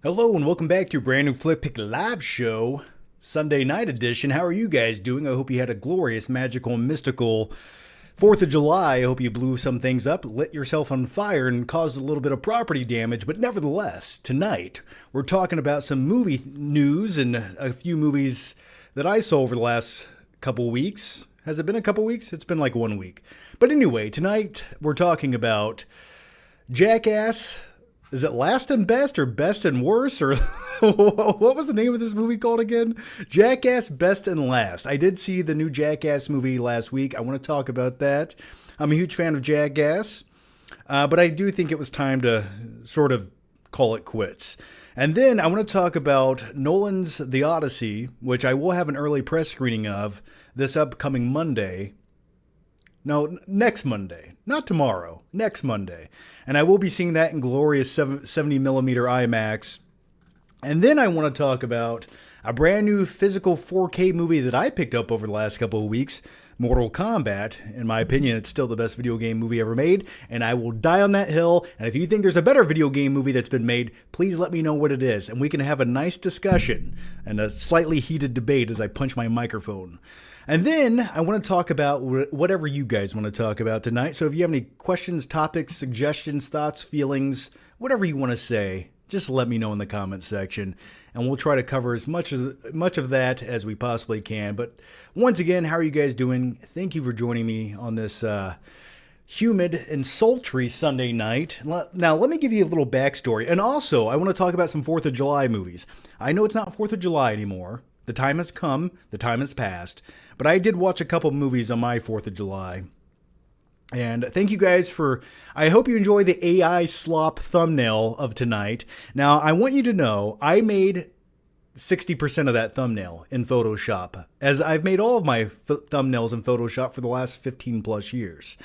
Hello and welcome back to a brand new Flip Pick Live show, Sunday night edition. How are you guys doing? I hope you had a glorious, magical, and mystical 4th of July. I hope you blew some things up, lit yourself on fire, and caused a little bit of property damage. But nevertheless, tonight we're talking about some movie news and a few movies that I saw over the last couple weeks. Has it been a couple weeks? It's been like 1 week. But anyway, tonight we're talking about Jackass. Is it Last and Best or Best and Worst? Or what was the name of this movie called again? Jackass Best and Last. I did see the new Jackass movie last week. I want to talk about that. I'm a huge fan of Jackass, but I do think it was time to sort of call it quits. And then I want to talk about Nolan's The Odyssey, which I will have an early press screening of this upcoming Monday. No, next Monday. Not tomorrow. Next Monday. And I will be seeing that in glorious 70mm IMAX. And then I want to talk about a brand new physical 4K movie that I picked up over the last couple of weeks, Mortal Kombat. In my opinion, it's still the best video game movie ever made, and I will die on that hill. And if you think there's a better video game movie that's been made, please let me know what it is, and we can have a nice discussion and a slightly heated debate as I punch my microphone. And then I want to talk about whatever you guys want to talk about tonight. So if you have any questions, topics, suggestions, thoughts, feelings, whatever you want to say, just let me know in the comments section, and we'll try to cover as much of that as we possibly can. But once again, how are you guys doing? Thank you for joining me on this humid and sultry Sunday night. Now, let me give you a little backstory. And also, I want to talk about some 4th of July movies. I know it's not 4th of July anymore. The time has come. The time has passed. But I did watch a couple movies on my 4th of July. And thank you guys for, I hope you enjoy the AI slop thumbnail of tonight. Now, I want you to know, I made 60% of that thumbnail in Photoshop, as I've made all of my thumbnails in Photoshop for the last 15 plus years.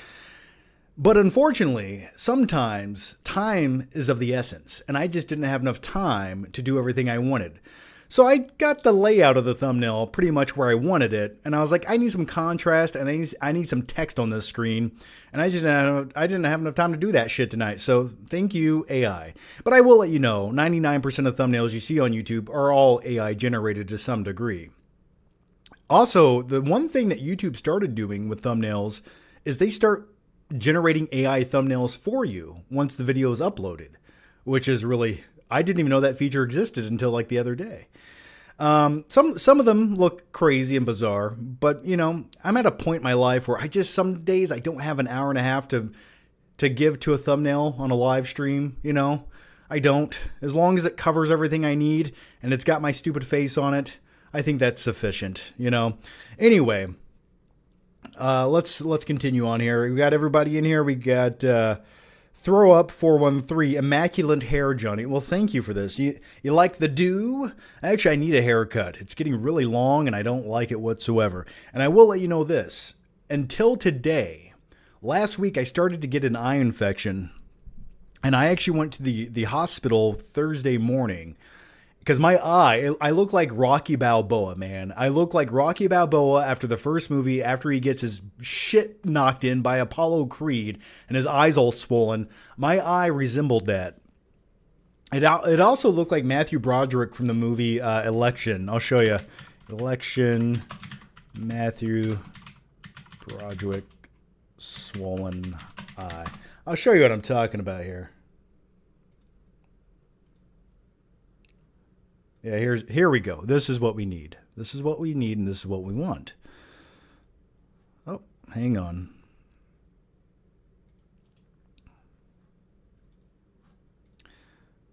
But unfortunately, sometimes time is of the essence, and I just didn't have enough time to do everything I wanted. So I got the layout of the thumbnail pretty much where I wanted it, and I was like, I need some contrast, and I need some text on this screen, and I didn't have enough time to do that shit tonight, so thank you, AI. But I will let you know, 99% of thumbnails you see on YouTube are all AI generated to some degree. Also, the one thing that YouTube started doing with thumbnails is they start generating AI thumbnails for you once the video is uploaded, which is really... I didn't even know that feature existed until like the other day. Some of them look crazy and bizarre, but you know, I'm at a point in my life where some days I don't have an hour and a half to give to a thumbnail on a live stream. You know, I don't. As long as it covers everything I need and it's got my stupid face on it, I think that's sufficient. You know. Anyway, let's continue on here. We got everybody in here. We got. Throw up 413, immaculate hair, Johnny. Well, thank you for this. You like the do? Actually, I need a haircut. It's getting really long, and I don't like it whatsoever. And I will let you know this. Until today, last week I started to get an eye infection, and I actually went to the hospital Thursday morning because my eye, I look like Rocky Balboa, man. I look like Rocky Balboa after the first movie, after he gets his shit knocked in by Apollo Creed and his eyes all swollen. My eye resembled that. It also looked like Matthew Broderick from the movie Election. I'll show you. Election, Matthew Broderick, swollen eye. I'll show you what I'm talking about here. Yeah, here we go. This is what we need. This is what we need, and this is what we want. Oh, hang on.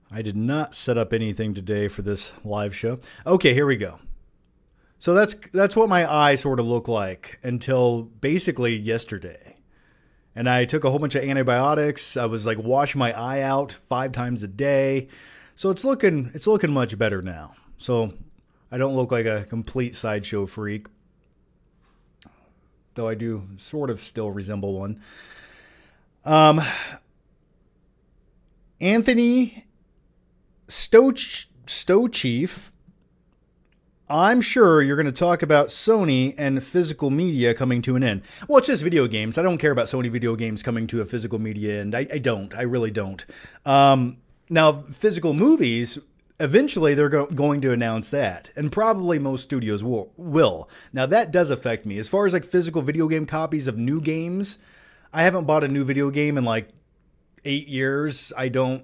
I did not set up anything today for this live show. Okay, here we go. So that's what my eye sort of looked like until basically yesterday. And I took a whole bunch of antibiotics. I was like washing my eye out 5 times a day. So it's looking much better now. So I don't look like a complete sideshow freak, though I do sort of still resemble one. Anthony Stochief, I'm sure you're going to talk about Sony and physical media coming to an end. Well, it's just video games. I don't care about Sony video games coming to a physical media end. I don't. I really don't. Now, physical movies, eventually they're going to announce that, and probably most studios will. Now that does affect me as far as like physical video game copies of new games. I haven't bought a new video game in like 8 years. I don't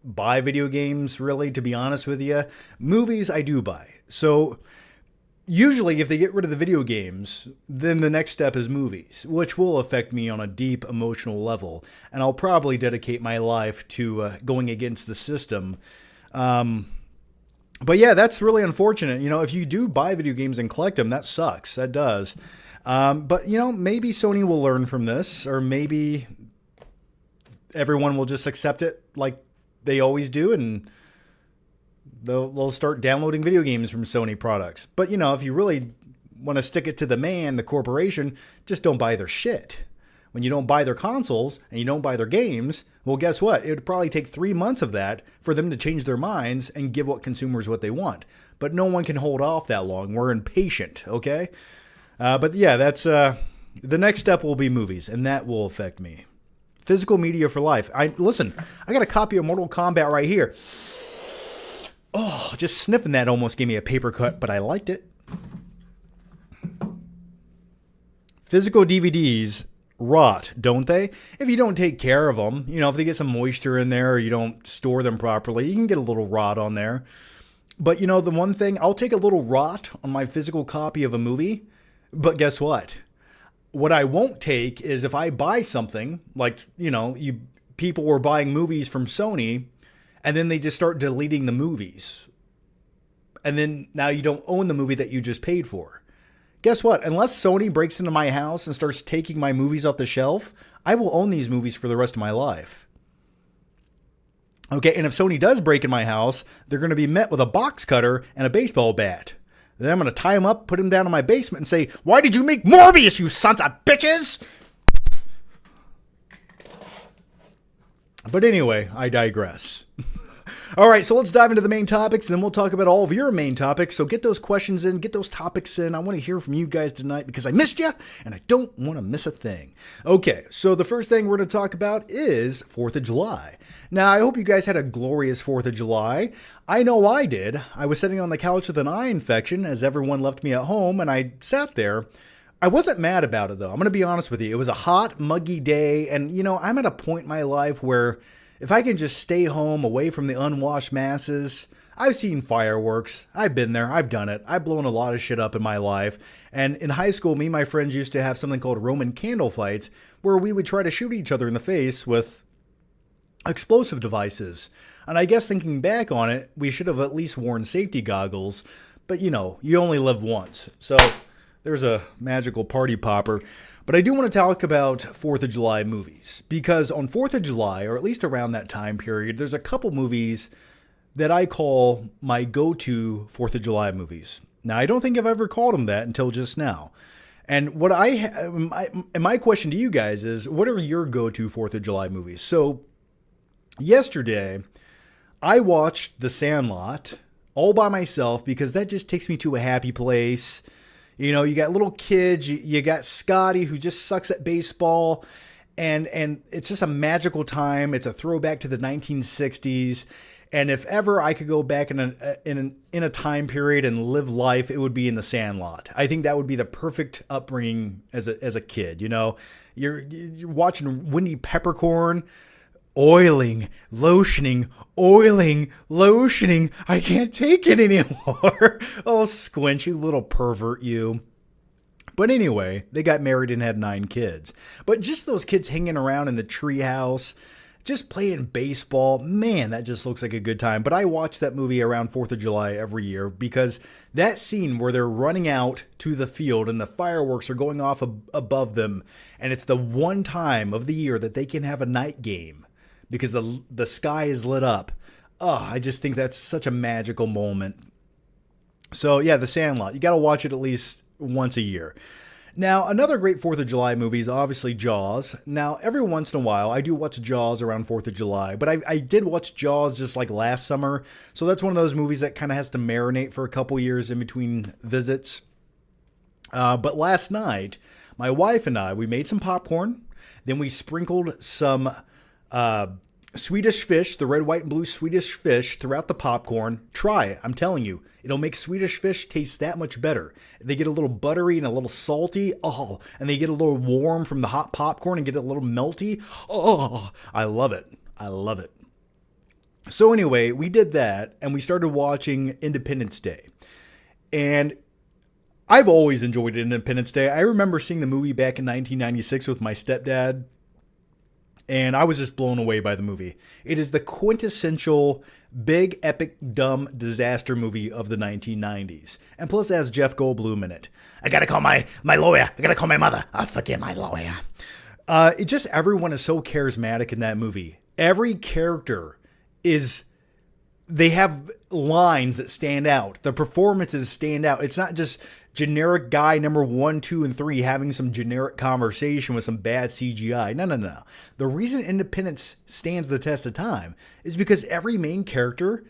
buy video games really, to be honest with you. Movies I do buy. So usually if they get rid of the video games, then the next step is movies, which will affect me on a deep emotional level. And I'll probably dedicate my life to going against the system. But yeah, that's really unfortunate. If you do buy video games and collect them, that sucks. That does. But maybe Sony will learn from this, or maybe everyone will just accept it like they always do, and they'll start downloading video games from Sony products. But if you really want to stick it to the man, the corporation, just don't buy their shit. When you don't buy their consoles and you don't buy their games, well, guess what? It would probably take 3 months of that for them to change their minds and give what consumers what they want. But no one can hold off that long. We're impatient, okay? But yeah, that's the next step will be movies, and that will affect me. Physical media for life. I got a copy of Mortal Kombat right here. Oh, just sniffing that almost gave me a paper cut, but I liked it. Physical DVDs rot, don't they? If you don't take care of them, if they get some moisture in there or you don't store them properly, you can get a little rot on there. But the one thing, I'll take a little rot on my physical copy of a movie, but guess what? What I won't take is if I buy something, like, people were buying movies from Sony, and then they just start deleting the movies. And then now you don't own the movie that you just paid for. Guess what? Unless Sony breaks into my house and starts taking my movies off the shelf, I will own these movies for the rest of my life. Okay, and if Sony does break in my house, they're going to be met with a box cutter and a baseball bat. Then I'm going to tie him up, put him down in my basement and say, "Why did you make Morbius, you sons of bitches?" But anyway, I digress. All right, so let's dive into the main topics, and then we'll talk about all of your main topics. So get those questions in, get those topics in. I want to hear from you guys tonight because I missed you, and I don't want to miss a thing. Okay, so the first thing we're going to talk about is 4th of July. Now, I hope you guys had a glorious 4th of July. I know I did. I was sitting on the couch with an eye infection as everyone left me at home, and I sat there. I wasn't mad about it, though. I'm going to be honest with you. It was a hot, muggy day, and, I'm at a point in my life where if I can just stay home away from the unwashed masses. I've seen fireworks. I've been there. I've done it. I've blown a lot of shit up in my life. And in high school, me and my friends used to have something called Roman candle fights, where we would try to shoot each other in the face with explosive devices. And I guess thinking back on it, we should have at least worn safety goggles. But you only live once. So there's a magical party popper. But I do want to talk about 4th of July movies, because on 4th of July, or at least around that time period, there's a couple movies that I call my go-to 4th of July movies. Now, I don't think I've ever called them that until just now. And what my question to you guys is, what are your go-to 4th of July movies? So yesterday, I watched The Sandlot all by myself because that just takes me to a happy place. You got little kids, you got Scotty who just sucks at baseball, and it's just a magical time. It's a throwback to the 1960s, and if ever I could go back in a time period and live life, it would be in The Sandlot. I think that would be the perfect upbringing as a kid. You're watching Winnie Peppercorn, oiling, lotioning. I can't take it anymore. Oh, Squinch, you little pervert, you. But anyway, they got married and had 9 kids. But just those kids hanging around in the treehouse, just playing baseball, man, that just looks like a good time. But I watch that movie around 4th of July every year because that scene where they're running out to the field and the fireworks are going off above them, and it's the one time of the year that they can have a night game because the sky is lit up. Oh, I just think that's such a magical moment. So yeah, The Sandlot. You got to watch it at least once a year. Now, another great 4th of July movie is obviously Jaws. Now, every once in a while, I do watch Jaws around 4th of July, but I did watch Jaws just like last summer. So that's one of those movies that kind of has to marinate for a couple years in between visits. But last night, my wife and I, we made some popcorn. Then we sprinkled some Swedish fish, the red, white, and blue Swedish fish throughout the popcorn. Try it. I'm telling you, it'll make Swedish fish taste that much better. They get a little buttery and a little salty. Oh, and they get a little warm from the hot popcorn and get a little melty. Oh, I love it. I love it. So anyway, we did that and we started watching Independence Day. And I've always enjoyed Independence Day. I remember seeing the movie back in 1996 with my stepdad. And I was just blown away by the movie. It is the quintessential big, epic, dumb disaster movie of the 1990s. And plus it has Jeff Goldblum in it. I gotta call my lawyer. I gotta call my mother. I'll forget my lawyer. Everyone is so charismatic in that movie. Every character they have lines that stand out. The performances stand out. It's not just generic guy number 1, 2, and 3 having some generic conversation with some bad CGI. No. The reason Independence stands the test of time is because every main character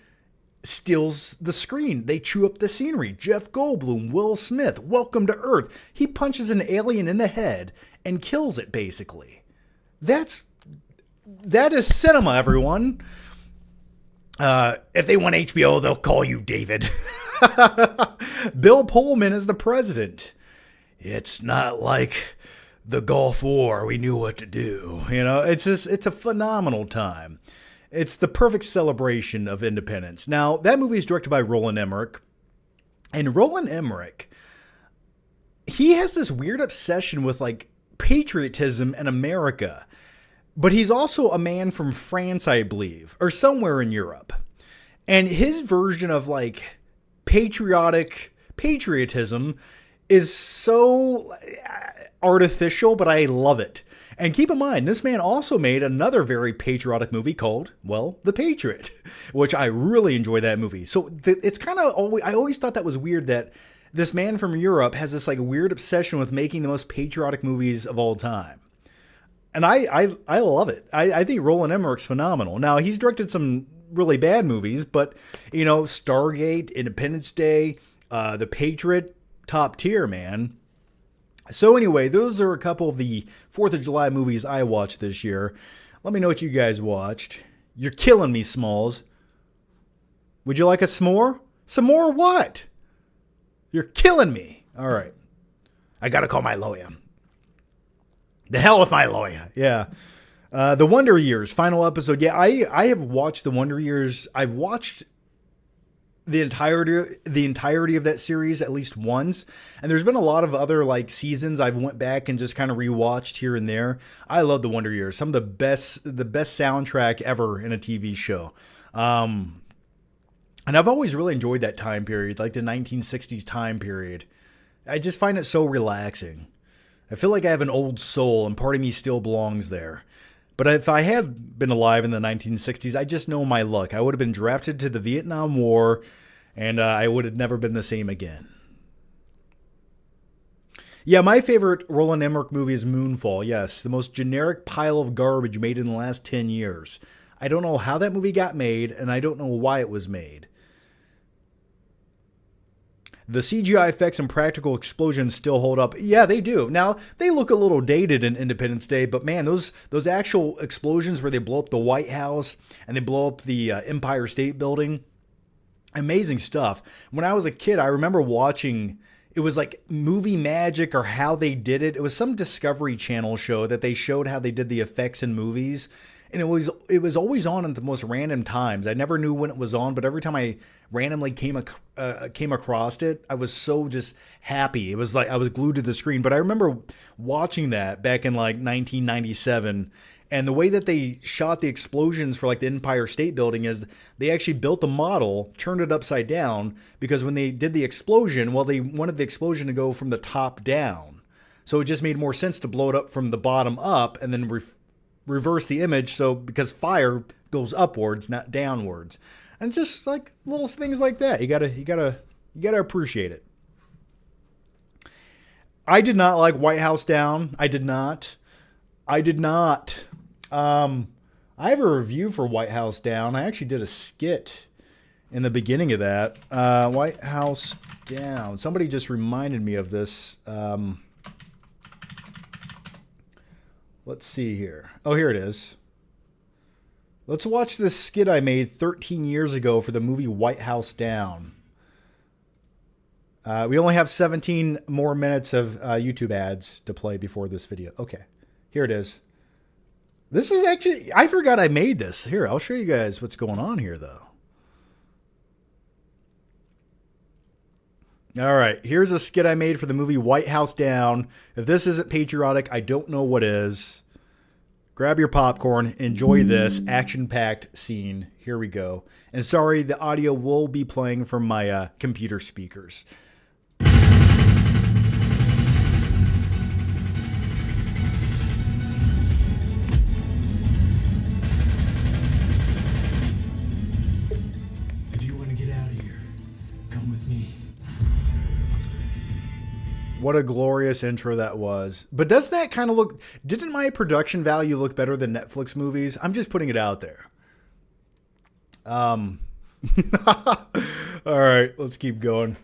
steals the screen. They chew up the scenery. Jeff Goldblum, Will Smith, Welcome to Earth. He punches an alien in the head and kills it, basically. That is cinema, everyone. If they want HBO, they'll call you David. Bill Pullman is the president. It's not like the Gulf War. We knew what to do. It's a phenomenal time. It's the perfect celebration of independence. Now, that movie is directed by Roland Emmerich. And Roland Emmerich, he has this weird obsession with patriotism in America. But he's also a man from France, I believe, or somewhere in Europe. And his version of patriotism is so artificial, but I love it. And keep in mind, this man also made another very patriotic movie called, The Patriot, which I really enjoy that movie. So it's kind of always, I always thought that was weird that this man from Europe has this weird obsession with making the most patriotic movies of all time. And I love it. I think Roland Emmerich's phenomenal. Now, he's directed some really bad movies, but, Stargate, Independence Day, The Patriot, top tier, man. So anyway, those are a couple of the 4th of July movies I watched this year. Let me know what you guys watched. You're killing me, Smalls. Would you like a s'more? Some more what? You're killing me. All right. I got to call my lawyer. The hell with my lawyer. Yeah. The Wonder Years, final episode. Yeah, I have watched The Wonder Years. I've watched the entirety of that series at least once. And there's been a lot of other seasons I've went back and just kind of rewatched here and there. I love The Wonder Years. Some of the best soundtrack ever in a TV show. And I've always really enjoyed that time period, the 1960s time period. I just find it so relaxing. I feel like I have an old soul, and part of me still belongs there. But if I had been alive in the 1960s, I just know my luck. I would have been drafted to the Vietnam War, and I would have never been the same again. Yeah, my favorite Roland Emmerich movie is Moonfall. Yes, the most generic pile of garbage made in the last 10 years. I don't know how that movie got made, and I don't know why it was made. The CGI effects and practical explosions still hold up. Yeah, they do. Now, they look a little dated in Independence Day, but man, those actual explosions where they blow up the White House and they blow up the Empire State Building, amazing stuff. When I was a kid, I remember watching, it was Movie Magic or how they did it. It was some Discovery Channel show that they showed how they did the effects in movies. And it was always on at the most random times. I never knew when it was on, but every time I randomly came across it, I was so just happy. It was I was glued to the screen. But I remember watching that back in 1997, and the way that they shot the explosions for the Empire State Building is they actually built the model, turned it upside down, because when they did the explosion, they wanted the explosion to go from the top down. So it just made more sense to blow it up from the bottom up and then reverse the image, because fire goes upwards, not downwards. And just little things like that. You gotta appreciate it. I did not like White House Down. I did not. I have a review for White House Down. I actually did a skit in the beginning of that. White House Down. Somebody just reminded me of this. Let's see here. Oh, here it is. Let's watch this skit I made 13 years ago for the movie White House Down. We only have 17 more minutes of YouTube ads to play before this video. Okay, here it is. This is actually, I forgot I made this. Here, I'll show you guys what's going on here, though. All right, here's a skit I made for the movie White House Down. If this isn't patriotic, I don't know what is. Grab your popcorn, enjoy this action-packed scene. Here we go. And sorry, the audio will be playing from my computer speakers. What a glorious intro that was. But does that kind of look... Didn't my production value look better than Netflix movies? I'm just putting it out there. All right, let's keep going.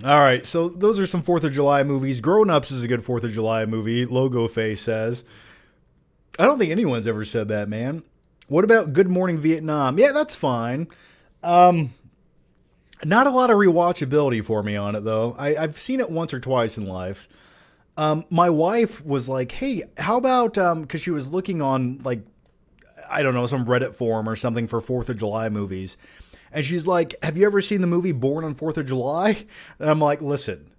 All right, so those are some 4th of July movies. Grown Ups is a good 4th of July movie, Logo Face says. I don't think anyone's ever said that, man. What about Good Morning Vietnam? Yeah, that's fine. Not a lot of rewatchability for me on it, though. I've seen it once or twice in life. My wife was like, hey, how about, because she was looking on, like, I don't know, some Reddit forum or something for 4th of July movies. And she's like, have you ever seen the movie Born on 4th of July? And I'm like, listen,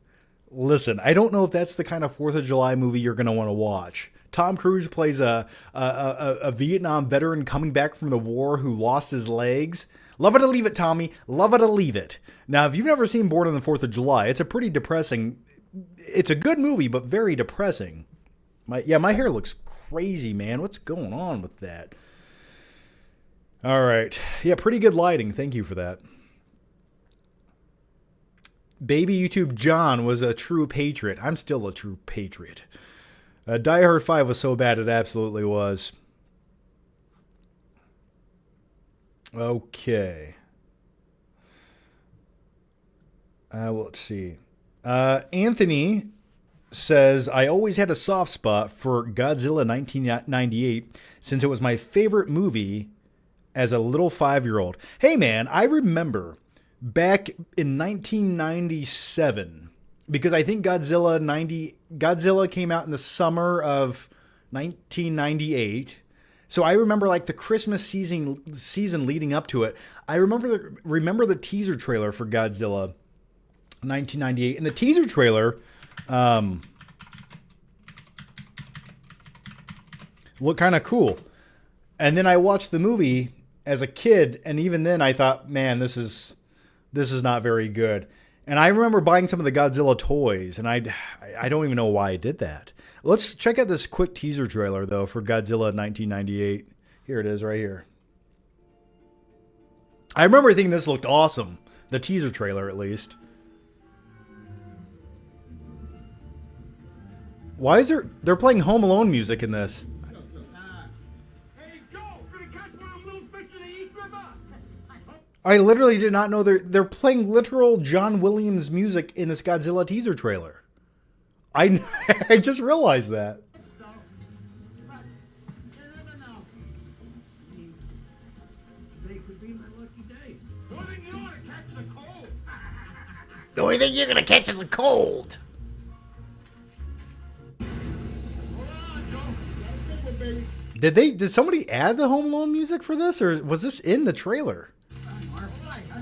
I don't know if that's the kind of 4th of July movie you're going to want to watch. Tom Cruise plays a Vietnam veteran coming back from the war who lost his legs. Love it or leave it, Tommy. Love it or leave it. Now, if you've never seen Born on the 4th of July, it's a pretty depressing... It's a good movie, but very depressing. My hair looks crazy, man. What's going on with that? All right. Yeah, pretty good lighting. Thank you for that. Baby YouTube John was a true patriot. I'm still a true patriot. Die Hard 5 was so bad, it absolutely was. Okay. Well, let's see. Anthony says, I always had a soft spot for Godzilla 1998 since it was my favorite movie as a little 5-year-old. Hey, man, I remember back in 1997, because I think Godzilla came out in the summer of 1998. So I remember like the Christmas season leading up to it. I remember the teaser trailer for Godzilla 1998. And the teaser trailer looked kind of cool. And then I watched the movie as a kid, and even then I thought, man, this is not very good. And I remember buying some of the Godzilla toys, and I don't even know why I did that. Let's check out this quick teaser trailer, though, for Godzilla 1998. Here it is right here. I remember thinking this looked awesome. The teaser trailer, at least. Why is they're playing Home Alone music in this? Hey, Joe, gonna catch one of them little fish in the East River? I literally did not know they're playing literal John Williams music in this Godzilla teaser trailer. I just realized that. So, but you never know. I mean, today could be my lucky day. The only thing you want to catch is a cold. The only thing you're gonna catch is a cold. Hold on, Joe. Got a big one, baby. Did somebody add the Home Alone music for this, or was this in the trailer? You want to fight, huh?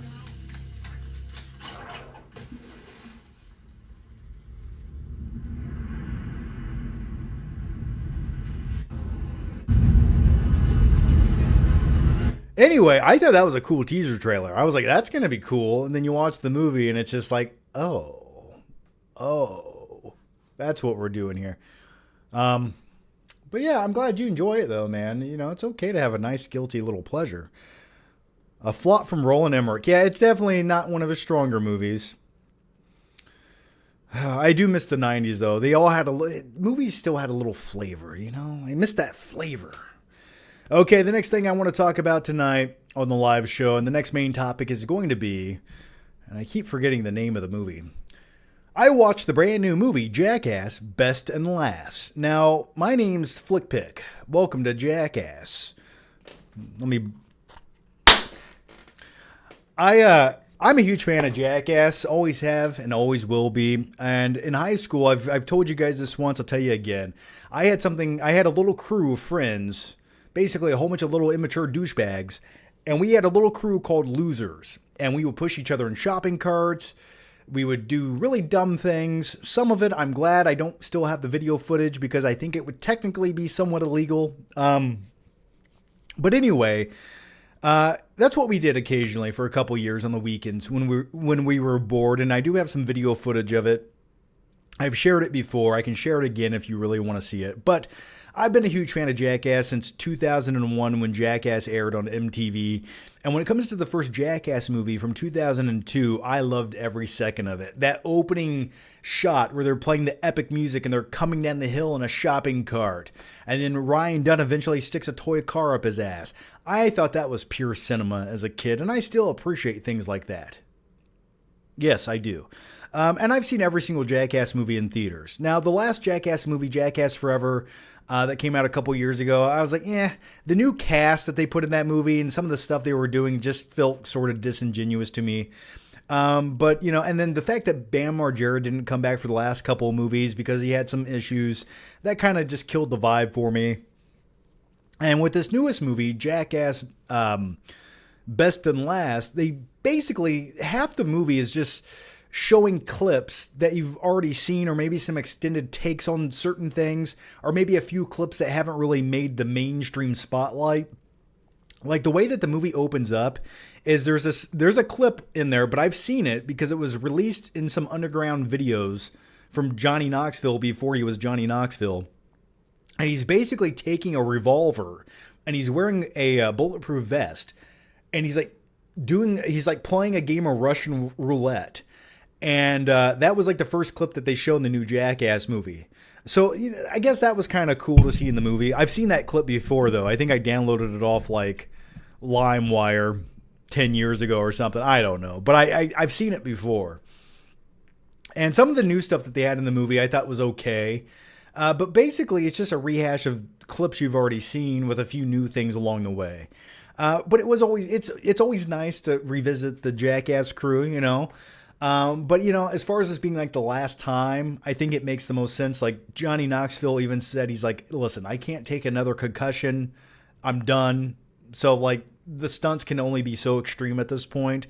Anyway, I thought that was a cool teaser trailer. I was like, that's going to be cool. And then you watch the movie and it's just like, oh, that's what we're doing here. But yeah, I'm glad you enjoy it though, man. You know, it's okay to have a nice, guilty little pleasure. A flop from Roland Emmerich. Yeah, it's definitely not one of his stronger movies. I do miss the 90s though. They all had movies still had a little flavor, you know? I miss that flavor. Okay, the next thing I want to talk about tonight on the live show, and the next main topic is going to be, and I keep forgetting the name of the movie. I watched the brand new movie, Jackass, Best and Last. Now, my name's FlickPick. Welcome to Jackass. Let me. I'm a huge fan of Jackass. Always have and always will be. And in high school, I've told you guys this once. I'll tell you again. I had a little crew of friends, basically a whole bunch of little immature douchebags, and we had a little crew called Losers. And we would push each other in shopping carts. We would do really dumb things. Some of it, I'm glad I don't still have the video footage because I think it would technically be somewhat illegal. But anyway, that's what we did occasionally for a couple years on the weekends when we were bored. And I do have some video footage of it. I've shared it before. I can share it again if you really want to see it. But I've been a huge fan of Jackass since 2001 when Jackass aired on MTV. And when it comes to the first Jackass movie from 2002, I loved every second of it. That opening shot where they're playing the epic music and they're coming down the hill in a shopping cart. And then Ryan Dunn eventually sticks a toy car up his ass. I thought that was pure cinema as a kid, and I still appreciate things like that. Yes, I do. And I've seen every single Jackass movie in theaters. Now, the last Jackass movie, Jackass Forever, that came out a couple years ago, I was like, the new cast that they put in that movie and some of the stuff they were doing just felt sort of disingenuous to me. But, and then the fact that Bam Margera didn't come back for the last couple of movies because he had some issues, that kind of just killed the vibe for me. And with this newest movie, Jackass Best and Last, they basically, half the movie is just showing clips that you've already seen, or maybe some extended takes on certain things, or maybe a few clips that haven't really made the mainstream spotlight. Like the way that the movie opens up is there's a clip in there, but I've seen it because it was released in some underground videos from Johnny Knoxville before he was Johnny Knoxville. And he's basically taking a revolver and he's wearing a bulletproof vest, and he's like playing a game of Russian roulette. And that was like the first clip that they showed in the new Jackass movie. So I guess that was kind of cool to see in the movie. I've seen that clip before, though. I think I downloaded it off like LimeWire 10 years ago or something. I don't know. But I've seen it before. And some of the new stuff that they had in the movie I thought was okay. But basically, it's just a rehash of clips you've already seen with a few new things along the way. But it's always nice to revisit the Jackass crew, But, as far as this being like the last time, I think it makes the most sense. Like Johnny Knoxville even said, he's like, listen, I can't take another concussion. I'm done. So like the stunts can only be so extreme at this point.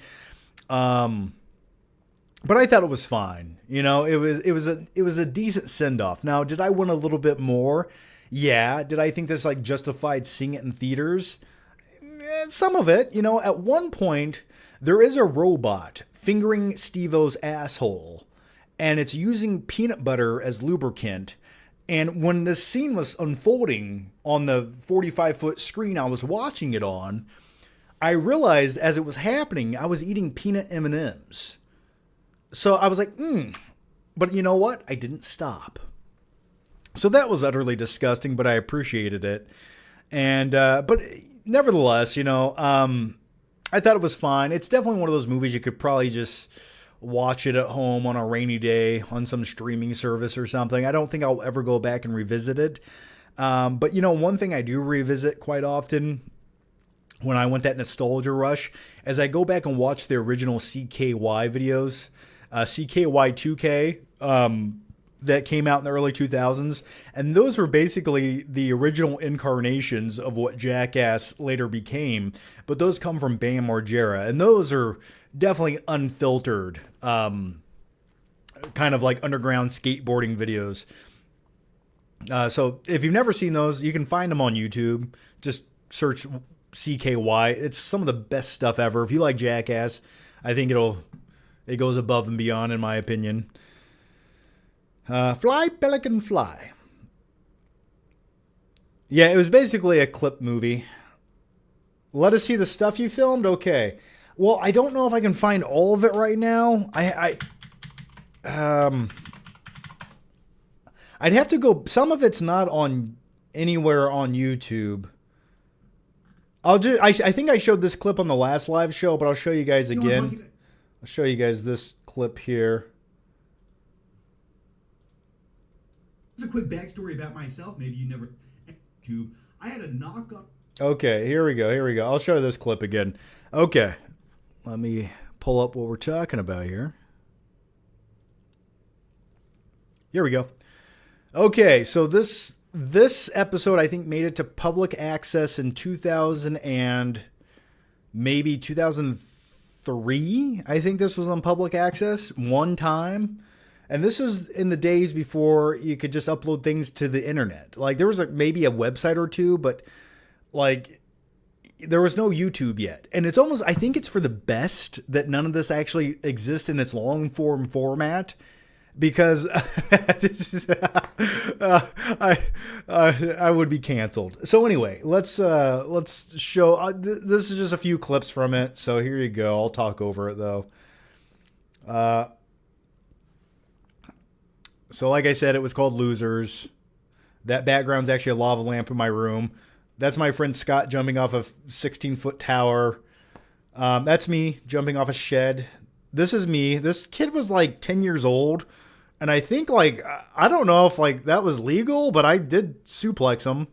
But I thought it was fine. It was a decent send off. Now, did I want a little bit more? Yeah. Did I think this like justified seeing it in theaters? Some of it, at one point there is a robot fingering Steve-O's asshole, and it's using peanut butter as lubricant. And when this scene was unfolding on the 45-foot screen I was watching it on, I realized as it was happening, I was eating peanut M&Ms. So I was like, But you know what? I didn't stop. So that was utterly disgusting, but I appreciated it. And, but nevertheless, I thought it was fine. It's definitely one of those movies you could probably just watch it at home on a rainy day on some streaming service or something. I don't think I'll ever go back and revisit it. But, one thing I do revisit quite often when I want that nostalgia rush is I go back and watch the original CKY videos, CKY2K, that came out in the early 2000s. And those were basically the original incarnations of what Jackass later became. But those come from Bam Margera. And those are definitely unfiltered, kind of like underground skateboarding videos. So if you've never seen those, you can find them on YouTube. Just search CKY. It's some of the best stuff ever. If you like Jackass, I think it goes above and beyond, in my opinion. Fly, Pelican, fly. Yeah, it was basically a clip movie. Let us see the stuff you filmed? Okay. Well, I don't know if I can find all of it right now. I'd have to go. Some of it's not on anywhere on YouTube. I think I showed this clip on the last live show, but I'll show you guys again. I'll show you guys this clip here. Here's a quick backstory about myself. Maybe you never. I had a knock-up Okay, here we go. Here we go. I'll show you this clip again. Okay, let me pull up what we're talking about here. Here we go. Okay, so this episode I think made it to public access in 2000 and maybe 2003. I think this was on public access one time. And this was in the days before you could just upload things to the internet. Like there was maybe a website or two, but like there was no YouTube yet. And it's almost, I think it's for the best that none of this actually exists in its long form format, because I would be canceled. So anyway, let's show. This is just a few clips from it. So here you go. I'll talk over it though. So like I said, it was called Losers. That background's actually a lava lamp in my room. That's my friend Scott jumping off a 16-foot tower. That's me jumping off a shed. This is me. This kid was like 10 years old. And I think like, I don't know if like that was legal, but I did suplex him.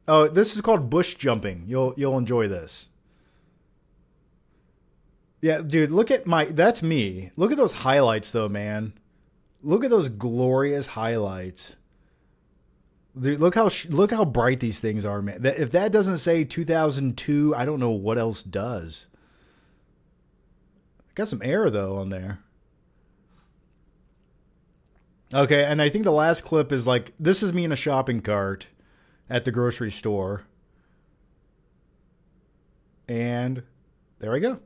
Oh, this is called bush jumping. You'll enjoy this. Yeah, dude, look at that's me. Look at those highlights though, man. Look at those glorious highlights. Dude, look how bright these things are, man. If that doesn't say 2002, I don't know what else does. Got some air though on there. Okay, and I think the last clip is like, this is me in a shopping cart at the grocery store. And there I go.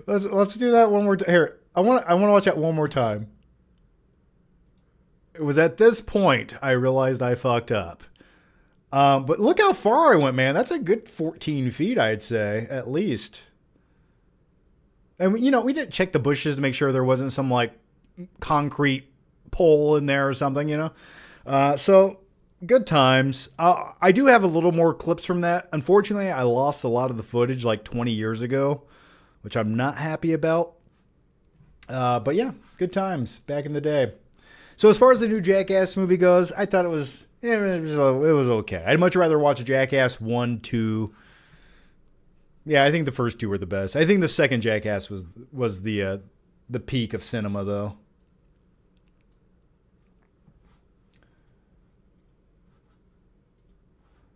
let's do that one more time. Here, I want to watch that one more time. It was at this point I realized I fucked up. But look how far I went, man. That's a good 14 feet, I'd say, at least. And you know, we didn't check the bushes to make sure there wasn't some like concrete pole in there or something, you know. So good times. I do have a little more clips from that. Unfortunately, I lost a lot of the footage like 20 years ago, which I'm not happy about. But yeah, good times back in the day. So as far as the new Jackass movie goes, I thought it was okay. I'd much rather watch Jackass 1, 2. Yeah, I think the first two were the best. I think the second Jackass was the peak of cinema, though.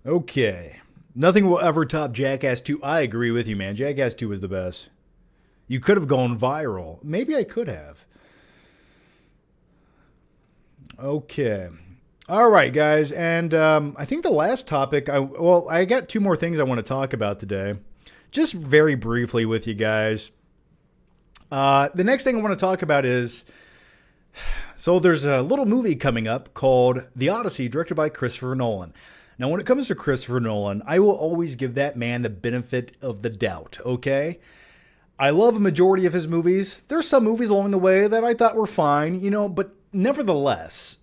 Okay. Nothing will ever top Jackass 2. I agree with you, man. Jackass 2 was the best. You could have gone viral. Maybe I could have. Okay. All right, guys. And I think the last topic, I got two more things I want to talk about today. Just very briefly with you guys. The next thing I want to talk about is, so there's a little movie coming up called The Odyssey, directed by Christopher Nolan. Now, when it comes to Christopher Nolan, I will always give that man the benefit of the doubt, okay? I love a majority of his movies. There's some movies along the way that I thought were fine, you know, but nevertheless,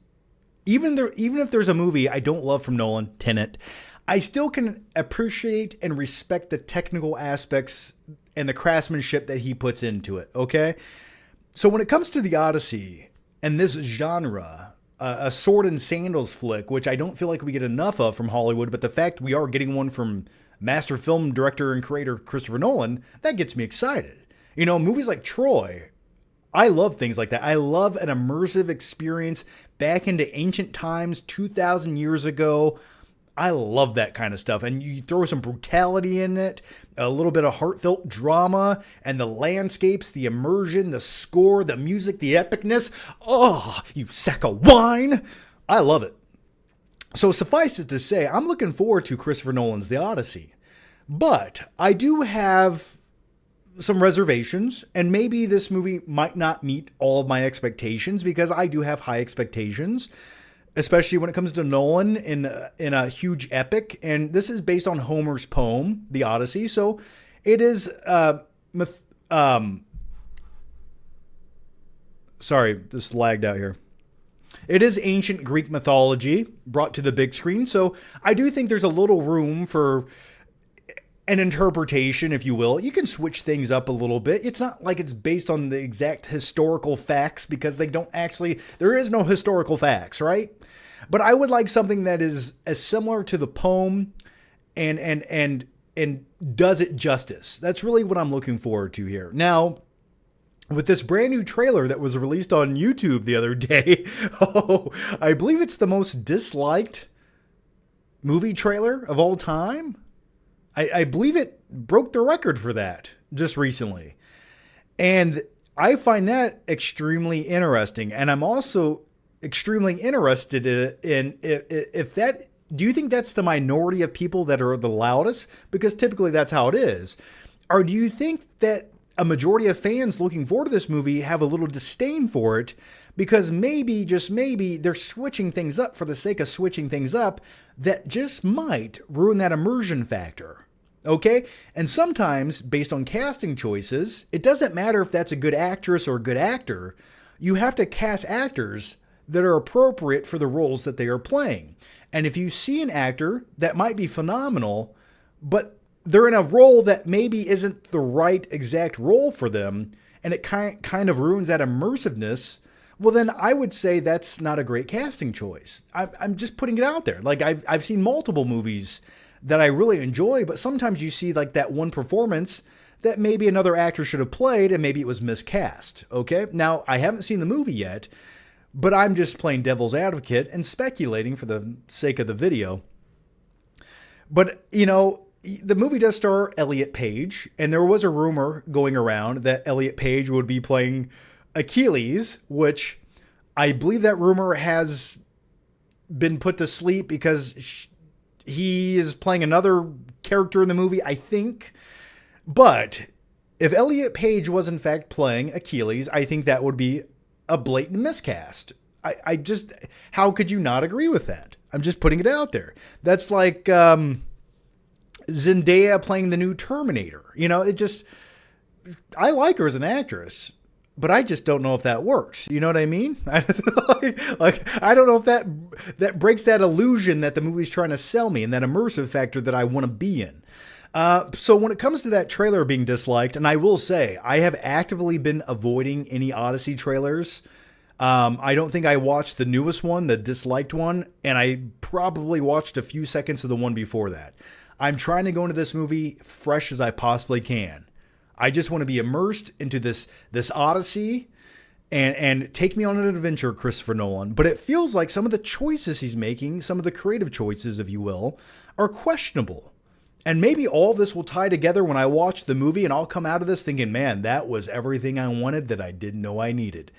even if there's a movie I don't love from Nolan, Tenet, I still can appreciate and respect the technical aspects and the craftsmanship that he puts into it, okay? So when it comes to The Odyssey and this genre, a sword and sandals flick, which I don't feel like we get enough of from Hollywood, but the fact we are getting one from master film director and creator Christopher Nolan, that gets me excited. You know, movies like Troy, I love things like that. I love an immersive experience back into ancient times, 2,000 years ago. I love that kind of stuff. And you throw some brutality in it, a little bit of heartfelt drama, and the landscapes, the immersion, the score, the music, the epicness. Oh, you sack of wine. I love it. So suffice it to say, I'm looking forward to Christopher Nolan's The Odyssey. But I do have some reservations, and maybe this movie might not meet all of my expectations, because I do have high expectations, especially when it comes to Nolan in a huge epic. And this is based on Homer's poem, The Odyssey. So it is, sorry, this lagged out here. It is ancient Greek mythology brought to the big screen. So I do think there's a little room for an interpretation, if you will. You can switch things up a little bit. It's not like it's based on the exact historical facts, because they don't actually, there is no historical facts, right? But I would like something that is as similar to the poem and does it justice. That's really what I'm looking forward to here. Now, with this brand new trailer that was released on YouTube the other day, I believe it's the most disliked movie trailer of all time. I believe it broke the record for that just recently. And I find that extremely interesting. And I'm also extremely interested in if that, do you think that's the minority of people that are the loudest? Because typically that's how it is. Or do you think that a majority of fans looking forward to this movie have a little disdain for it because maybe, just maybe, they're switching things up for the sake of switching things up that just might ruin that immersion factor? Okay? And sometimes, based on casting choices, it doesn't matter if that's a good actress or a good actor. You have to cast actors that are appropriate for the roles that they are playing. And if you see an actor that might be phenomenal, but they're in a role that maybe isn't the right exact role for them, and it kind of ruins that immersiveness, well, then I would say that's not a great casting choice. I'm just putting it out there. Like, I've seen multiple movies that I really enjoy, but sometimes you see like that one performance that maybe another actor should have played, and maybe it was miscast. Okay? Now, I haven't seen the movie yet, but I'm just playing devil's advocate and speculating for the sake of the video. But, you know, the movie does star Elliot Page, and there was a rumor going around that Elliot Page would be playing Achilles, which I believe that rumor has been put to sleep because he is playing another character in the movie, I think. But if Elliot Page was in fact playing Achilles, I think that would be a blatant miscast. I just, how could you not agree with that? I'm just putting it out there. That's like Zendaya playing the new Terminator. You know, it just, I like her as an actress, but I just don't know if that works. You know what I mean? like I don't know if that breaks that illusion that the movie's trying to sell me and that immersive factor that I want to be in. So when it comes to that trailer being disliked, and I will say, I have actively been avoiding any Odyssey trailers. I don't think I watched the newest one, the disliked one, and I probably watched a few seconds of the one before that. I'm trying to go into this movie fresh as I possibly can. I just want to be immersed into this Odyssey and take me on an adventure, Christopher Nolan. But it feels like some of the choices he's making, some of the creative choices, if you will, are questionable. And maybe all of this will tie together when I watch the movie, and I'll come out of this thinking, man, that was everything I wanted that I didn't know I needed.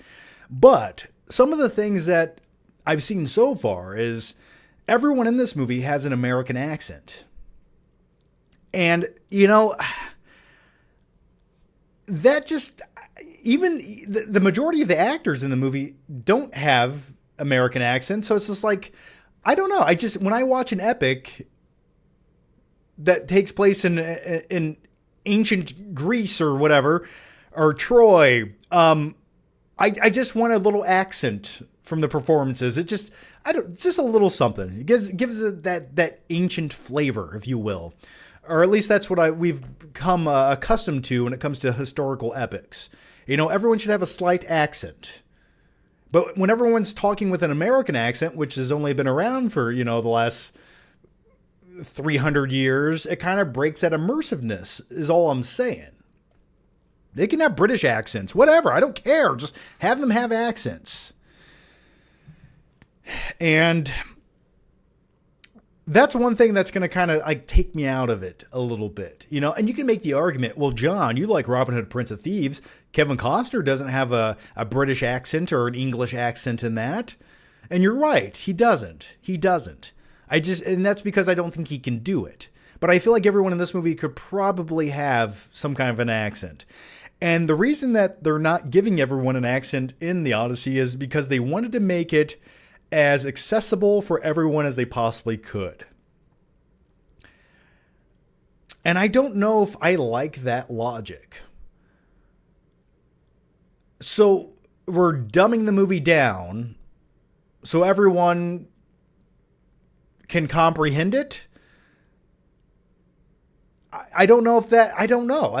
But some of the things that I've seen so far is everyone in this movie has an American accent. And, you know, that just, even the majority of the actors in the movie don't have American accents. So it's just like, I don't know. When I watch an epic that takes place in ancient Greece or whatever, or Troy, I just want a little accent from the performances. Just a little something. It gives it that ancient flavor, if you will. Or at least that's what we've become accustomed to when it comes to historical epics. You know, everyone should have a slight accent. But when everyone's talking with an American accent, which has only been around for, you know, the last 300 years, it kind of breaks that immersiveness, is all I'm saying. They can have British accents, whatever. I don't care. Just have them have accents. And that's one thing that's going to kind of like take me out of it a little bit, you know. And you can make the argument, well, John, you like Robin Hood, Prince of Thieves. Kevin Costner doesn't have a British accent or an English accent in that. And you're right. He doesn't. And that's because I don't think he can do it. But I feel like everyone in this movie could probably have some kind of an accent. And the reason that they're not giving everyone an accent in the Odyssey is because they wanted to make it as accessible for everyone as they possibly could. And I don't know if I like that logic. So we're dumbing the movie down so everyone can comprehend it. I don't know if that, I don't know.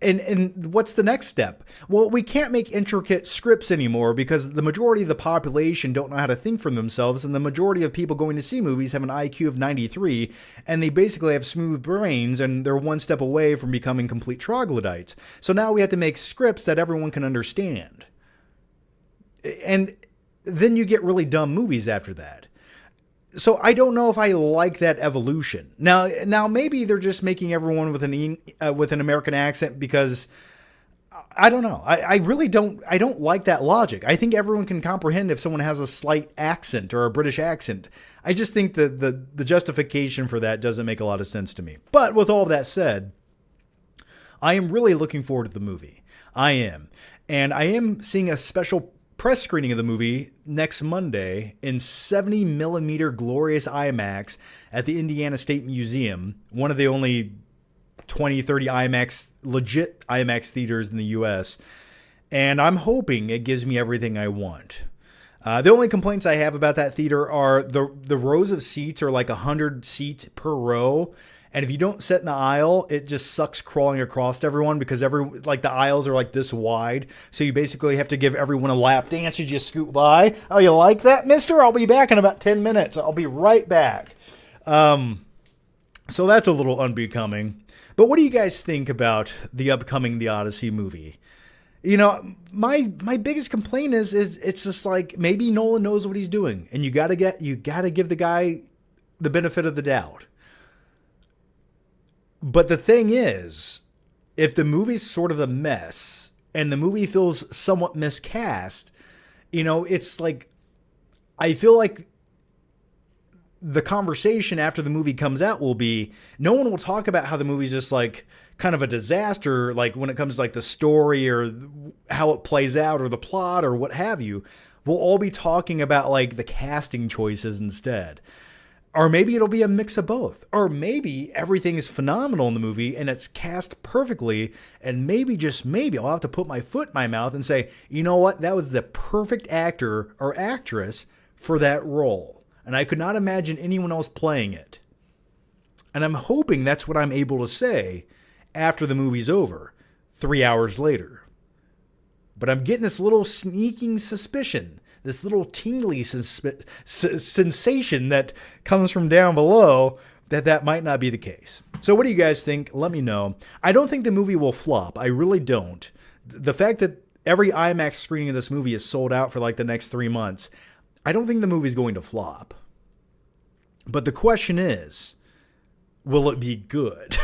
And what's the next step? Well, we can't make intricate scripts anymore because the majority of the population don't know how to think for themselves, and the majority of people going to see movies have an IQ of 93, and they basically have smooth brains, and they're one step away from becoming complete troglodytes. So now we have to make scripts that everyone can understand. And then you get really dumb movies after that. So I don't know if I like that evolution. Now maybe they're just making everyone with an American accent because I don't know. I really don't. I don't like that logic. I think everyone can comprehend if someone has a slight accent or a British accent. I just think that the justification for that doesn't make a lot of sense to me. But with all that said, I am really looking forward to the movie. I am, and I am seeing a special press screening of the movie next Monday in 70 millimeter glorious IMAX at the Indiana State Museum, one of the only 20, 30 legit IMAX theaters in the US. And I'm hoping it gives me everything I want. The only complaints I have about that theater are the rows of seats are like 100 seats per row. And if you don't sit in the aisle, it just sucks crawling across to everyone because the aisles are like this wide. So you basically have to give everyone a lap dance as you scoot by. Oh, you like that, mister? I'll be back in about 10 minutes. I'll be right back. So that's a little unbecoming. But what do you guys think about the upcoming The Odyssey movie? You know, my biggest complaint is it's just like maybe Nolan knows what he's doing, and you gotta give the guy the benefit of the doubt. But the thing is, if the movie's sort of a mess and the movie feels somewhat miscast, you know, it's like, I feel like the conversation after the movie comes out will be, no one will talk about how the movie's just like kind of a disaster, like when it comes to like the story or how it plays out or the plot or what have you. We'll all be talking about like the casting choices instead. Or maybe it'll be a mix of both. Or maybe everything is phenomenal in the movie and it's cast perfectly. And maybe, just maybe, I'll have to put my foot in my mouth and say, you know what? That was the perfect actor or actress for that role. And I could not imagine anyone else playing it. And I'm hoping that's what I'm able to say after the movie's over, 3 hours later. But I'm getting this little sneaking suspicion, this little tingly sensation that comes from down below that might not be the case. So what do you guys think? Let me know. I don't think the movie will flop. I really don't. The fact that every IMAX screening of this movie is sold out for like the next 3 months, I don't think the movie's going to flop. But the question is, will it be good?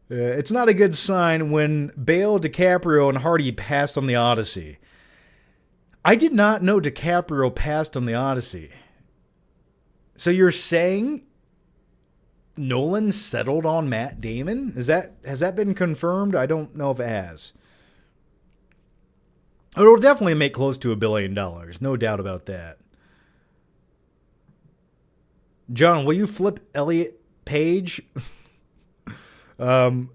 It's not a good sign when Bale, DiCaprio, and Hardy passed on the Odyssey. I did not know DiCaprio passed on the Odyssey. So you're saying Nolan settled on Matt Damon? Has that been confirmed? I don't know if it has. It'll definitely make close to $1 billion. No doubt about that. John, will you flip Elliot Page? I'm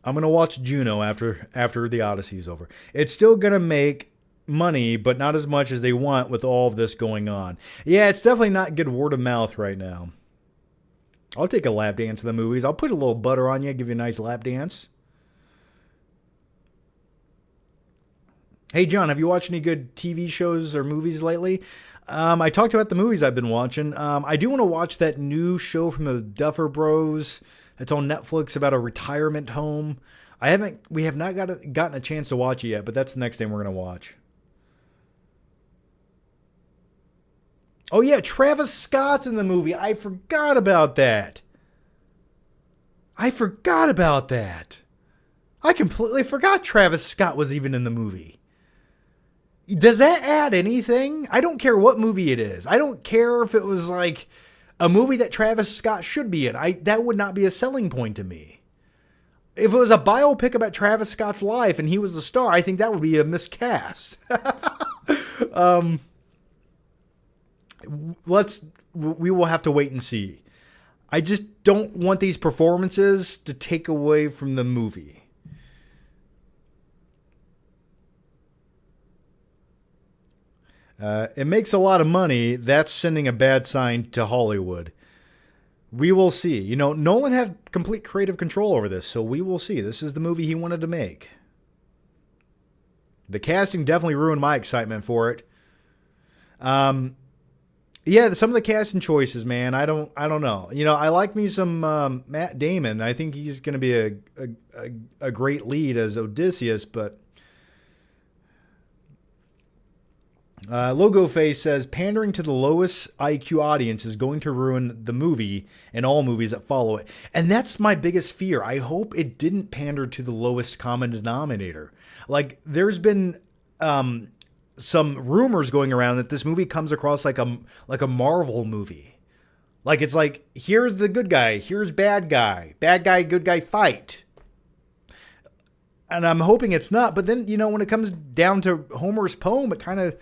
going to watch Juno after the Odyssey's over. It's still going to make money, but not as much as they want with all of this going on. Yeah, it's definitely not good word of mouth right now. I'll take a lap dance in the movies. I'll put a little butter on you, give you a nice lap dance. Hey, John, have you watched any good TV shows or movies lately? I talked about the movies I've been watching. I do want to watch that new show from the Duffer Bros. It's on Netflix about a retirement home. We have not gotten a chance to watch it yet, but that's the next thing we're going to watch. Oh yeah, Travis Scott's in the movie. I forgot about that. I completely forgot Travis Scott was even in the movie. Does that add anything? I don't care what movie it is. I don't care if it was like a movie that Travis Scott should be in. That would not be a selling point to me. If it was a biopic about Travis Scott's life and he was the star, I think that would be a miscast. We will have to wait and see. I just don't want these performances to take away from the movie. It makes a lot of money. That's sending a bad sign to Hollywood. We will see. You know, Nolan had complete creative control over this, so we will see. This is the movie he wanted to make. The casting definitely ruined my excitement for it. Yeah, some of the casting choices, man, I don't know. You know, I like me some Matt Damon. I think he's going to be a great lead as Odysseus, but Logo Face says pandering to the lowest IQ audience is going to ruin the movie and all movies that follow it. And that's my biggest fear. I hope it didn't pander to the lowest common denominator. Like, there's been some rumors going around that this movie comes across like a Marvel movie. Like, it's like, here's the good guy, here's bad guy, good guy fight. And I'm hoping it's not. But then, you know, when it comes down to Homer's poem, it kind of,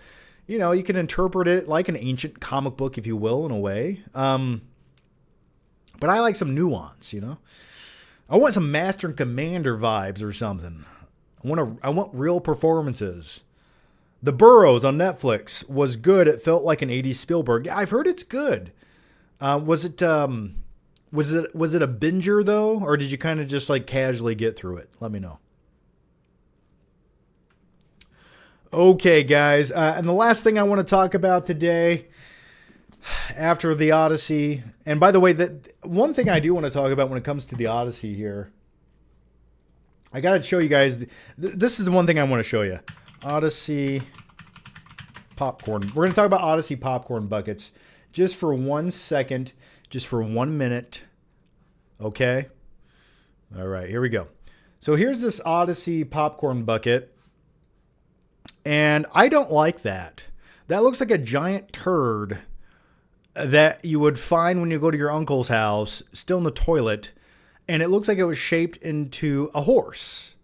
you know, you can interpret it like an ancient comic book, if you will, in a way. But I like some nuance, you know. I want some Master and Commander vibes or something. I want real performances. The Burrows on Netflix was good. It felt like an 80s Spielberg. Yeah, I've heard it's good. Was it a binger though, or did you kind of just like casually get through it? Let me know. Okay, guys, and the last thing I want to talk about today, after the Odyssey, and by the way, that one thing I do want to talk about when it comes to the Odyssey here, I got to show you guys. This is the one thing I want to show you. Odyssey popcorn. We're going to talk about Odyssey popcorn buckets just for 1 second, just for 1 minute. Okay? All right, here we go. So here's this Odyssey popcorn bucket. And I don't like that. That looks like a giant turd that you would find when you go to your uncle's house, still in the toilet. And it looks like it was shaped into a horse.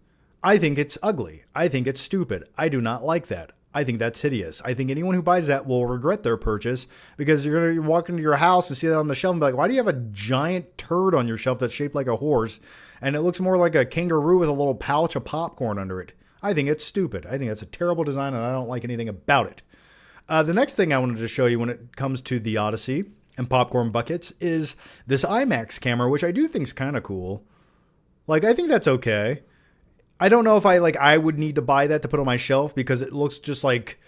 I think it's ugly. I think it's stupid. I do not like that. I think that's hideous. I think anyone who buys that will regret their purchase because you're going to walk into your house and see that on the shelf and be like, why do you have a giant turd on your shelf that's shaped like a horse? And it looks more like a kangaroo with a little pouch of popcorn under it. I think it's stupid. I think that's a terrible design and I don't like anything about it. The next thing I wanted to show you when it comes to the Odyssey and popcorn buckets is this IMAX camera, which I do think is kind of cool. Like, I think that's okay. I don't know if I would need to buy that to put on my shelf because it looks just like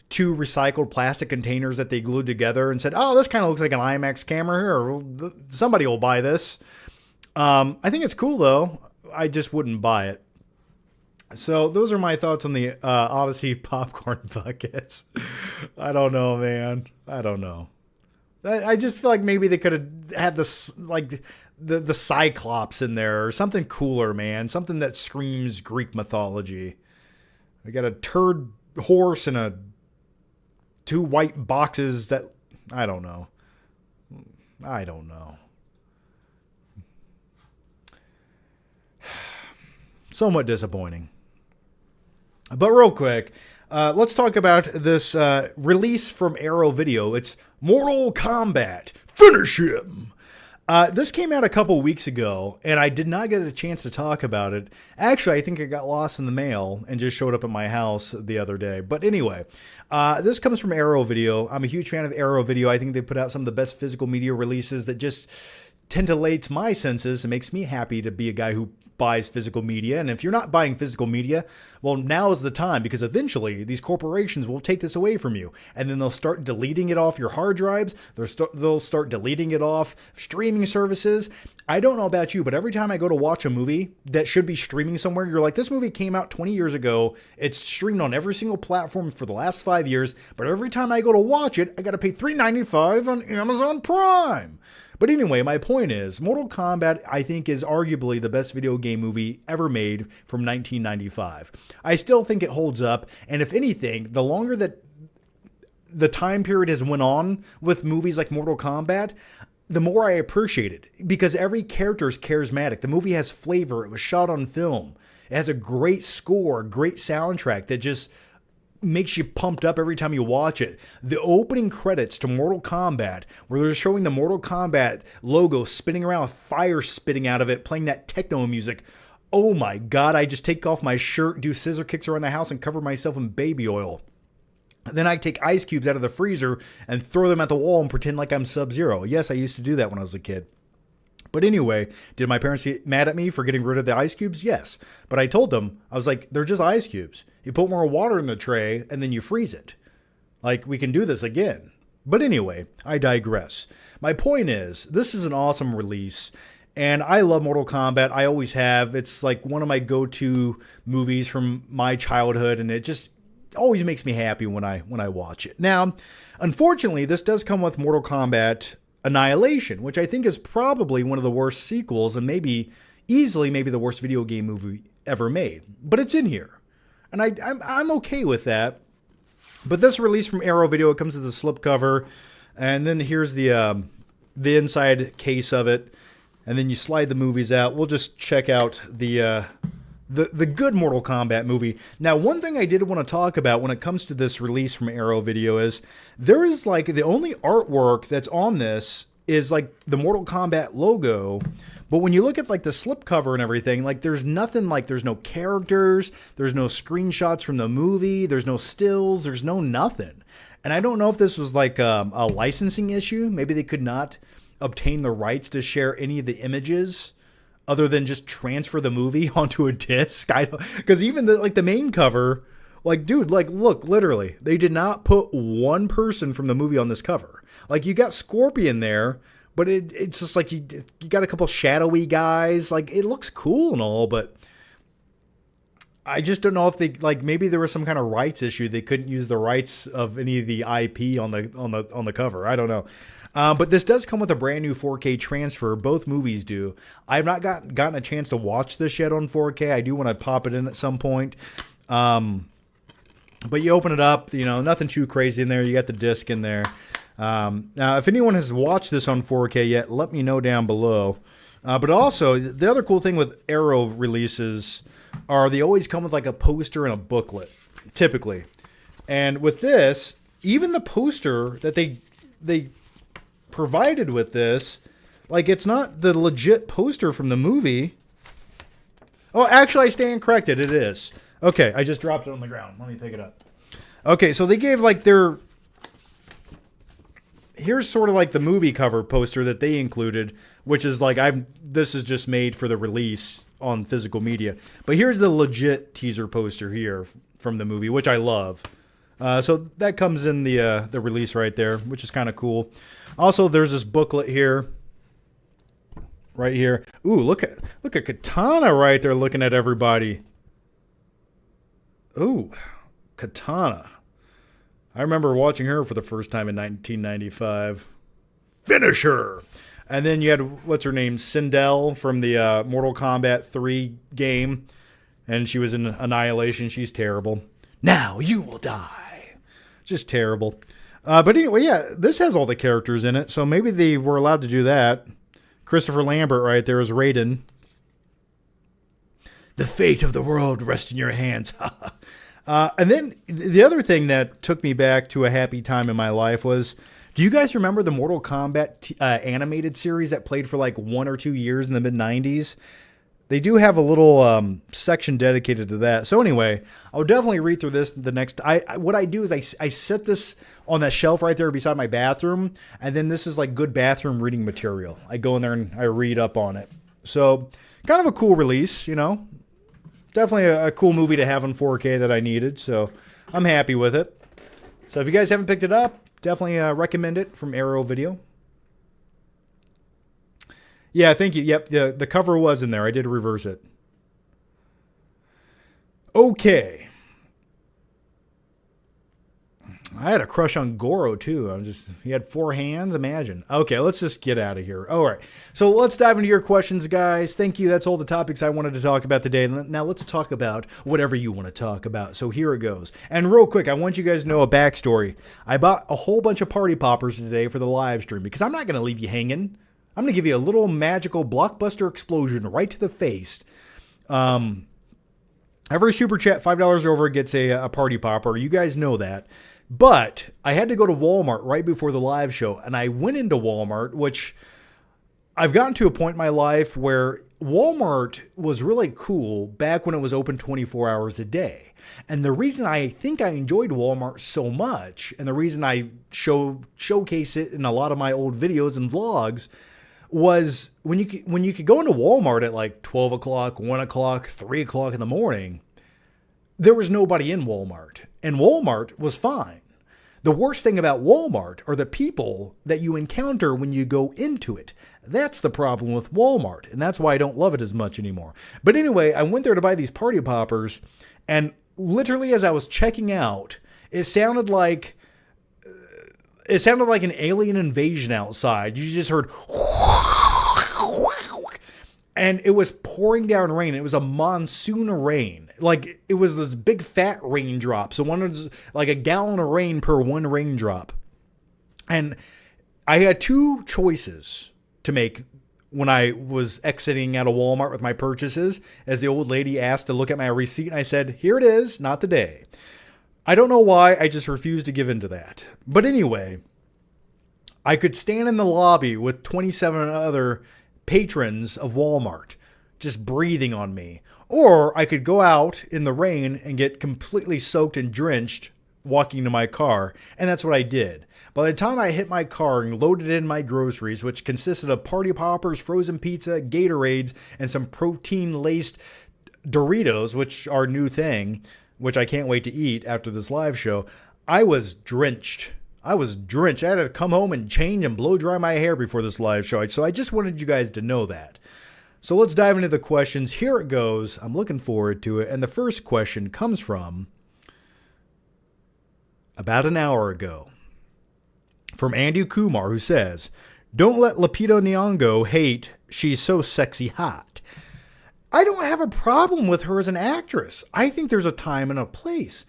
two recycled plastic containers that they glued together and said, oh, this kind of looks like an IMAX camera here. Or somebody will buy this. I think it's cool, though. I just wouldn't buy it. So those are my thoughts on the Odyssey popcorn buckets. I don't know, man. I don't know. I just feel like maybe they could have had this, like, the Cyclops in there or something cooler, man. Something that screams Greek mythology. I got a turd horse and two white boxes that, I don't know. I don't know. Somewhat disappointing. But real quick, let's talk about this release from Arrow Video. It's Mortal Kombat. Finish him! This came out a couple weeks ago, and I did not get a chance to talk about it. Actually, I think it got lost in the mail and just showed up at my house the other day. But anyway, this comes from Arrow Video. I'm a huge fan of Arrow Video. I think they put out some of the best physical media releases that just titillates my senses and makes me happy to be a guy who buys physical media. And if you're not buying physical media, well, now is the time, because eventually these corporations will take this away from you, and then they'll start deleting it off your hard drives. They'll start deleting it off streaming services. I don't know about you, but every time I go to watch a movie that should be streaming somewhere, you're like, this movie came out 20 years ago. It's streamed on every single platform for the last 5 years, but every time I go to watch it, I got to pay $3.95 on Amazon Prime. But anyway, my point is, Mortal Kombat, I think, is arguably the best video game movie ever made from 1995. I still think it holds up, and if anything, the longer that the time period has went on with movies like Mortal Kombat, the more I appreciate it, because every character is charismatic. The movie has flavor. It was shot on film. It has a great score, great soundtrack that just makes you pumped up every time you watch it. The opening credits to Mortal Kombat, where they're showing the Mortal Kombat logo spinning around with fire spitting out of it, playing that techno music. Oh my God, I just take off my shirt, do scissor kicks around the house, and cover myself in baby oil. Then I take ice cubes out of the freezer and throw them at the wall and pretend like I'm Sub-Zero. Yes, I used to do that when I was a kid. But anyway, did my parents get mad at me for getting rid of the ice cubes? Yes. But I told them, I was like, they're just ice cubes. You put more water in the tray and then you freeze it. Like, we can do this again. But anyway, I digress. My point is, this is an awesome release. And I love Mortal Kombat. I always have. It's like one of my go-to movies from my childhood. And it just always makes me happy when I watch it. Now, unfortunately, this does come with Mortal Kombat Annihilation, which I think is probably one of the worst sequels and maybe the worst video game movie ever made. But it's in here. And I'm okay with that. But this release from Arrow Video, it comes with a slipcover, and then here's the inside case of it, and then you slide the movies out. We'll just check out the good Mortal Kombat movie. Now, one thing I did want to talk about when it comes to this release from Arrow Video is there is like the only artwork that's on this is like the Mortal Kombat logo. But when you look at like the slipcover and everything, like there's nothing, like there's no characters, there's no screenshots from the movie, there's no stills, there's no nothing. And I don't know if this was like a licensing issue. Maybe they could not obtain the rights to share any of the images other than just transfer the movie onto a disc. Because even the main cover, like, dude, like, look, literally, they did not put one person from the movie on this cover. Like, you got Scorpion there, but it's just like you got a couple shadowy guys. Like, it looks cool and all, but I just don't know if they, like, maybe there was some kind of rights issue. They couldn't use the rights of any of the IP on the cover. I don't know. But this does come with a brand new 4K transfer. Both movies do. I've not gotten a chance to watch this yet on 4K. I do want to pop it in at some point. But you open it up, nothing too crazy in there. You got the disc in there. Now, if anyone has watched this on 4K yet, let me know down below. But also, the other cool thing with Arrow releases are they always come with like a poster and a booklet, typically. And with this, even the poster that they provided with this, like, it's not the legit poster from the movie. Oh, actually, I stand corrected. It is. Okay, I just dropped it on the ground. Let me pick it up. Okay, so they gave like here's sort of like the movie cover poster that they included, which is like this is just made for the release on physical media. But here's the legit teaser poster here from the movie, which I love. So that comes in the release right there, which is kind of cool. Also, there's this booklet here, right here. Ooh, look at Katana right there, looking at everybody. Ooh, Katana. I remember watching her for the first time in 1995. Finish her! And then you had, what's her name, Sindel from the Mortal Kombat 3 game. And she was in Annihilation. She's terrible. Now you will die. Just terrible. But anyway, yeah, this has all the characters in it. So maybe they were allowed to do that. Christopher Lambert right there is Raiden. The fate of the world rests in your hands. And then the other thing that took me back to a happy time in my life was, do you guys remember the Mortal Kombat animated series that played for like 1 or 2 years in the mid-90s? They do have a little section dedicated to that. So anyway, I'll definitely read through this the next. What I do is I set this on that shelf right there beside my bathroom, and then this is like good bathroom reading material. I go in there and I read up on it. So kind of a cool release, Definitely a cool movie to have in 4K that I needed. So I'm happy with it. So if you guys haven't picked it up, definitely recommend it from Arrow Video. Yeah, thank you. Yep, the cover was in there. I did reverse it. Okay. I had a crush on Goro, too. He had 4 hands. Imagine. Okay, let's just get out of here. All right. So let's dive into your questions, guys. Thank you. That's all the topics I wanted to talk about today. Now let's talk about whatever you want to talk about. So here it goes. And real quick, I want you guys to know a backstory. I bought a whole bunch of party poppers today for the live stream because I'm not going to leave you hanging. I'm going to give you a little magical blockbuster explosion right to the face. Every super chat, $5 over, gets a party popper. You guys know that. But I had to go to Walmart right before the live show, and I went into Walmart, which I've gotten to a point in my life where Walmart was really cool back when it was open 24 hours a day. And the reason I think I enjoyed Walmart so much, and the reason I showcase it in a lot of my old videos and vlogs, was when you could go into Walmart at like 12 o'clock, 1 o'clock, 3 o'clock in the morning, there was nobody in Walmart. And Walmart was fine. The worst thing about Walmart are the people that you encounter when you go into it. That's the problem with Walmart. And that's why I don't love it as much anymore. But anyway, I went there to buy these party poppers. And literally as I was checking out, it sounded like an alien invasion outside. You just heard, and it was pouring down rain. It was a monsoon rain. Like, it was this big fat raindrop. So one was like a gallon of rain per one raindrop. And I had two choices to make when I was exiting out of Walmart with my purchases. As the old lady asked to look at my receipt, and I said, here it is, not today. I don't know why, I just refused to give in to that. But anyway, I could stand in the lobby with 27 other patrons of Walmart just breathing on me. Or I could go out in the rain and get completely soaked and drenched walking to my car. And that's what I did. By the time I hit my car and loaded in my groceries, which consisted of party poppers, frozen pizza, Gatorades, and some protein-laced Doritos, which are a new thing, which I can't wait to eat after this live show, I was drenched. I had to come home and change and blow dry my hair before this live show. So I just wanted you guys to know that. So let's dive into the questions. Here it goes. I'm looking forward to it. And the first question comes from about an hour ago from Andy Kumar, who says, don't let Lupita Nyong'o hate. She's so sexy hot. I don't have a problem with her as an actress. I think there's a time and a place.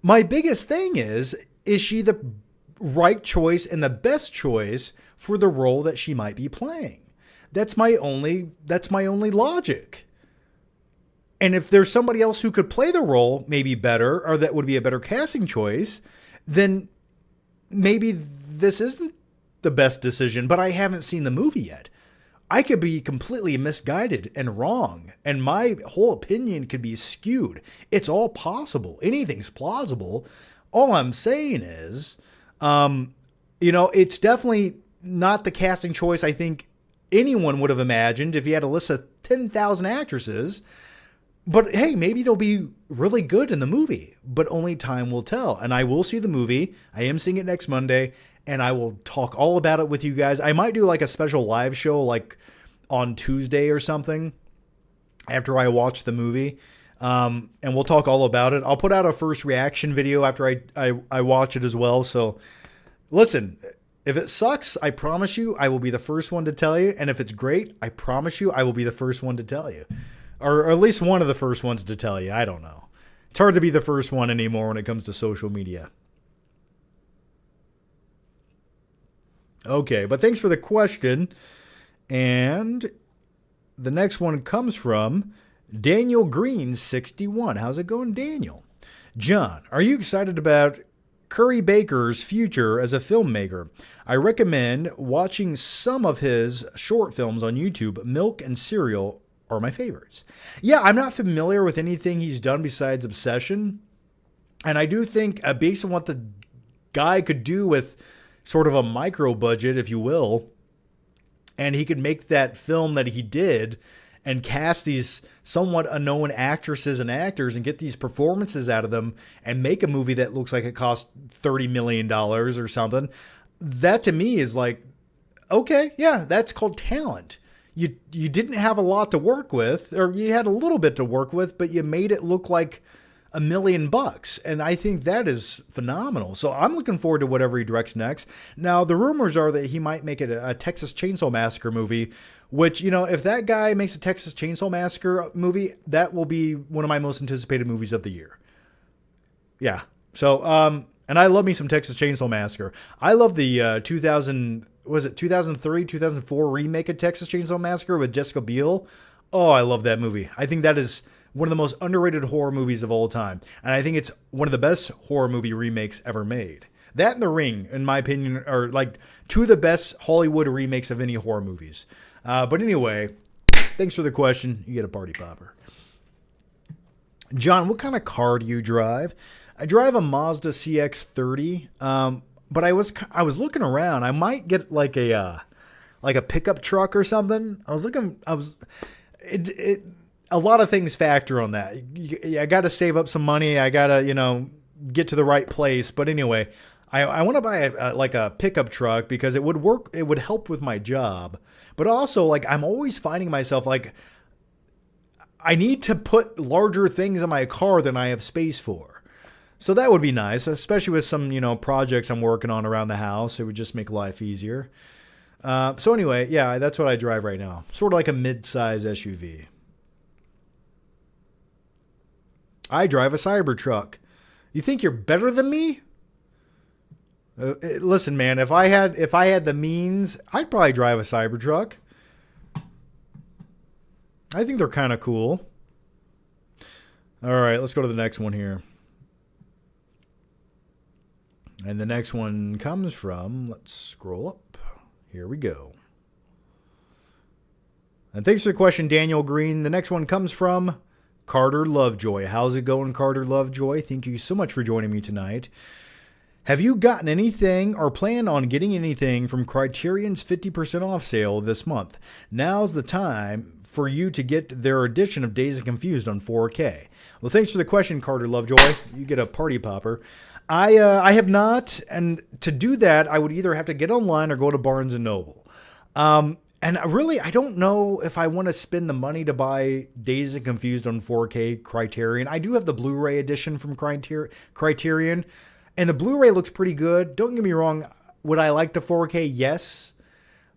My biggest thing is she the right choice and the best choice for the role that she might be playing? That's my only logic. And if there's somebody else who could play the role maybe better, or that would be a better casting choice, then maybe this isn't the best decision, but I haven't seen the movie yet. I could be completely misguided and wrong, and my whole opinion could be skewed. It's all possible. Anything's plausible. All I'm saying is, it's definitely not the casting choice I think anyone would have imagined if you had a list of 10,000 actresses. But hey, maybe it'll be really good in the movie, but only time will tell. And I will see the movie. I am seeing it next Monday, and I will talk all about it with you guys. I might do like a special live show like on Tuesday or something after I watch the movie. And we'll talk all about it. I'll put out a first reaction video after I watch it as well. So listen, if it sucks, I promise you I will be the first one to tell you. And if it's great, I promise you I will be the first one to tell you. Or at least one of the first ones to tell you. I don't know. It's hard to be the first one anymore when it comes to social media. Okay, but thanks for the question. And the next one comes from Daniel Green 61. How's it going, Daniel? John, are you excited about Curry Baker's future as a filmmaker? I recommend watching some of his short films on YouTube. Milk and Cereal are my favorites. Yeah, I'm not familiar with anything he's done besides Obsession. And I do think, based on what the guy could do with sort of a micro budget, if you will, and he could make that film that he did and cast these somewhat unknown actresses and actors and get these performances out of them and make a movie that looks like it cost $30 million or something, that to me is like, okay, yeah, that's called talent. You didn't have a lot to work with, or you had a little bit to work with, but you made it look like $1 million. And I think that is phenomenal. So I'm looking forward to whatever he directs next. Now, the rumors are that he might make it a Texas Chainsaw Massacre movie, which, if that guy makes a Texas Chainsaw Massacre movie, that will be one of my most anticipated movies of the year. Yeah. So, and I love me some Texas Chainsaw Massacre. I love the 2003, 2004 remake of Texas Chainsaw Massacre with Jessica Biel. Oh, I love that movie. I think that is one of the most underrated horror movies of all time. And I think it's one of the best horror movie remakes ever made. That and The Ring, in my opinion, are like two of the best Hollywood remakes of any horror movies. But anyway, thanks for the question. You get a party popper. John, what kind of car do you drive? I drive a Mazda CX-30. But I was looking around. I might get like like a pickup truck or something. A lot of things factor on that. I got to save up some money. I got to, get to the right place. But anyway, I want to buy a pickup truck because it would work. It would help with my job. But also, like, I'm always finding myself like I need to put larger things in my car than I have space for. So that would be nice, especially with some, projects I'm working on around the house. It would just make life easier. So anyway, yeah, that's what I drive right now. Sort of like a mid-size SUV. I drive a Cybertruck. You think you're better than me? Listen, man, if I had the means, I'd probably drive a Cybertruck. I think they're kind of cool. All right, let's go to the next one here. And the next one comes from, let's scroll up. Here we go. And thanks for the question, Daniel Green. The next one comes from Carter Lovejoy. How's it going, Carter Lovejoy? Thank you so much for joining me tonight. Have you gotten anything or plan on getting anything from Criterion's 50% off sale this month? Now's the time for you to get their edition of Dazed and Confused on 4K. Well, thanks for the question, Carter Lovejoy. You get a party popper. I have not, and to do that, I would either have to get online or go to Barnes & Noble. And really, I don't know if I want to spend the money to buy Dazed and Confused on 4K Criterion. I do have the Blu-ray edition from Criterion, and the Blu-ray looks pretty good. Don't get me wrong. Would I like the 4K? Yes.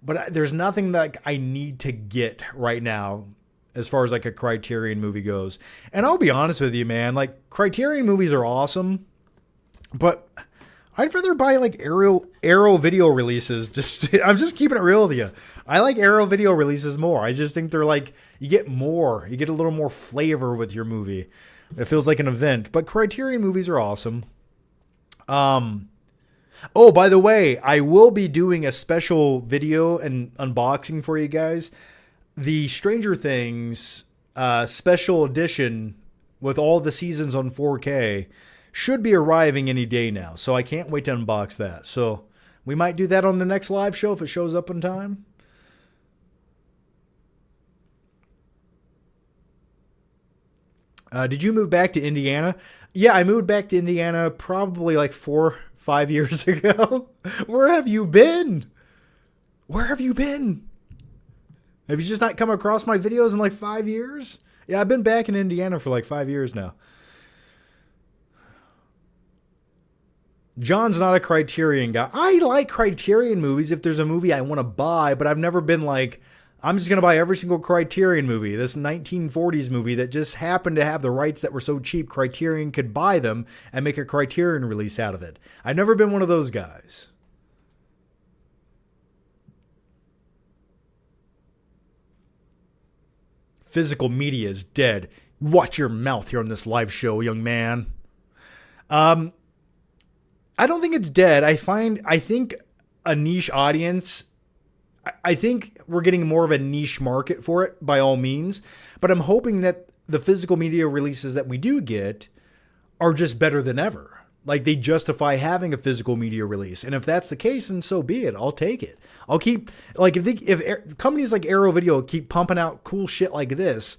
But there's nothing that I need to get right now as far as like a Criterion movie goes. And I'll be honest with you, man. Like, Criterion movies are awesome, but I'd rather buy like Arrow video releases. I'm just keeping it real with you. I like Arrow video releases more. I just think they're like, you get more. You get a little more flavor with your movie. It feels like an event. But Criterion movies are awesome. Oh, by the way, I will be doing a special video and unboxing for you guys. The Stranger Things special edition with all the seasons on 4K should be arriving any day now. So I can't wait to unbox that. So we might do that on the next live show if it shows up in time. Did you move back to Indiana? Yeah, I moved back to Indiana probably like 4-5 years ago. Where have you been? Where have you been? Have you just not come across my videos in like 5 years? Yeah, I've been back in Indiana for like 5 years now. John's not a Criterion guy. I like Criterion movies if there's a movie I want to buy, but I've never been like, I'm just going to buy every single Criterion movie. This 1940s movie that just happened to have the rights that were so cheap Criterion could buy them and make a Criterion release out of it. I've never been one of those guys. Physical media is dead. Watch your mouth here on this live show, young man. I don't think it's dead. I think a niche audience, I think we're getting more of a niche market for it by all means, but I'm hoping that the physical media releases that we do get are just better than ever. Like, they justify having a physical media release. And if that's the case, then so be it. I'll take it. I'll keep, like, if companies like Arrow Video keep pumping out cool shit like this,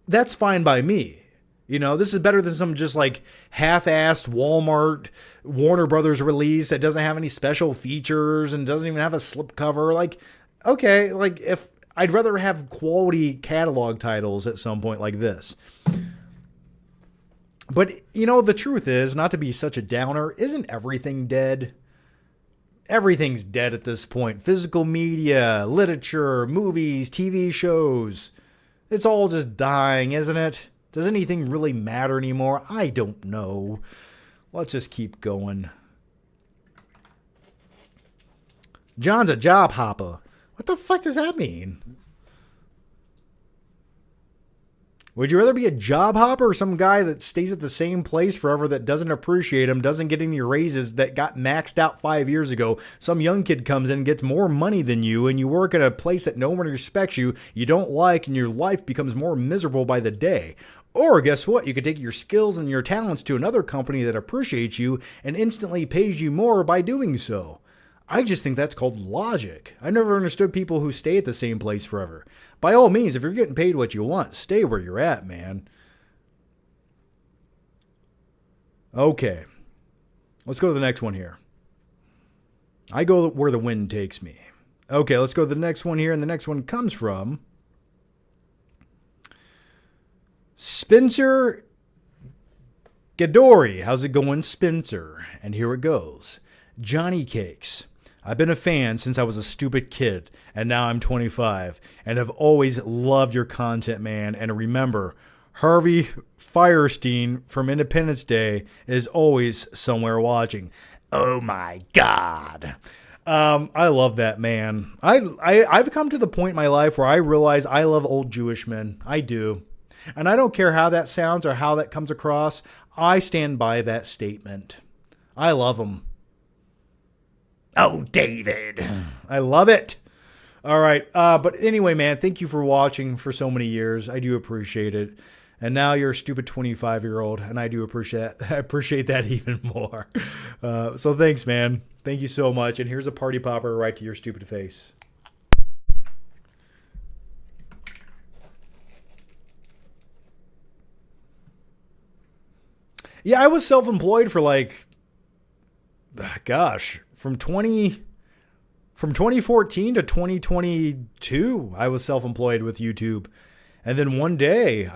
that's fine by me. You know, this is better than some just like half-assed Walmart, Warner Brothers release that doesn't have any special features and doesn't even have a slipcover. Like, okay, like, if I'd rather have quality catalog titles at some point like this. But, you know, the truth is, not to be such a downer, isn't everything dead? Everything's dead at this point. Physical media, literature, movies, TV shows. It's all just dying, isn't it? Does anything really matter anymore? I don't know. Let's just keep going. John's a job hopper. What the fuck does that mean? Would you rather be a job hopper or some guy that stays at the same place forever that doesn't appreciate him, doesn't get any raises, that got maxed out 5 years ago? Some young kid comes in and gets more money than you, and you work at a place that no one respects you, you don't like, and your life becomes more miserable by the day. Or guess what? You could take your skills and your talents to another company that appreciates you and instantly pays you more by doing so. I just think that's called logic. I never understood people who stay at the same place forever. By all means, if you're getting paid what you want, stay where you're at, man. Okay. Let's go to the next one here. I go where the wind takes me. Okay, let's go to the next one here. And the next one comes from Spencer Gadori. How's it going, Spencer? And here it goes. Johnny Cakes. I've been a fan since I was a stupid kid, and now I'm 25, and have always loved your content, man. And remember, Harvey Fierstein from Independence Day is always somewhere watching. Oh my God. I love that, man. I've come to the point in my life where I realize I love old Jewish men. I do. And I don't care how that sounds or how that comes across. I stand by that statement. I love them. Oh, David. I love it. All right. But anyway, man, thank you for watching for so many years. I do appreciate it. And now you're a stupid 25-year-old, and I do appreciate that even more. So thanks, man. Thank you so much. And here's a party popper right to your stupid face. Yeah, I was self-employed for from 2014 to 2022, I was self-employed with YouTube. And then one day,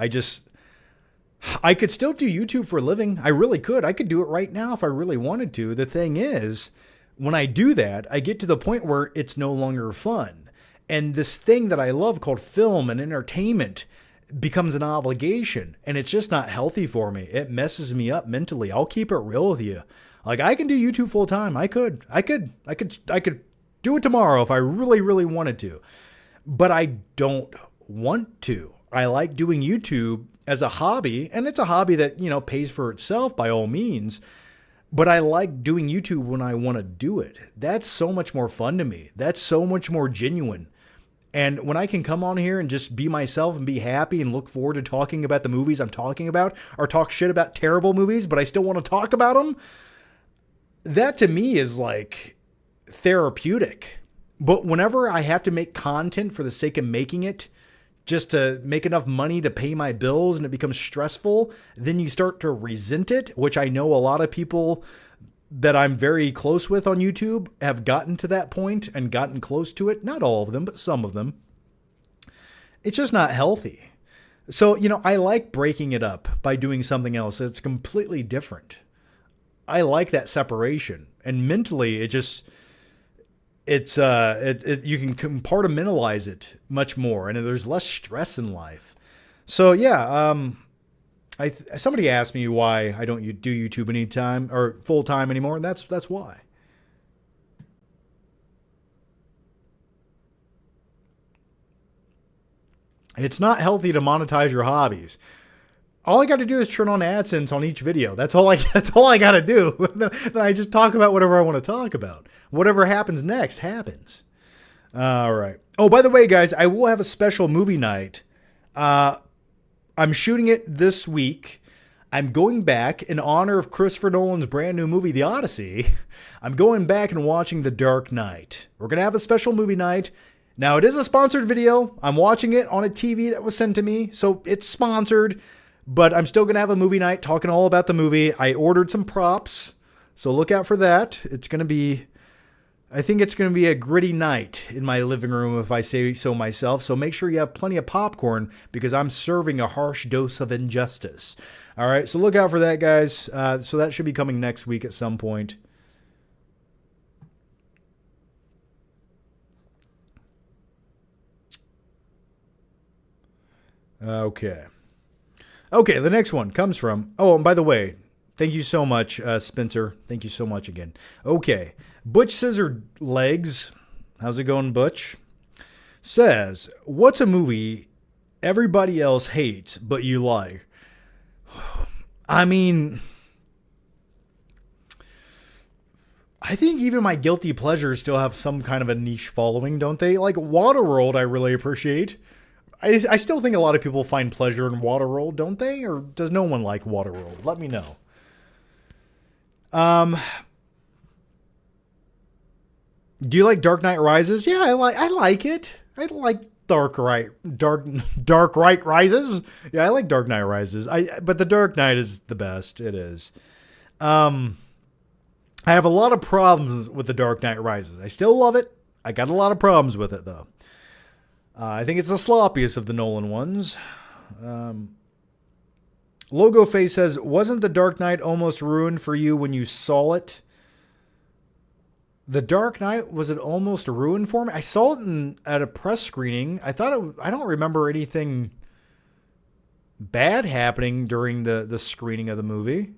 I could still do YouTube for a living. I really could. I could do it right now if I really wanted to. The thing is, when I do that, I get to the point where it's no longer fun. And this thing that I love called film and entertainment becomes an obligation, and it's just not healthy for me. It messes me up mentally. I'll keep it real with you. Like, I can do YouTube full time. I could do it tomorrow if I really, really wanted to, but I don't want to. I like doing YouTube as a hobby, and it's a hobby that, pays for itself by all means, but I like doing YouTube when I want to do it. That's so much more fun to me. That's so much more genuine. And when I can come on here and just be myself and be happy and look forward to talking about the movies I'm talking about, or talk shit about terrible movies, but I still want to talk about them, that to me is like therapeutic. But whenever I have to make content for the sake of making it, just to make enough money to pay my bills, and it becomes stressful, then you start to resent it, which I know a lot of people that I'm very close with on YouTube have gotten to that point and gotten close to it. Not all of them, but some of them. It's just not healthy. So, I like breaking it up by doing something else that's completely different. I like that separation. And mentally, you can compartmentalize it much more, and there's less stress in life. So yeah, somebody asked me why I don't do YouTube anytime or full time anymore, and that's why. It's not healthy to monetize your hobbies. All I got to do is turn on AdSense on each video. That's all I got to do. Then I just talk about whatever I want to talk about. Whatever happens next happens. All right. Oh, by the way, guys, I will have a special movie night. I'm shooting it this week. I'm going back in honor of Christopher Nolan's brand new movie, The Odyssey. I'm going back and watching The Dark Knight. We're going to have a special movie night. Now, it is a sponsored video. I'm watching it on a TV that was sent to me, so it's sponsored. But I'm still going to have a movie night talking all about the movie. I ordered some props, so look out for that. I think it's going to be a gritty night in my living room, if I say so myself. So make sure you have plenty of popcorn, because I'm serving a harsh dose of injustice. All right, so look out for that, guys. So that should be coming next week at some point. Okay, the next one comes from... Oh, and by the way, thank you so much, Spencer. Thank you so much again. Okay, Butch Scissor Legs, how's it going, Butch? Says, what's a movie everybody else hates but you like? I mean, I think even my guilty pleasures still have some kind of a niche following, don't they? Like Waterworld, I really appreciate. I still think a lot of people find pleasure in Waterworld, don't they? Or does no one like Waterworld? Let me know. Do you like Dark Knight Rises? Yeah, I like it. I like Dark Knight Rises. Yeah, I like Dark Knight Rises. But the Dark Knight is the best. It is. I have a lot of problems with the Dark Knight Rises. I still love it. I got a lot of problems with it though. I think it's the sloppiest of the Nolan ones. Logo Face says, wasn't The Dark Knight almost ruined for you when you saw it? The Dark Knight, was it almost ruined for me? I saw it at a press screening. I don't remember anything bad happening during the screening of the movie.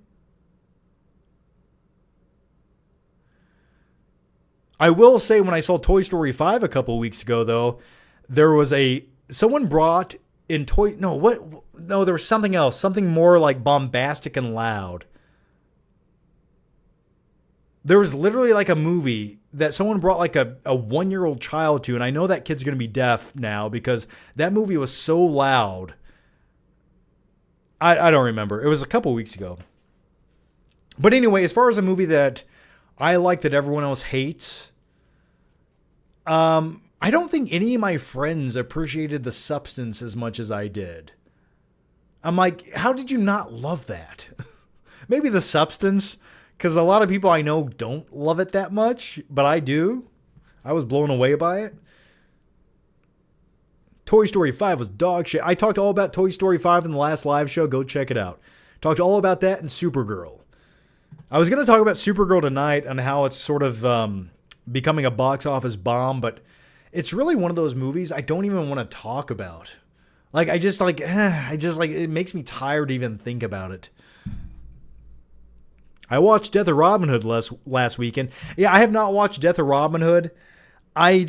I will say when I saw Toy Story 5 a couple weeks ago, though, there was someone brought in there was something else, something more like bombastic and loud. There was literally like a movie that someone brought like a 1-year-old child to, and I know that kid's going to be deaf now because that movie was so loud. I don't remember. It was a couple weeks ago. But anyway, as far as a movie that I like that everyone else hates, I don't think any of my friends appreciated The Substance as much as I did. I'm like, how did you not love that? Maybe The Substance, because a lot of people I know don't love it that much, but I do. I was blown away by it. Toy Story 5 was dog shit. I talked all about Toy Story 5 in the last live show. Go check it out. Talked all about that in Supergirl. I was going to talk about Supergirl tonight and how it's sort of becoming a box office bomb, but it's really one of those movies I don't even want to talk about. Like, it makes me tired to even think about it. I watched Death of Robin Hood last weekend. Yeah, I have not watched Death of Robin Hood. I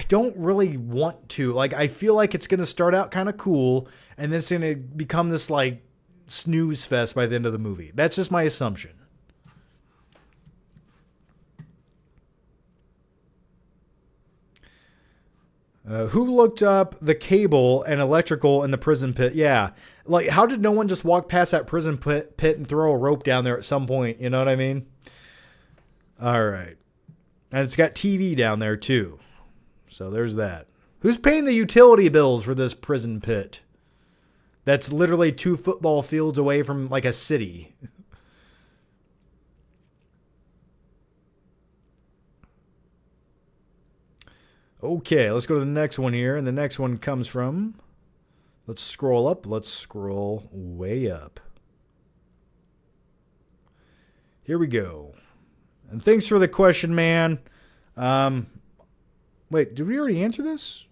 don't really want to. Like, I feel like it's going to start out kind of cool, and then it's going to become this, like, snooze fest by the end of the movie. That's just my assumption. Who looked up the cable and electrical in the prison pit? Yeah. Like, how did no one just walk past that prison pit and throw a rope down there at some point? You know what I mean? All right. And it's got TV down there, too. So there's that. Who's paying the utility bills for this prison pit? That's literally 2 football fields away from, like, a city. Okay, let's go to the next one here. And the next one comes from... Let's scroll up. Let's scroll way up. Here we go. And thanks for the question, man. Wait, did we already answer this?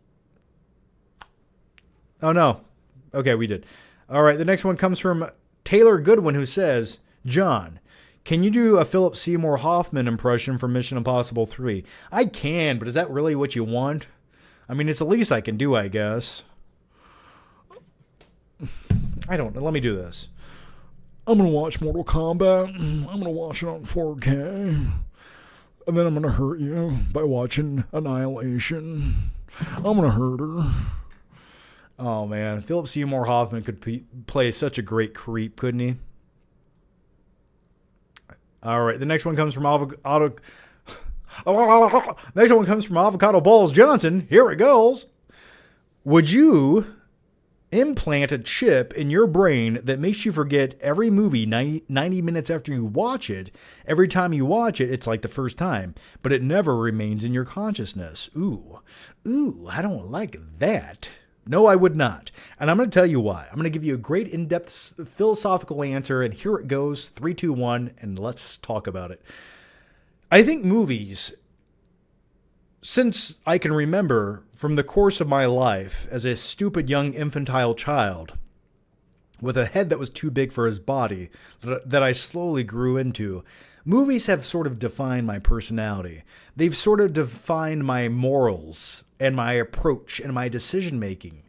Oh, no. Okay, we did. All right, the next one comes from Taylor Goodwin, who says, John, can you do a Philip Seymour Hoffman impression for Mission Impossible 3? I can, but is that really what you want? I mean, it's the least I can do, I guess. I don't know. Let me do this. I'm going to watch Mortal Kombat. I'm going to watch it on 4K. And then I'm going to hurt you by watching Annihilation. I'm going to hurt her. Oh, man. Philip Seymour Hoffman could play such a great creep, couldn't he? All right. The next one comes from Avocado Balls Johnson. Here it goes. Would you implant a chip in your brain that makes you forget every movie 90 minutes after you watch it? Every time you watch it, it's like the first time, but it never remains in your consciousness. Ooh, I don't like that. No, I would not. And I'm going to tell you why. I'm going to give you a great in-depth philosophical answer, and here it goes. 3, 2, 1, and let's talk about it. I think movies, since I can remember from the course of my life as a stupid young infantile child with a head that was too big for his body that I slowly grew into, movies have sort of defined my personality. They've sort of defined my morals and my approach and my decision making.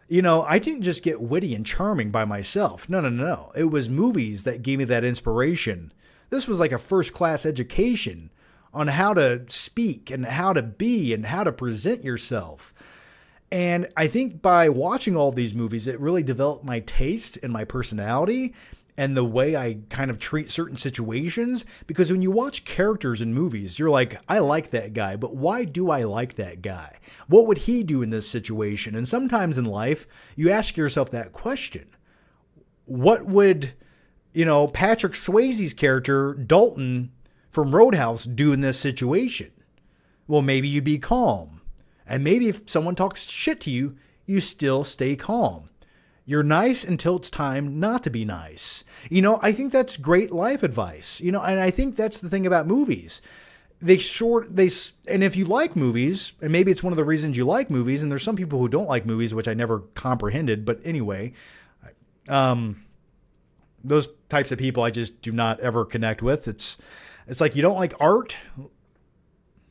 You know, I didn't just get witty and charming by myself. No. It was movies that gave me that inspiration. This was like a first-class education on how to speak and how to be and how to present yourself. And I think by watching all these movies, it really developed my taste and my personality. and the way I kind of treat certain situations. Because when you watch characters in movies, you're like, I like that guy, but why do I like that guy? What would he do in this situation? And sometimes in life, you ask yourself that question. What would, Patrick Swayze's character, Dalton from Roadhouse, do in this situation? Well, maybe you'd be calm. And maybe if someone talks shit to you, you still stay calm. You're nice until it's time not to be nice. I think that's great life advice. And I think that's the thing about movies. And if you like movies, and maybe it's one of the reasons you like movies, and there's some people who don't like movies, which I never comprehended, but anyway, those types of people I just do not ever connect with. It's like, you don't like art?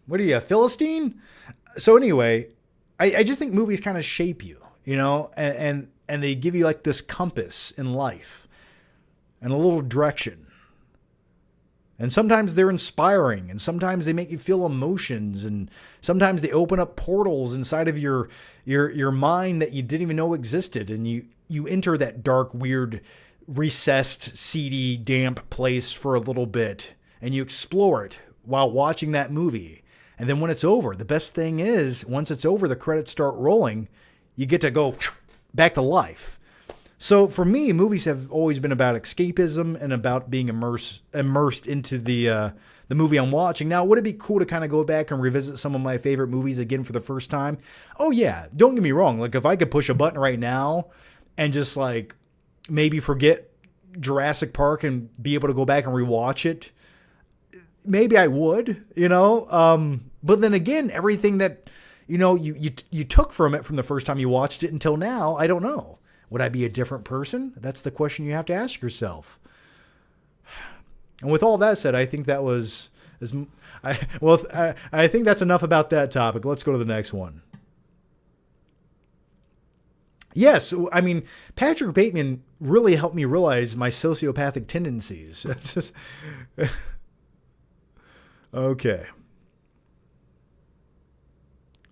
What are you, a Philistine? So anyway, I just think movies kind of shape you, and they give you like this compass in life and a little direction. And sometimes they're inspiring, and sometimes they make you feel emotions, and sometimes they open up portals inside of your mind that you didn't even know existed, and you enter that dark, weird, recessed, seedy, damp place for a little bit, and you explore it while watching that movie. And then when it's over, the best thing is, once it's over, the credits start rolling, you get to go back to life. So for me, movies have always been about escapism and about being immersed into the movie I'm watching. Now, would it be cool to kind of go back and revisit some of my favorite movies again for the first time? Oh yeah, don't get me wrong. Like, if I could push a button right now and just like maybe forget Jurassic Park and be able to go back and rewatch it, maybe I would, but then again, everything that, you took from it from the first time you watched it until now, I don't know. Would I be a different person? That's the question you have to ask yourself. And with all that said, I think that was, I think that's enough about that topic. Let's go to the next one. Yes, I mean, Patrick Bateman really helped me realize my sociopathic tendencies. That's just... Okay.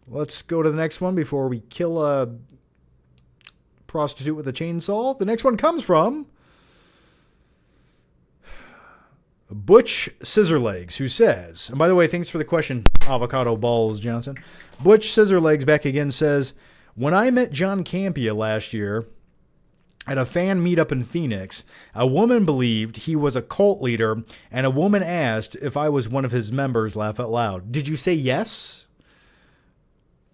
Let's go to the next one before we kill a prostitute with a chainsaw. The next one comes from Butch Scissorlegs, who says, and by the way, thanks for the question, Avocado Balls Johnson. Butch Scissorlegs back again says, when I met John Campea last year at a fan meetup in Phoenix, a woman believed he was a cult leader, and a woman asked if I was one of his members. Laugh out loud. Did you say yes?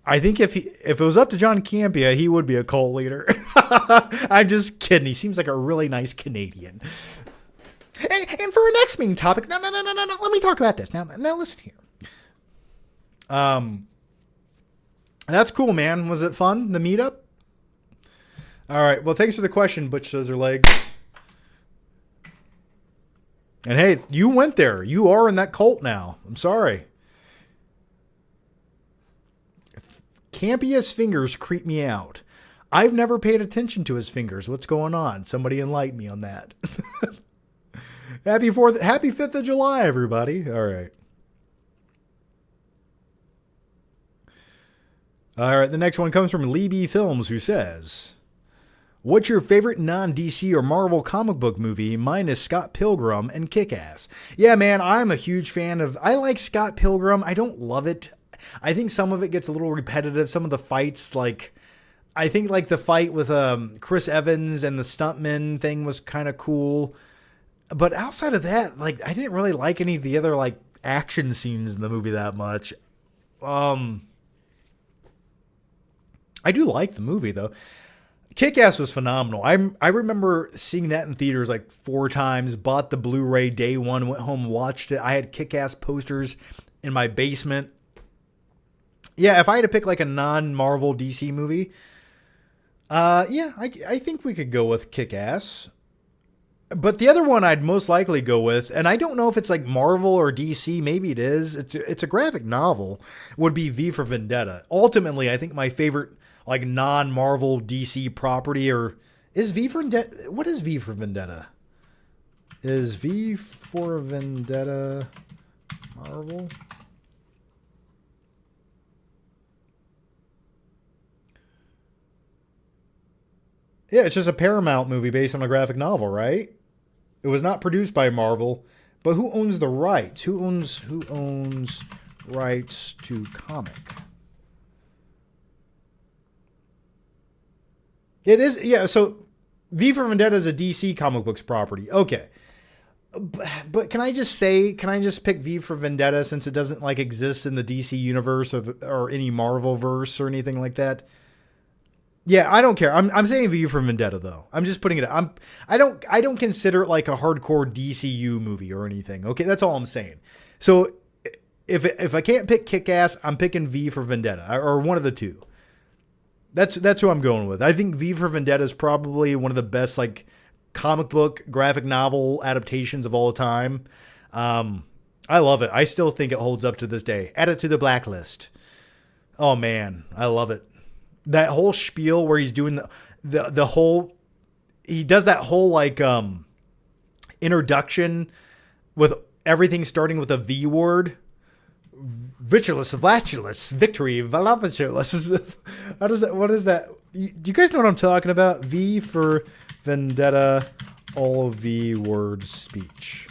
I think if it was up to John Campea, he would be a cult leader. I'm just kidding. He seems like a really nice Canadian. And for our next main topic, no. Let me talk about this. Now listen here. That's cool, man. Was it fun, the meetup? All right. Well, thanks for the question, Butch Scissorlegs. And hey, you went there. You are in that cult now. I'm sorry. Campea's fingers creep me out. I've never paid attention to his fingers. What's going on? Somebody enlighten me on that. Happy 5th of July, everybody. All right. All right. The next one comes from Lee B. Films, who says, what's your favorite non-DC or Marvel comic book movie? Mine is Scott Pilgrim and Kick-Ass. Yeah, man, I'm a huge fan of... I like Scott Pilgrim. I don't love it. I think some of it gets a little repetitive. Some of the fights, like... I think, like, the fight with Chris Evans and the stuntman thing was kind of cool. But outside of that, like, I didn't really like any of the other, like, action scenes in the movie that much. I do like the movie, though. Kick-Ass was phenomenal. I remember seeing that in theaters like 4 times, bought the Blu-ray day one, went home, watched it. I had Kick-Ass posters in my basement. Yeah, if I had to pick like a non-Marvel DC movie, I think we could go with Kick-Ass. But the other one I'd most likely go with, and I don't know if it's like Marvel or DC, maybe it is, it's a graphic novel, would be V for Vendetta. Ultimately, I think my favorite like non-Marvel DC property, or is V for Vendetta, what is V for Vendetta? Is V for Vendetta Marvel? Yeah, it's just a Paramount movie based on a graphic novel, right? It was not produced by Marvel, but who owns the rights? Who owns rights to comic? It is, yeah, so V for Vendetta is a DC comic books property. Okay. But can I just pick V for Vendetta since it doesn't like exist in the DC universe or any Marvel verse or anything like that? Yeah, I don't care. I'm saying V for Vendetta though. I'm just putting it. I don't consider it like a hardcore DCU movie or anything. Okay, that's all I'm saying. So if I can't pick Kick-Ass, I'm picking V for Vendetta or one of the two. That's who I'm going with. I think V for Vendetta is probably one of the best like comic book graphic novel adaptations of all time. I love it. I still think it holds up to this day. Add it to the blacklist. Oh man, I love it. That whole spiel where he's doing the whole, he does that whole like introduction with everything starting with a V word. Vitulous, flatulous, victory, voluptuous. How does that? What is that? Do you guys know what I'm talking about? V for Vendetta, all V word speech.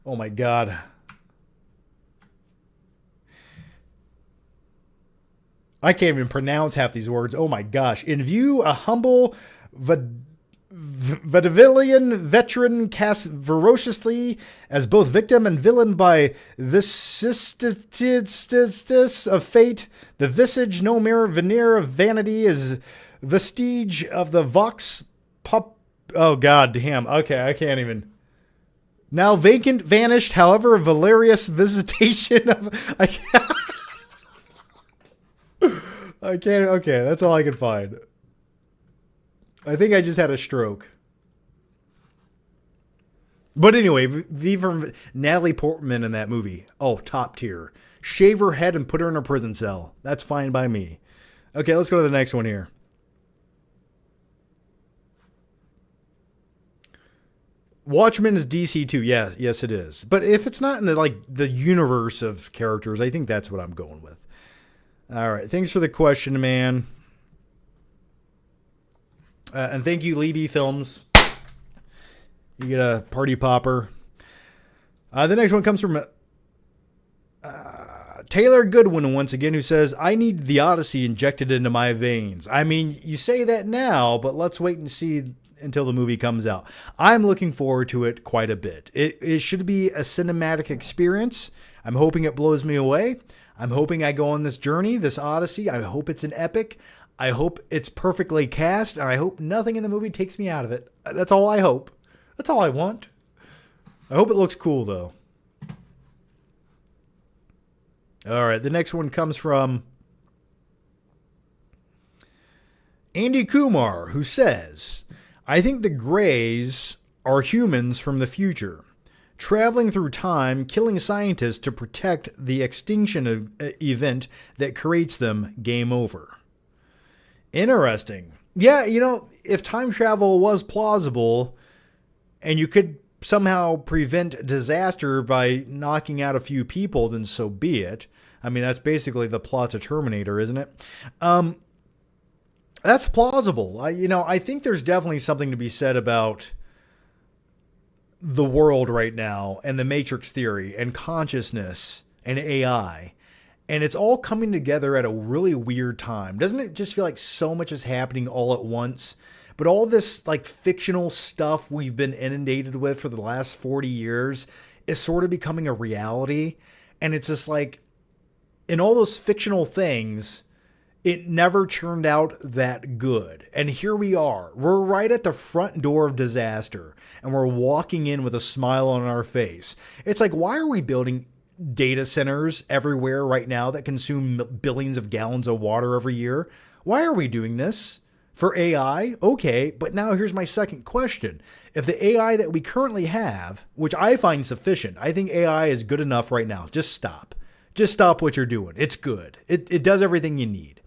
Oh my God. I can't even pronounce half these words. Oh my gosh. In view, a humble vaudevillian veteran cast ferociously as both victim and villain by vicissitudes of fate. The visage, no mere veneer of vanity, is vestige of the vox pop. Oh god damn. Okay, I can't even. Now vacant, vanished, however, Valerius visitation of. I can't. Okay, that's all I can find. I think I just had a stroke. But anyway, V for Natalie Portman in that movie. Oh, top tier. Shave her head and put her in a prison cell. That's fine by me. Okay, let's go to the next one here. Watchmen is DC too. Yes, it is. But if it's not in the universe of characters, I think that's what I'm going with. All right, thanks for the question, man. And thank you, Libby Films. You get a party popper. The next one comes from Taylor Goodwin once again, who says, I need the Odyssey injected into my veins. I mean, you say that now, but let's wait and see until the movie comes out. I'm looking forward to it quite a bit. It should be a cinematic experience. I'm hoping it blows me away. I'm hoping I go on this journey, this Odyssey. I hope it's an epic. I hope it's perfectly cast, and I hope nothing in the movie takes me out of it. That's all I hope. That's all I want. I hope it looks cool, though. All right, the next one comes from Andy Kumar, who says, I think the Greys are humans from the future, traveling through time, killing scientists to protect the extinction event that creates them. Game over. Interesting. Yeah, if time travel was plausible and you could somehow prevent disaster by knocking out a few people, then so be it. I mean, that's basically the plot to Terminator, isn't it? That's plausible. I think there's definitely something to be said about the world right now and the Matrix theory and consciousness and AI. And it's all coming together at a really weird time. Doesn't it just feel like so much is happening all at once? But all this like fictional stuff we've been inundated with for the last 40 years is sort of becoming a reality. And it's just like, in all those fictional things, it never turned out that good. And here we are. We're right at the front door of disaster. And we're walking in with a smile on our face. It's like, why are we building data centers everywhere right now that consume billions of gallons of water every year? Why are we doing this? For AI? Okay, but now here's my second question. If the AI that we currently have, which I find sufficient, I think AI is good enough right now. Just stop. Just stop what you're doing. It's good. It does everything you need.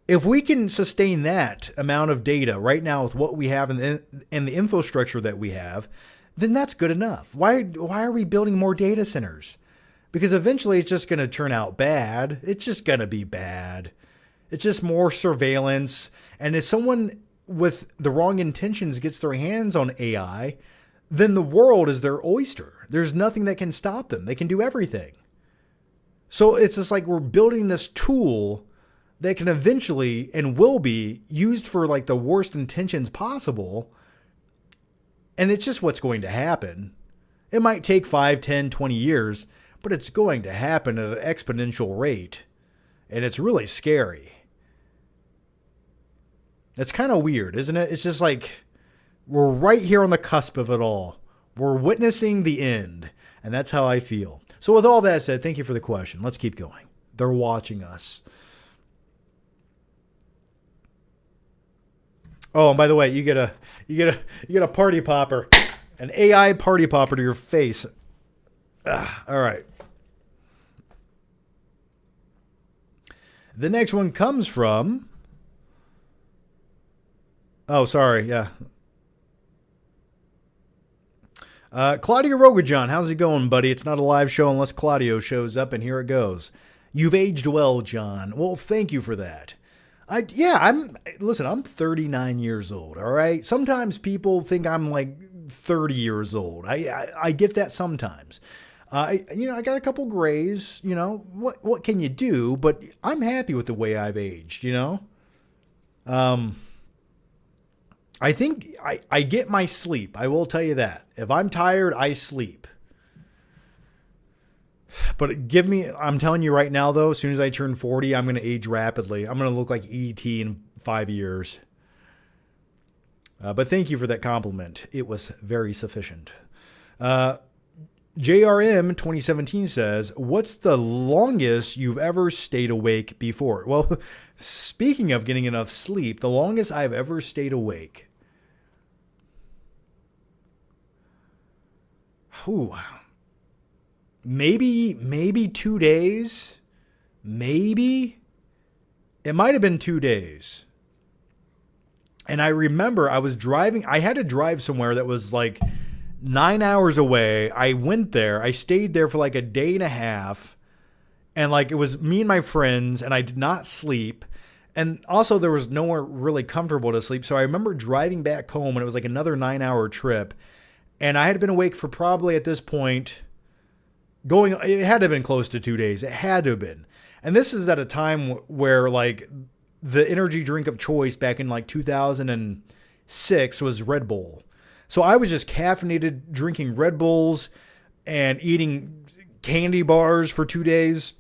If we can sustain that amount of data right now with what we have and the infrastructure that we have, then that's good enough. Why are we building more data centers? Because eventually it's just going to turn out bad. It's just going to be bad. It's just more surveillance. And if someone with the wrong intentions gets their hands on AI, then the world is their oyster. There's nothing that can stop them. They can do everything. So it's just like we're building this tool that can eventually and will be used for like the worst intentions possible. And it's just what's going to happen. It might take 5, 10, 20 years, but it's going to happen at an exponential rate. And it's really scary. It's kind of weird, isn't it? It's just like we're right here on the cusp of it all. We're witnessing the end. And that's how I feel. So with all that said, thank you for the question. Let's keep going. They're watching us. Oh, and by the way, you get a party popper, an AI party popper to your face. All right. The next one comes from. Oh, sorry. Yeah. Claudio Rogajon, how's it going, buddy? It's not a live show unless Claudio shows up, and here it goes. You've aged well, John. Well, thank you for that. I'm 39 years old, all right? Sometimes people think I'm like 30 years old. I get that sometimes. I got a couple grays, what can you do? But I'm happy with the way I've aged, I think I get my sleep. I will tell you that. If I'm tired, I sleep. But I'm telling you right now, though, as soon as I turn 40, I'm going to age rapidly. I'm going to look like E.T. in 5 years. But thank you for that compliment. It was very sufficient. JRM 2017 says, what's the longest you've ever stayed awake before? Well, speaking of getting enough sleep, the longest I've ever stayed awake. Ooh. Maybe 2 days. Maybe. It might have been 2 days. And I remember I was driving. I had to drive somewhere that was like 9 hours away. I went there. I stayed there for like a day and a half. And like it was me and my friends. And I did not sleep. And also there was nowhere really comfortable to sleep. So I remember driving back home. And it was like another 9-hour trip. And I had been awake for probably at this point... it had to have been close to 2 days. It had to have been. And this is at a time where like the energy drink of choice back in like 2006 was Red Bull. So I was just caffeinated drinking Red Bulls and eating candy bars for 2 days.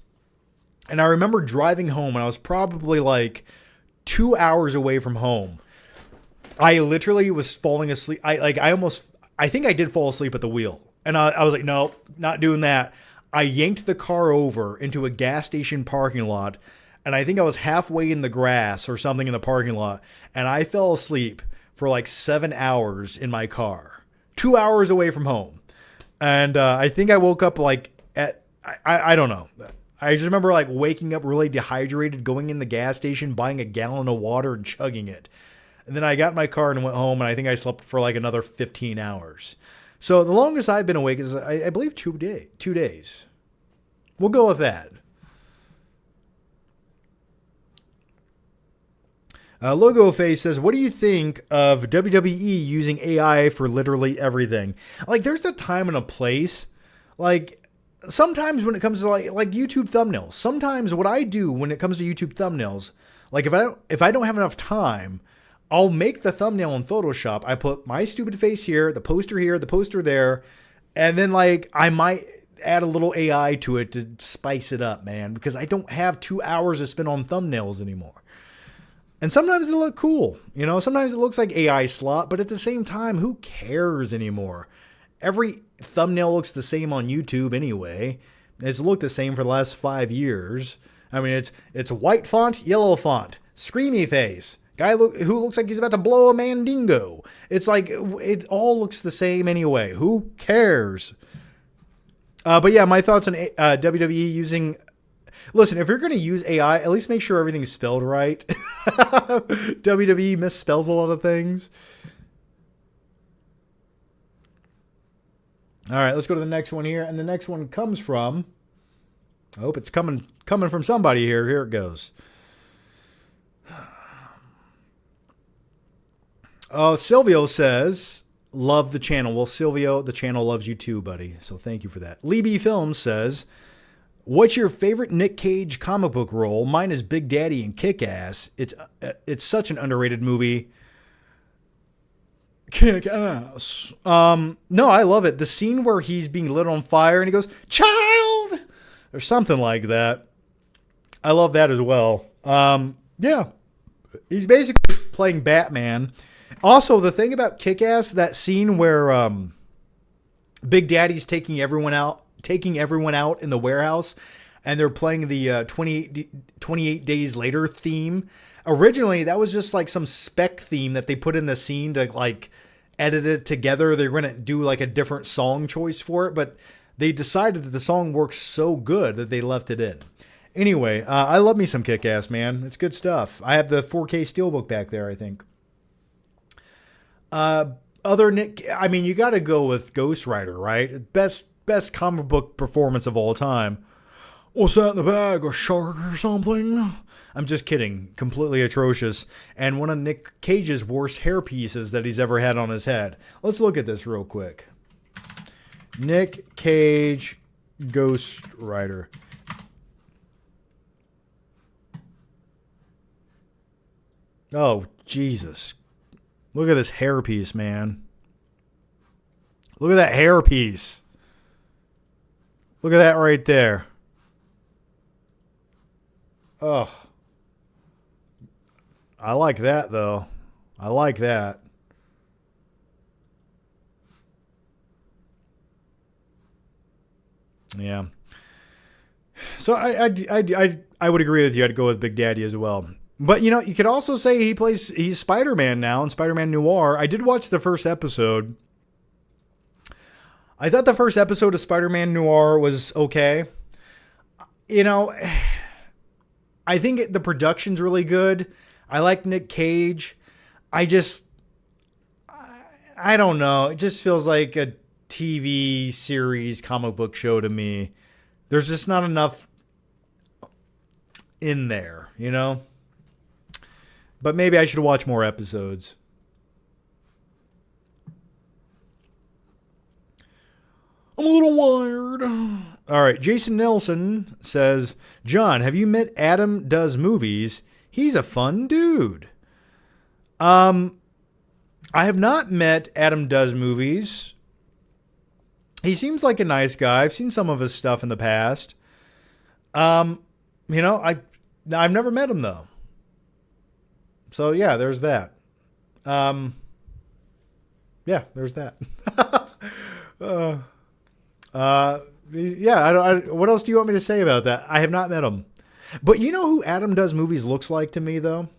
And I remember driving home and I was probably like 2 hours away from home. I literally was falling asleep. I think I did fall asleep at the wheel. And I was like, no, not doing that. I yanked the car over into a gas station parking lot. And I think I was halfway in the grass or something in the parking lot. And I fell asleep for like 7 hours in my car. 2 hours away from home. And I think I woke up like at, I don't know. I just remember like waking up really dehydrated, going in the gas station, buying a gallon of water and chugging it. And then I got in my car and went home. And I think I slept for like another 15 hours. So the longest I've been awake is, I believe, 2 days. We'll go with that. Logo Face says, what do you think of WWE using AI for literally everything? Like, there's a time and a place. Like, sometimes when it comes to like YouTube thumbnails, sometimes what I do when it comes to YouTube thumbnails, like if I don't have enough time, I'll make the thumbnail in Photoshop. I put my stupid face here, the poster there, and then like I might add a little AI to it to spice it up, man, because I don't have 2 hours to spend on thumbnails anymore. And sometimes they look cool, sometimes it looks like AI slot, but at the same time, who cares anymore? Every thumbnail looks the same on YouTube anyway. It's looked the same for the last 5 years. I mean, it's white font, yellow font, screamy face. Guy who looks like he's about to blow a mandingo. It's like, it all looks the same anyway. Who cares? But yeah, my thoughts on WWE using... Listen, if you're going to use AI, at least make sure everything's spelled right. WWE misspells a lot of things. All right, let's go to the next one here. And the next one comes from... I hope it's coming from somebody here. Here it goes. Silvio says, love the channel. Well, Silvio, the channel loves you too, buddy. So thank you for that. Lee B. Films says, what's your favorite Nick Cage comic book role? Mine is Big Daddy in Kick-Ass. It's such an underrated movie. Kick-Ass. No, I love it. The scene where he's being lit on fire and he goes, child! Or something like that. I love that as well. Yeah. He's basically playing Batman. Also, the thing about Kick-Ass, that scene where Big Daddy's taking everyone out in the warehouse, and they're playing the 28 Days Later theme. Originally, that was just like some spec theme that they put in the scene to like edit it together. They're going to do like a different song choice for it, but they decided that the song works so good that they left it in. Anyway, I love me some Kick-Ass, man. It's good stuff. I have the 4K Steelbook back there, I think. Other Nick, I mean, you got to go with Ghost Rider, right? Best comic book performance of all time. What's that in the bag? A shark or something? I'm just kidding. Completely atrocious. And one of Nick Cage's worst hair pieces that he's ever had on his head. Let's look at this real quick. Nick Cage, Ghost Rider. Oh, Jesus. Look at this hairpiece, man. Look at that hairpiece. Look at that right there. Ugh. I like that, though. I like that. Yeah. So I would agree with you. I'd go with Big Daddy as well. But, you know, you could also say he's Spider-Man now in Spider-Man Noir. I did watch the first episode. I thought the first episode of Spider-Man Noir was okay. You know, I think the production's really good. I like Nick Cage. I don't know. It just feels like a TV series comic book show to me. There's just not enough in there, you know? But maybe I should watch more episodes. I'm a little wired. All right. Jason Nelson says, John, have you met Adam Does Movies? He's a fun dude. I have not met Adam Does Movies. He seems like a nice guy. I've seen some of his stuff in the past. You know, I've never met him though. So yeah, there's that. Yeah, there's that. Yeah, what else do you want me to say about that? I have not met him. But you know who Adam Does Movies looks like to me, though?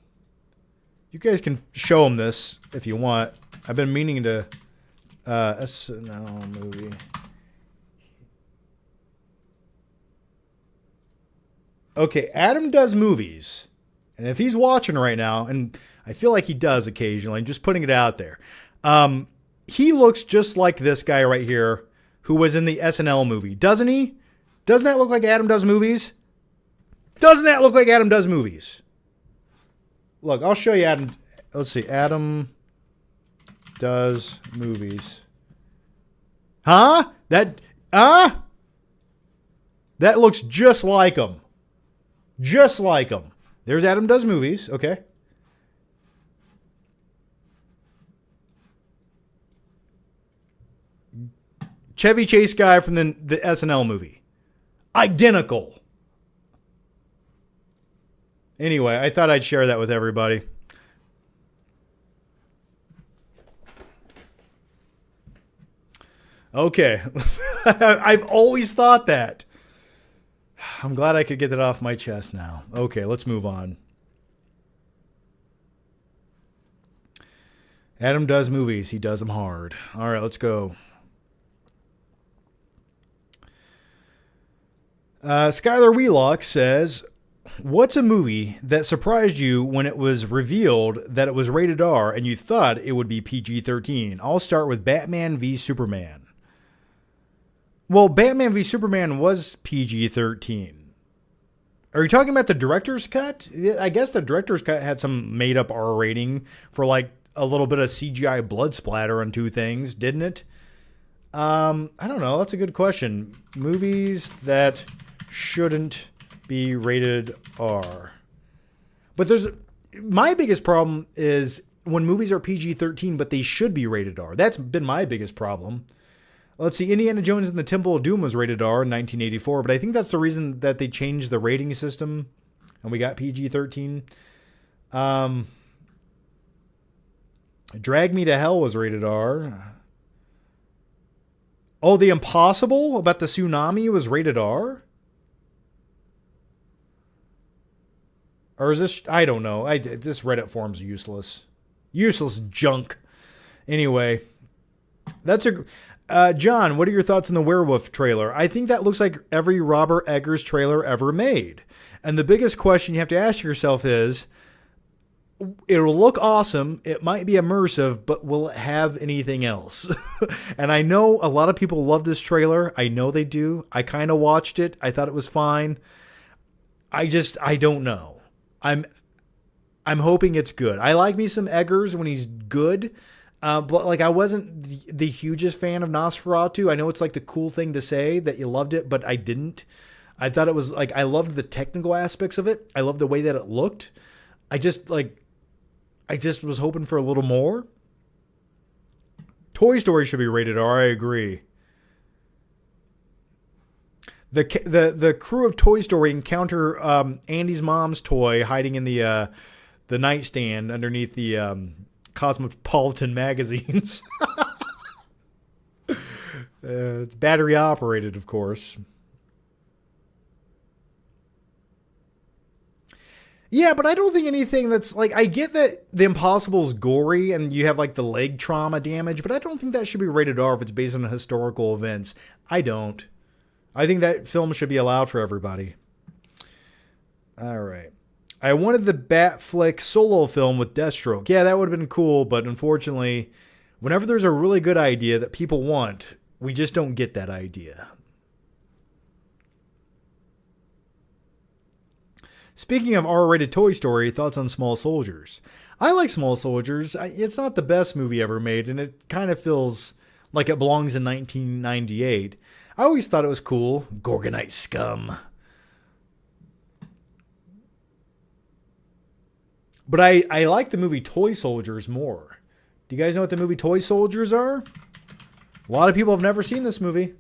You guys can show him this if you want. I've been meaning to... SNL movie. Okay, Adam Does Movies. And if he's watching right now, and I feel like he does occasionally, I'm just putting it out there. He looks just like this guy right here who was in the SNL movie. Doesn't he? Doesn't that look like Adam Does Movies? Doesn't that look like Adam Does Movies? Look, I'll show you Adam. Let's see. Adam Does Movies. Huh? That looks just like him. Just like him. There's Adam Does Movies. Okay. Chevy Chase guy from the SNL movie. Identical. Anyway, I thought I'd share that with everybody. Okay. I've always thought that. I'm glad I could get that off my chest now. Okay, let's move on. Adam Does Movies. He does them hard. All right, let's go. Skylar Wheelock says, what's a movie that surprised you when it was revealed that it was rated R and you thought it would be PG-13? I'll start with Batman v Superman. Well, Batman v Superman was PG-13. Are you talking about the director's cut? I guess the director's cut had some made-up R rating for like a little bit of CGI blood splatter on two things, didn't it? I don't know. That's a good question. Movies that shouldn't be rated R. But my biggest problem is when movies are PG-13, but they should be rated R. That's been my biggest problem. Let's see, Indiana Jones and the Temple of Doom was rated R in 1984, but I think that's the reason that they changed the rating system and we got PG-13. Drag Me to Hell was rated R. Oh, The Impossible about the tsunami was rated R? Or is this... I don't know. This Reddit forum's useless. Useless junk. Anyway, that's a... John, what are your thoughts on the werewolf trailer? I think that looks like every Robert Eggers trailer ever made. And the biggest question you have to ask yourself is, it'll look awesome, it might be immersive, but will it have anything else? And I know a lot of people love this trailer. I know they do. I kind of watched it. I thought it was fine. I don't know. I'm hoping it's good. I like me some Eggers when he's good. But like I wasn't the hugest fan of Nosferatu. I know it's like the cool thing to say that you loved it, but I didn't. I thought it was like, I loved the technical aspects of it. I loved the way that it looked. I just was hoping for a little more. Toy Story should be rated R. I agree. The crew of Toy Story encounter Andy's mom's toy hiding in the nightstand underneath the Cosmopolitan magazines. It's battery operated, of course. Yeah, but I don't think anything that's like, I get that The Impossible's gory and you have like the leg trauma damage, but I don't think that should be rated R if it's based on historical events. I don't. I think that film should be allowed for everybody. All right. I wanted the Batfleck solo film with Deathstroke. Yeah, that would have been cool, but unfortunately, whenever there's a really good idea that people want, we just don't get that idea. Speaking of R-rated Toy Story, thoughts on Small Soldiers? I like Small Soldiers. It's not the best movie ever made, and it kind of feels like it belongs in 1998. I always thought it was cool. Gorgonite scum. But I like the movie Toy Soldiers more. Do you guys know what the movie Toy Soldiers are? A lot of people have never seen this movie.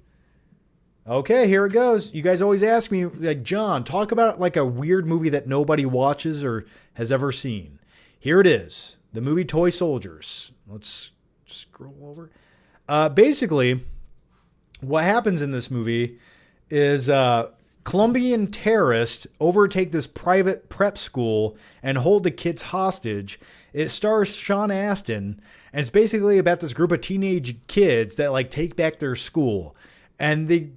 Okay, here it goes. You guys always ask me, like, John, talk about like a weird movie that nobody watches or has ever seen. Here it is. The movie Toy Soldiers. Let's scroll over. Basically, what happens in this movie is Colombian terrorists overtake this private prep school and hold the kids hostage. It stars Sean Astin, and it's basically about this group of teenage kids that like take back their school, and they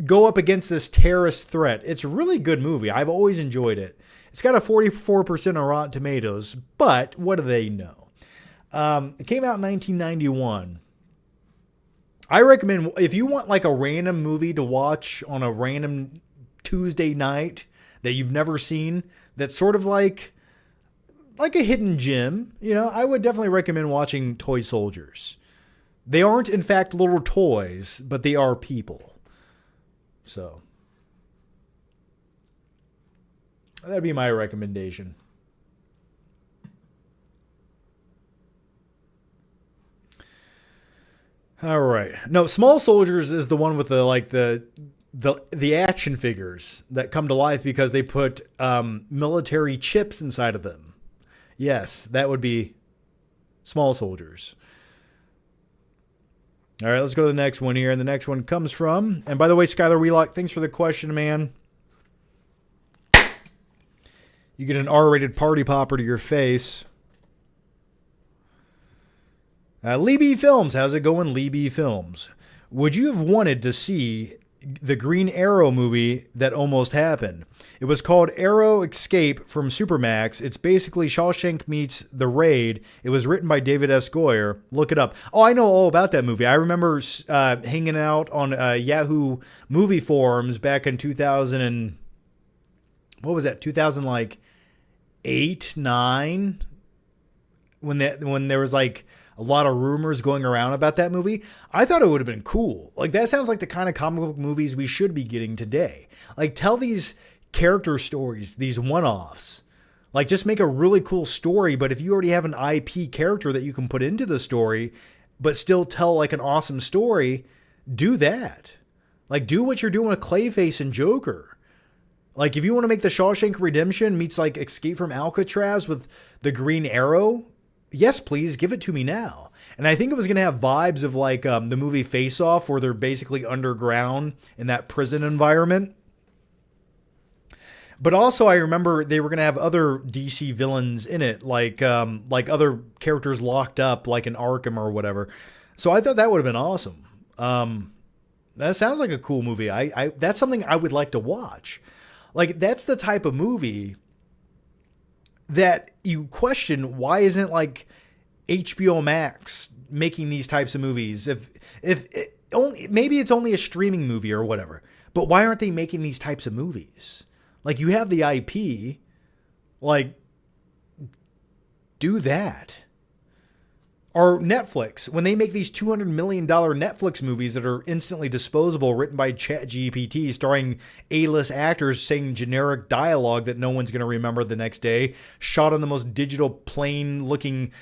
go up against this terrorist threat. It's a really good movie. I've always enjoyed it. It's got a 44% on Rotten Tomatoes, but what do they know? It came out in 1991. I recommend, if you want like a random movie to watch on a random Tuesday night that you've never seen, that's sort of like a hidden gem, you know, I would definitely recommend watching Toy Soldiers. They aren't, in fact, little toys, but they are people. So that'd be my recommendation. All right. No, Small Soldiers is the one with the action figures that come to life because they put military chips inside of them. Yes, that would be Small Soldiers. All right, let's go to the next one here. And the next one comes from, and by the way, Skylar Wheelock, thanks for the question, man. You get an R-rated party popper to your face. Lee B. Films, how's it going, Lee B. Films? Would you have wanted to see the Green Arrow movie that almost happened? It was called Arrow Escape from Supermax. It's basically Shawshank meets The Raid. It was written by David S. Goyer. Look it up. Oh, I know all about that movie. I remember hanging out on Yahoo movie forums back in 2000 and what was that? 2008, 9, when there was like a lot of rumors going around about that movie, I thought it would have been cool. Like that sounds like the kind of comic book movies we should be getting today. Like tell these character stories, these one-offs. Like just make a really cool story, but if you already have an IP character that you can put into the story, but still tell like an awesome story, do that. Like do what you're doing with Clayface and Joker. Like if you want to make the Shawshank Redemption meets like Escape from Alcatraz with the Green Arrow, yes, please give it to me now. And I think it was going to have vibes of like the movie Face Off, where they're basically underground in that prison environment. But also, I remember they were going to have other DC villains in it, like other characters locked up, like in Arkham or whatever. So I thought that would have been awesome. That sounds like a cool movie. I that's something I would like to watch. Like that's the type of movie that you question, why isn't like HBO Max making these types of movies? If it only, maybe it's only a streaming movie or whatever, but why aren't they making these types of movies? Like you have the IP, like do that. Or Netflix, when they make these $200 million Netflix movies that are instantly disposable, written by ChatGPT, starring A-list actors saying generic dialogue that no one's going to remember the next day, shot on the most digital, plain-looking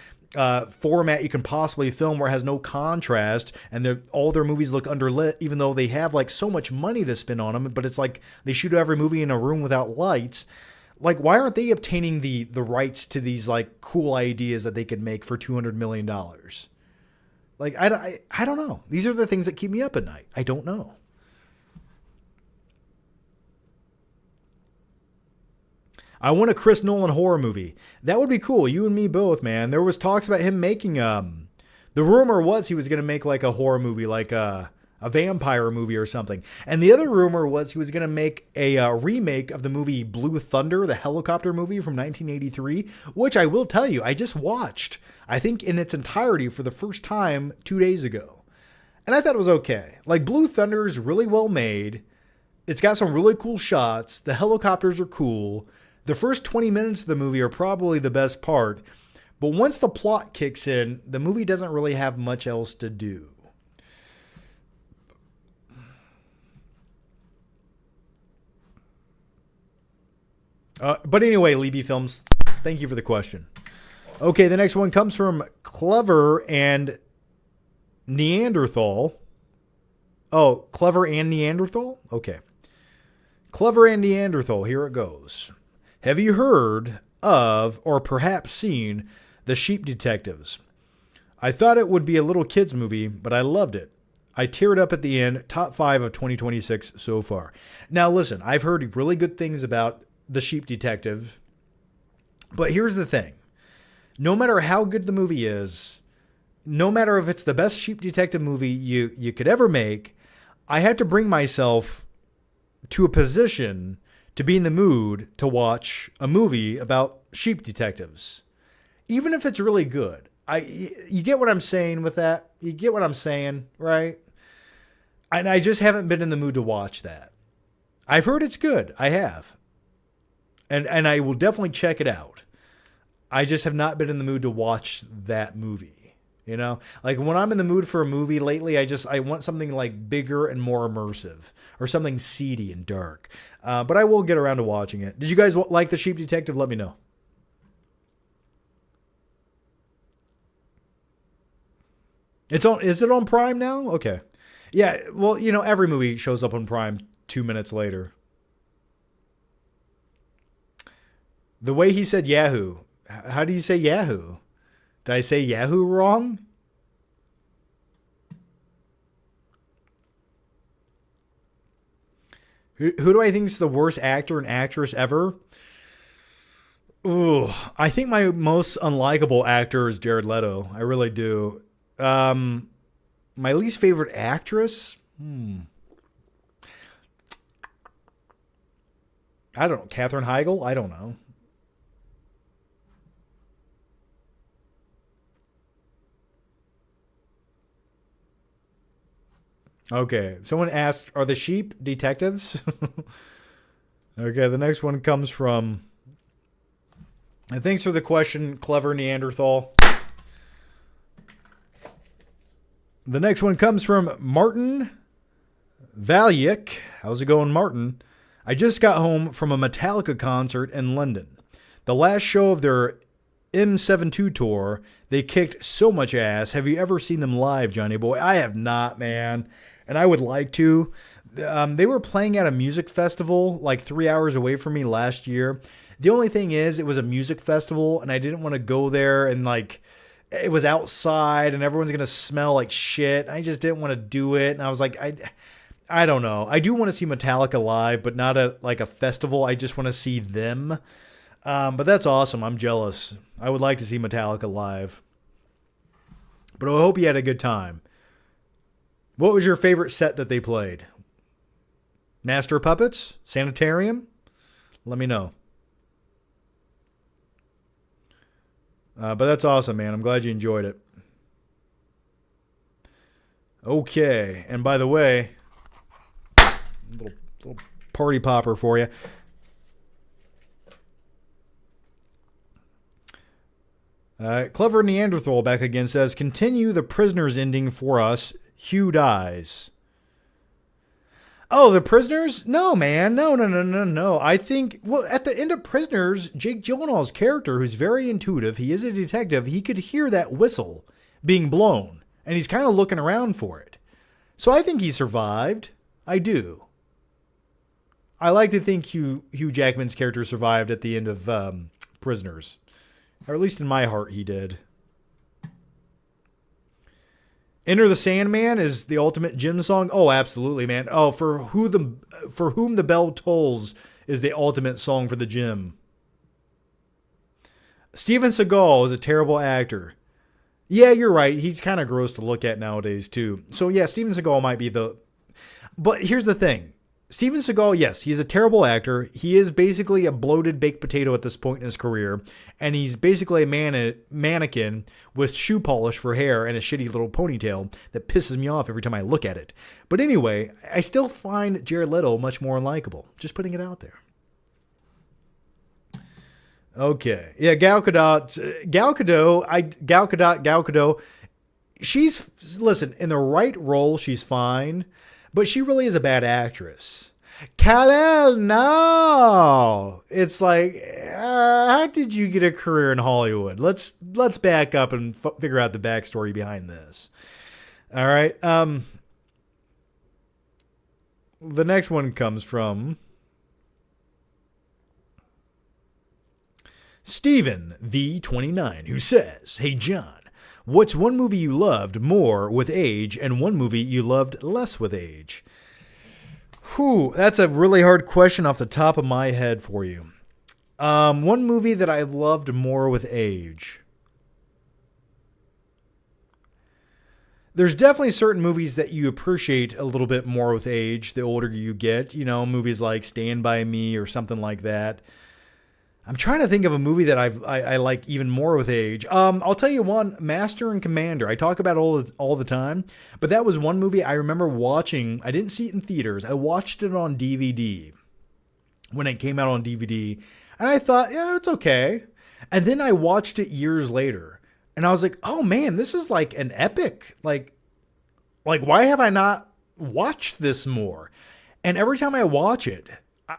format you can possibly film, where it has no contrast, and all their movies look underlit, even though they have like so much money to spend on them. But it's like they shoot every movie in a room without lights. Like, why aren't they obtaining the rights to these like cool ideas that they could make for $200 million? Like, I don't know. These are the things that keep me up at night. I don't know. I want a Chris Nolan horror movie. That would be cool. You and me both, man. There was talks about him making the rumor was he was going to make like a horror movie, like a vampire movie or something. And the other rumor was he was going to make a remake of the movie Blue Thunder, the helicopter movie from 1983, which I will tell you, I just watched, I think in its entirety for the first time 2 days ago. And I thought it was okay. Like Blue Thunder is really well made. It's got some really cool shots. The helicopters are cool. The first 20 minutes of the movie are probably the best part. But once the plot kicks in, the movie doesn't really have much else to do. But anyway, Libby Films, thank you for the question. Okay, the next one comes from Clever and Neanderthal. Oh, Clever and Neanderthal? Okay. Clever and Neanderthal, here it goes. Have you heard of, or perhaps seen, The Sheep Detectives? I thought it would be a little kids movie, but I loved it. I teared up at the end. Top 5 of 2026 so far. Now listen, I've heard really good things about The Sheep Detective, but here's the thing. No matter how good the movie is, no matter if it's the best Sheep Detective movie you could ever make, I have to bring myself to a position to be in the mood to watch a movie about sheep detectives, even if it's really good. You get what I'm saying with that? You get what I'm saying, right? And I just haven't been in the mood to watch that. I've heard it's good. I have. And I will definitely check it out. I just have not been in the mood to watch that movie. You know, like when I'm in the mood for a movie lately, I want something like bigger and more immersive, or something seedy and dark. But I will get around to watching it. Did you guys like The Sheep Detective? Let me know. Is it on Prime now? Okay. Yeah, well, you know, every movie shows up on Prime 2 minutes later. The way he said Yahoo. How do you say Yahoo? Did I say Yahoo wrong? Who do I think is the worst actor and actress ever? Ooh, I think my most unlikable actor is Jared Leto. I really do. My least favorite actress? I don't know. Katherine Heigl? I don't know. Okay. Someone asked, are the sheep detectives? Okay. The next one comes from, and thanks for the question, Clever Neanderthal. The next one comes from Martin Valyik. How's it going, Martin? I just got home from a Metallica concert in London. The last show of their M72 tour, they kicked so much ass. Have you ever seen them live, Johnny Boy? I have not, man. And I would like to. They were playing at a music festival like 3 hours away from me last year. The only thing is, it was a music festival, and I didn't want to go there and like... It was outside and everyone's going to smell like shit. I just didn't want to do it. And I was like, I don't know. I do want to see Metallica live, but not at like a festival. I just want to see them. But that's awesome. I'm jealous. I would like to see Metallica live. But I hope you had a good time. What was your favorite set that they played? Master of Puppets? Sanitarium? Let me know. But that's awesome, man. I'm glad you enjoyed it. Okay. And by the way, little party popper for you. Clever Neanderthal back again says, continue the Prisoners ending for us. Hugh dies. Oh, the Prisoners? No, man. No. I think, well, at the end of Prisoners, Jake Gyllenhaal's character, who's very intuitive, he is a detective, he could hear that whistle being blown, and he's kind of looking around for it. So I think he survived. I do. I like to think Hugh Jackman's character survived at the end of Prisoners. Or at least in my heart, he did. Enter the Sandman is the ultimate Jim song. Oh, absolutely, man. Oh, for whom the bell tolls is the ultimate song for the Jim. Steven Seagal is a terrible actor. Yeah, you're right. He's kind of gross to look at nowadays too. So yeah, Steven Seagal might be the... But here's the thing. Steven Seagal, yes, he's a terrible actor. He is basically a bloated baked potato at this point in his career. And he's basically a mannequin with shoe polish for hair and a shitty little ponytail that pisses me off every time I look at it. But anyway, I still find Jared Leto much more unlikable. Just putting it out there. Okay. Yeah, Gal Gadot. She's, listen, in the right role, she's fine. But she really is a bad actress. Kal-El, no. It's like, how did you get a career in Hollywood? Let's back up and figure out the backstory behind this. All right. The next one comes from Steven V29, who says, hey, John. What's one movie you loved more with age and one movie you loved less with age? Whew, that's a really hard question off the top of my head for you. One movie that I loved more with age. There's definitely certain movies that you appreciate a little bit more with age the older you get. You know, movies like Stand By Me or something like that. I'm trying to think of a movie that I like even more with age. I'll tell you one, Master and Commander. I talk about it all the time, but that was one movie I remember watching. I didn't see it in theaters. I watched it on DVD when it came out on DVD, and I thought, yeah, it's okay. And then I watched it years later, and I was like, oh man, this is like an epic. Like why have I not watched this more? And every time I watch it,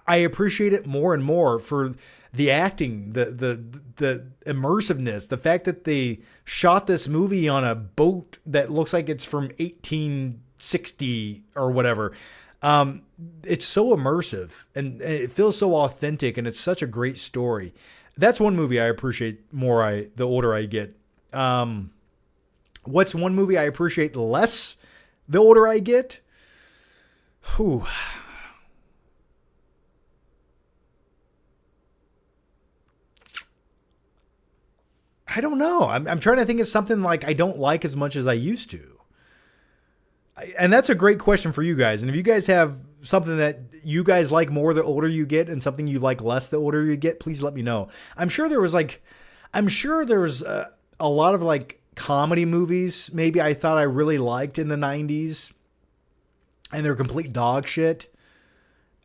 I appreciate it more and more for the acting, the immersiveness, the fact that they shot this movie on a boat that looks like it's from 1860 or whatever. It's so immersive and it feels so authentic, and it's such a great story. That's one movie I appreciate more the older I get. What's one movie I appreciate less the older I get? Whew. I don't know. I'm trying to think of something like I don't like as much as I used to. And that's a great question for you guys. And if you guys have something that you guys like more the older you get and something you like less the older you get, please let me know. I'm sure there was a lot of like comedy movies maybe I thought I really liked in the 90s and they're complete dog shit.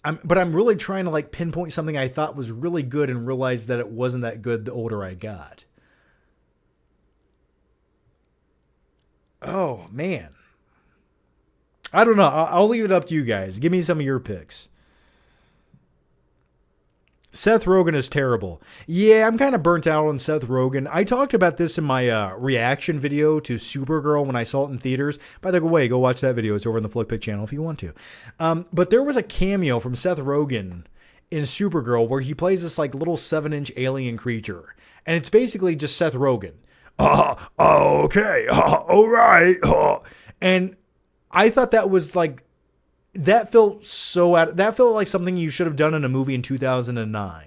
But I'm really trying to like pinpoint something I thought was really good and realize that it wasn't that good the older I got. Oh, man. I don't know. I'll leave it up to you guys. Give me some of your picks. Seth Rogen is terrible. Yeah, I'm kind of burnt out on Seth Rogen. I talked about this in my reaction video to Supergirl when I saw it in theaters. By the way, go watch that video. It's over on the Flickpick channel if you want to. But there was a cameo from Seth Rogen in Supergirl where he plays this like little 7-inch alien creature. And it's basically just Seth Rogen. Okay. All right. And I thought that was like, that felt like something you should have done in a movie in 2009.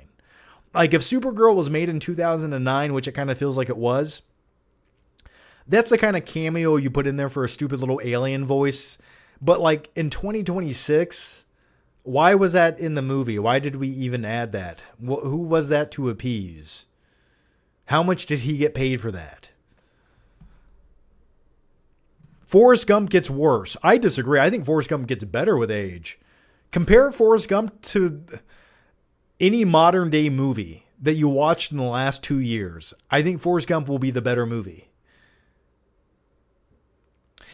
Like if Supergirl was made in 2009, which it kind of feels like it was, that's the kind of cameo you put in there for a stupid little alien voice. But like in 2026, why was that in the movie? Why did we even add that? Who was that to appease? How much did he get paid for that? Forrest Gump gets worse. I disagree. I think Forrest Gump gets better with age. Compare Forrest Gump to any modern day movie that you watched in the last 2 years. I think Forrest Gump will be the better movie.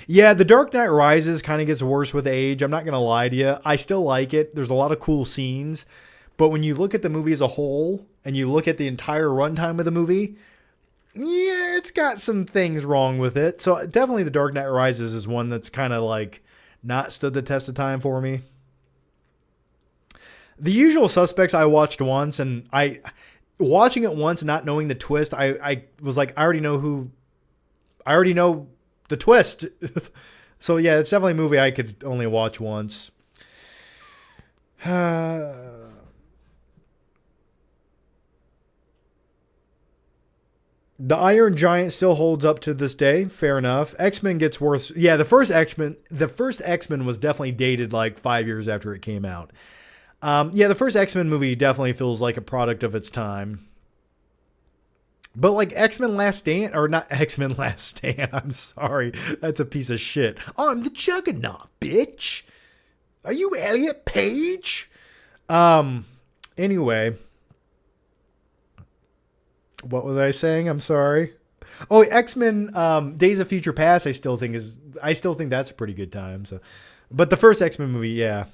Yeah, The Dark Knight Rises kind of gets worse with age. I'm not going to lie to you. I still like it. There's a lot of cool scenes. But when you look at the movie as a whole and you look at the entire runtime of the movie, yeah, it's got some things wrong with it. So definitely The Dark Knight Rises is one that's kind of like not stood the test of time for me. The Usual Suspects I watched once, and watching it once and not knowing the twist, I was like, I already know the twist. So yeah, it's definitely a movie I could only watch once. The Iron Giant still holds up to this day. Fair enough. X-Men gets worse. Yeah, the first X-Men was definitely dated like 5 years after it came out. Yeah, the first X-Men movie definitely feels like a product of its time. But like X-Men Last Stand, or not X-Men Last Stand, I'm sorry. That's a piece of shit. I'm the Juggernaut, bitch. Are you Elliot Page? Anyway. What was I saying? I'm sorry. Oh, X-Men Days of Future Past I still think that's a pretty good time. So, but the first X-Men movie, yeah.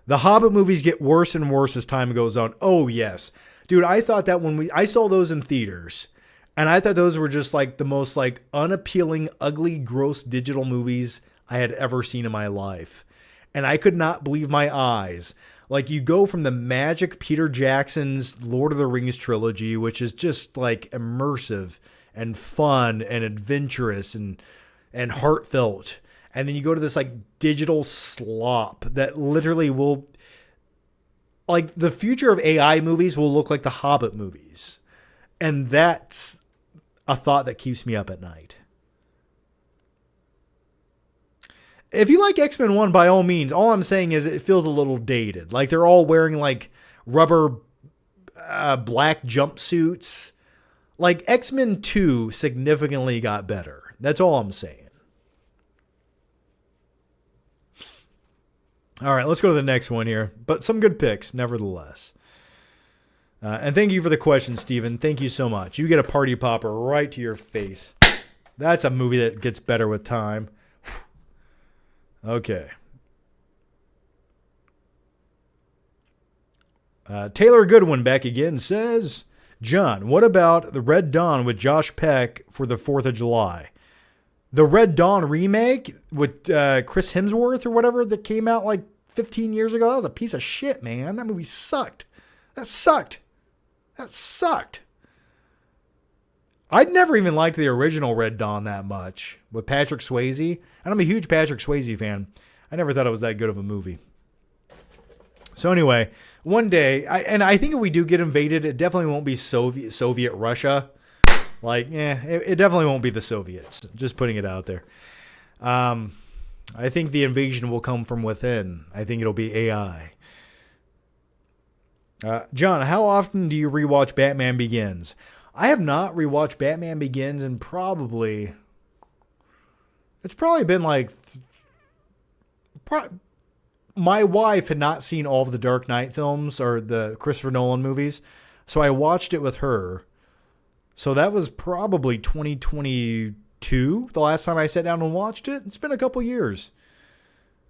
The Hobbit movies get worse and worse as time goes on. Oh, yes. Dude, I thought that I saw those in theaters, and I thought those were just like the most like unappealing, ugly, gross digital movies I had ever seen in my life. And I could not believe my eyes. Like, you go from the magic Peter Jackson's Lord of the Rings trilogy, which is just like immersive and fun and adventurous and heartfelt. And then you go to this like digital slop that literally will, like, the future of AI movies will look like the Hobbit movies. And that's a thought that keeps me up at night. If you like X-Men 1, by all means, all I'm saying is it feels a little dated. Like they're all wearing like rubber black jumpsuits. Like X-Men 2 significantly got better. That's all I'm saying. All right, let's go to the next one here. But some good picks, nevertheless. And thank you for the question, Steven. Thank you so much. You get a party popper right to your face. That's a movie that gets better with time. Okay. Taylor Goodwin back again says, John, what about the Red Dawn with Josh Peck for the 4th of July? The Red Dawn remake with Chris Hemsworth or whatever that came out like 15 years ago? That was a piece of shit, man. That movie sucked. That sucked. I'd never even liked the original Red Dawn that much with Patrick Swayze. And I'm a huge Patrick Swayze fan. I never thought it was that good of a movie. So anyway, one day, I think if we do get invaded, it definitely won't be Soviet Russia. Like, it definitely won't be the Soviets. Just putting it out there. I think the invasion will come from within. I think it'll be AI. John, how often do you rewatch Batman Begins? I have not rewatched Batman Begins in it's probably been like, my wife had not seen all of the Dark Knight films or the Christopher Nolan movies. So I watched it with her. So that was probably 2022, the last time I sat down and watched it. It's been a couple years.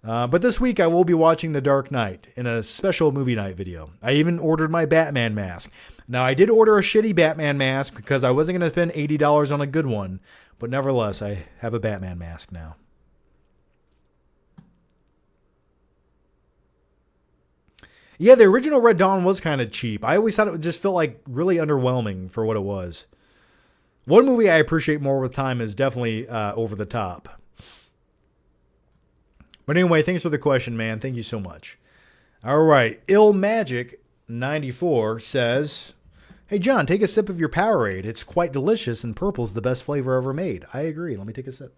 But this week I will be watching The Dark Knight in a special movie night video. I even ordered my Batman mask. Now, I did order a shitty Batman mask because I wasn't going to spend $80 on a good one. But nevertheless, I have a Batman mask now. Yeah, the original Red Dawn was kind of cheap. I always thought it just felt like really underwhelming for what it was. One movie I appreciate more with time is definitely Over the Top. But anyway, thanks for the question, man. Thank you so much. All right. IllMagic94 says, hey, John, take a sip of your Powerade. It's quite delicious, and purple's the best flavor ever made. I agree. Let me take a sip.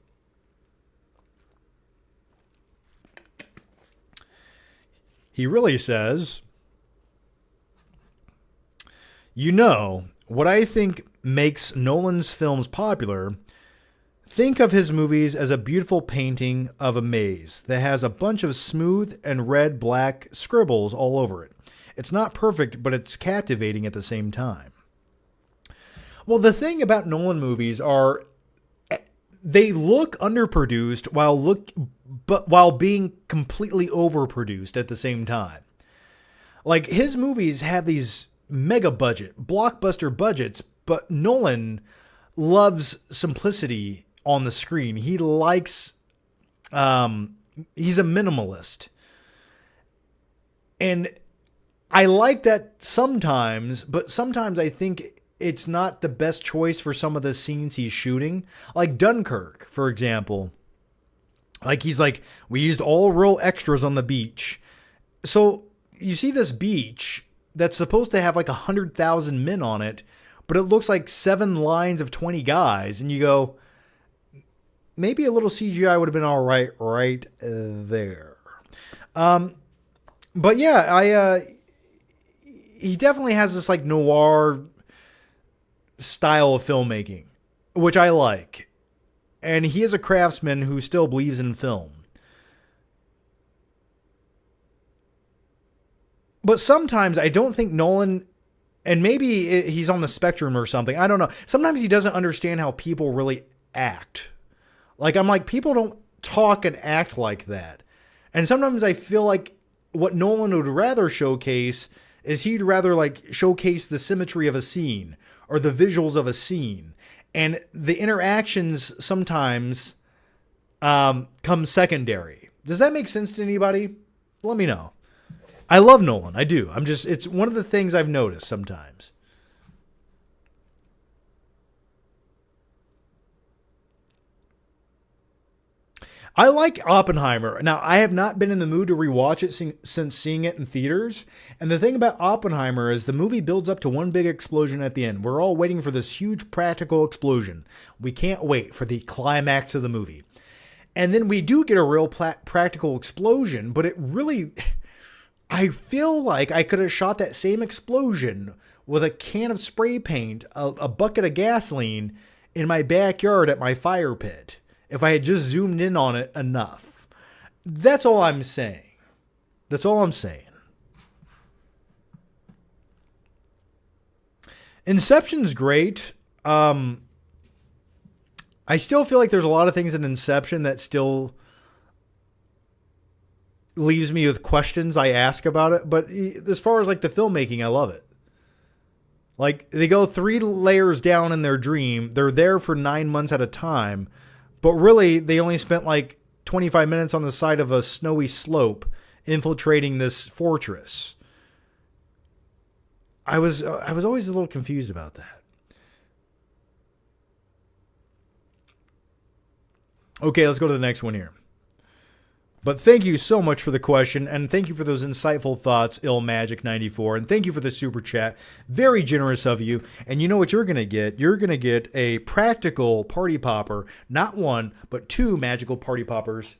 He really says, you know, what I think makes Nolan's films popular, think of his movies as a beautiful painting of a maze that has a bunch of smooth and red-black scribbles all over it. It's not perfect, but it's captivating at the same time. Well, the thing about Nolan movies are they look underproduced while being completely overproduced at the same time. Like, his movies have these mega budget, blockbuster budgets, but Nolan loves simplicity on the screen. He likes, he's a minimalist. And I like that sometimes, but sometimes I think it's not the best choice for some of the scenes he's shooting. Like Dunkirk, for example. Like, he's like, we used all real extras on the beach. So you see this beach that's supposed to have like 100,000 men on it, but it looks like 7 lines of 20 guys. And you go, maybe a little CGI would have been all right there. But yeah, he definitely has this like noir style of filmmaking, which I like. And he is a craftsman who still believes in film. But sometimes I don't think Nolan, and maybe he's on the spectrum or something, I don't know. Sometimes he doesn't understand how people really act. Like, I'm like, people don't talk and act like that. And sometimes I feel like what Nolan would rather showcase is he'd rather like showcase the symmetry of a scene or the visuals of a scene. And the interactions sometimes come secondary. Does that make sense to anybody? Let me know. I love Nolan. I do. It's one of the things I've noticed sometimes. I like Oppenheimer. Now, I have not been in the mood to rewatch it since seeing it in theaters. And the thing about Oppenheimer is the movie builds up to one big explosion at the end. We're all waiting for this huge practical explosion. We can't wait for the climax of the movie. And then we do get a real practical explosion, but it really... I feel like I could have shot that same explosion with a can of spray paint, a bucket of gasoline in my backyard at my fire pit if I had just zoomed in on it enough. That's all I'm saying. That's all I'm saying. Inception's great. I still feel like there's a lot of things in Inception that still leaves me with questions I ask about it. But as far as like the filmmaking, I love it. Like, they go 3 layers down in their dream. They're there for 9 months at a time. But really, they only spent like 25 minutes on the side of a snowy slope infiltrating this fortress. I was always a little confused about that. Okay, let's go to the next one here. But thank you so much for the question, and thank you for those insightful thoughts, IllMagic94, and thank you for the super chat. Very generous of you. And you know what you're going to get? You're going to get a practical party popper, not 1, but 2 magical party poppers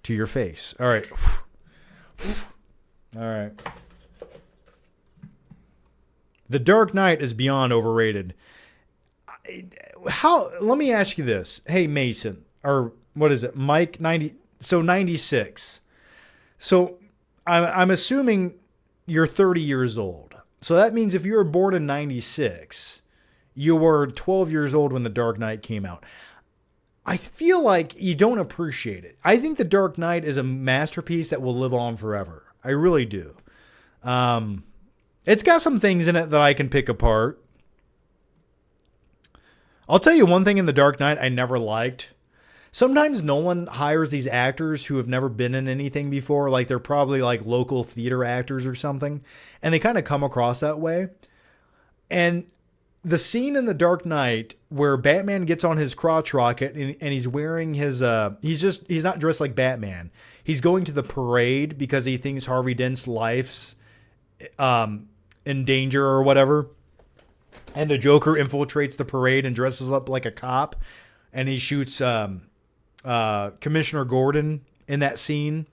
to your face. All right. All right. The Dark Knight is beyond overrated. Let me ask you this. Hey, Mason, or what is it? Mike 90. So 96. So I'm assuming you're 30 years old. So that means if you were born in 96, you were 12 years old when The Dark Knight came out. I feel like you don't appreciate it. I think The Dark Knight is a masterpiece that will live on forever. I really do. It's got some things in it that I can pick apart. I'll tell you one thing in The Dark Knight I never liked. Sometimes Nolan hires these actors who have never been in anything before. Like they're probably like local theater actors or something. And they kind of come across that way. And the scene in The Dark Knight where Batman gets on his crotch rocket and he's wearing his, he's not dressed like Batman. He's going to the parade because he thinks Harvey Dent's life's in danger or whatever. And the Joker infiltrates the parade and dresses up like a cop. And he shoots Commissioner Gordon in that scene.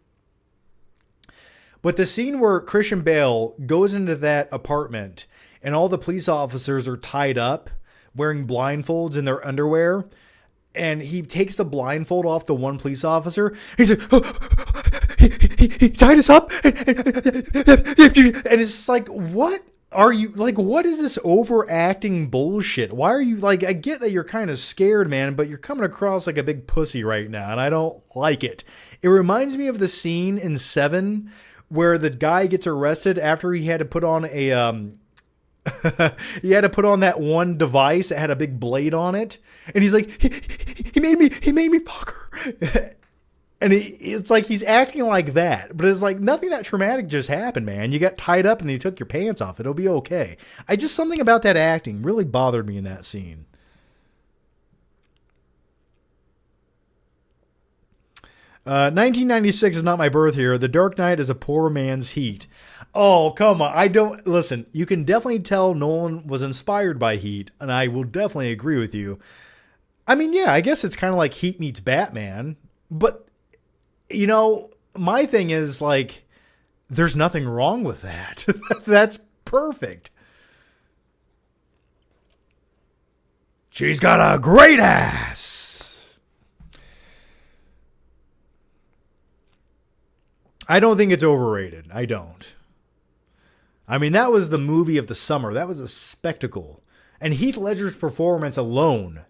But the scene where Christian Bale goes into that apartment and all the police officers are tied up wearing blindfolds in their underwear. And he takes the blindfold off the one police officer. He's like, he tied us up. And it's like, what are you, like, what is this overacting bullshit? Why are you, like, I get that you're kind of scared, man, but you're coming across like a big pussy right now, and I don't like it. It reminds me of the scene in Seven where the guy gets arrested after he had to put on a, he had to put on that one device that had a big blade on it. And he's like, he made me fuck her. And it's like he's acting like that. But it's like nothing that traumatic just happened, man. You got tied up and you took your pants off. It'll be okay. Something about that acting really bothered me in that scene. Uh, 1996 is not my birth year. The Dark Knight is a poor man's Heat. Oh, come on. Listen, you can definitely tell Nolan was inspired by Heat, and I will definitely agree with you. I mean, yeah, I guess it's kind of like Heat meets Batman, but, you know, my thing is, like, there's nothing wrong with that. That's perfect. She's got a great ass. I don't think it's overrated. I don't. I mean, that was the movie of the summer. That was a spectacle. And Heath Ledger's performance alone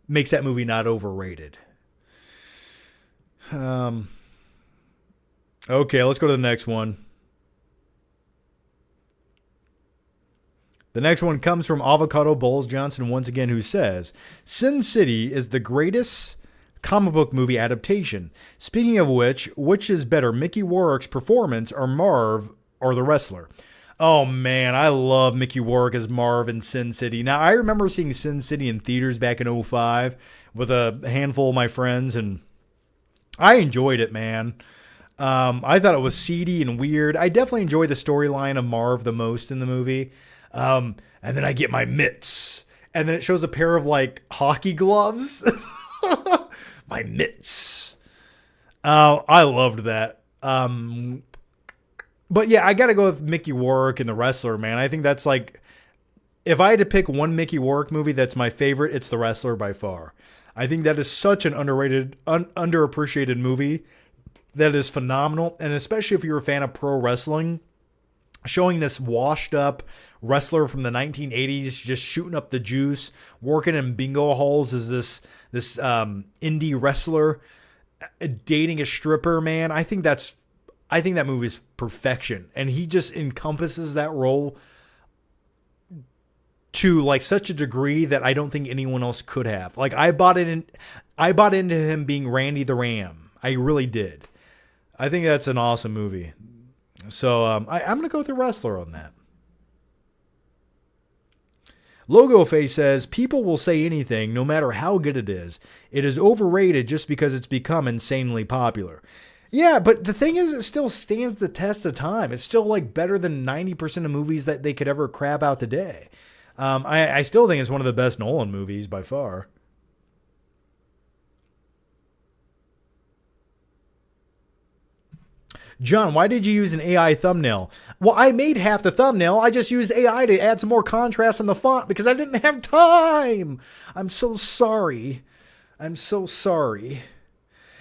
makes that movie not overrated. Okay, let's go to the next one. The next one comes from Avocado Bowls Johnson once again, who says, Sin City is the greatest comic book movie adaptation. Speaking of which is better, Mickey Rourke's performance or Marv or the wrestler? Oh man, I love Mickey Rourke as Marv in Sin City. Now, I remember seeing Sin City in theaters back in 2005 with a handful of my friends, and I enjoyed it, man. I thought it was seedy and weird. I definitely enjoy the storyline of Marv the most in the movie. And then I get my mitts, and then it shows a pair of like hockey gloves. My mitts. I loved that. But yeah, I got to go with Mickey Rourke and the wrestler, man. I think that's like, if I had to pick one Mickey Rourke movie that's my favorite, it's The Wrestler by far. I think that is such an underrated, underappreciated movie that is phenomenal. And especially if you're a fan of pro wrestling, showing this washed up wrestler from the 1980s just shooting up the juice, working in bingo halls as this indie wrestler, dating a stripper, man. I think that movie's perfection. And he just encompasses that role to like such a degree that I don't think anyone else could have. Like I bought into him being Randy the Ram. I really did. I think that's an awesome movie. So I'm going to go with The Wrestler on that. Logo Face says, people will say anything no matter how good it is. It is overrated just because it's become insanely popular. Yeah, but the thing is, it still stands the test of time. It's still like better than 90% of movies that they could ever crap out today. I still think it's one of the best Nolan movies by far. John, why did you use an AI thumbnail? Well, I made half the thumbnail. I just used AI to add some more contrast in the font because I didn't have time. I'm so sorry.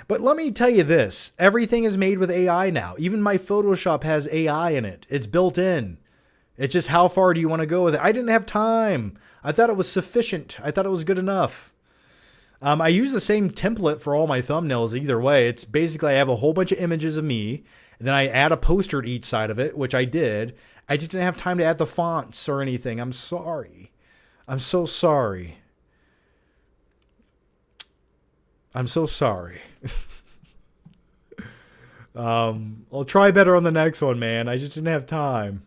But let me tell you this. Everything is made with AI now. Even my Photoshop has AI in it. It's built in. It's just how far do you want to go with it? I didn't have time. I thought it was sufficient. I thought it was good enough. I use the same template for all my thumbnails either way. It's basically I have a whole bunch of images of me, and then I add a poster to each side of it, which I did. I just didn't have time to add the fonts or anything. I'm sorry. I'm so sorry. I'm so sorry. I'll try better on the next one, man. I just didn't have time.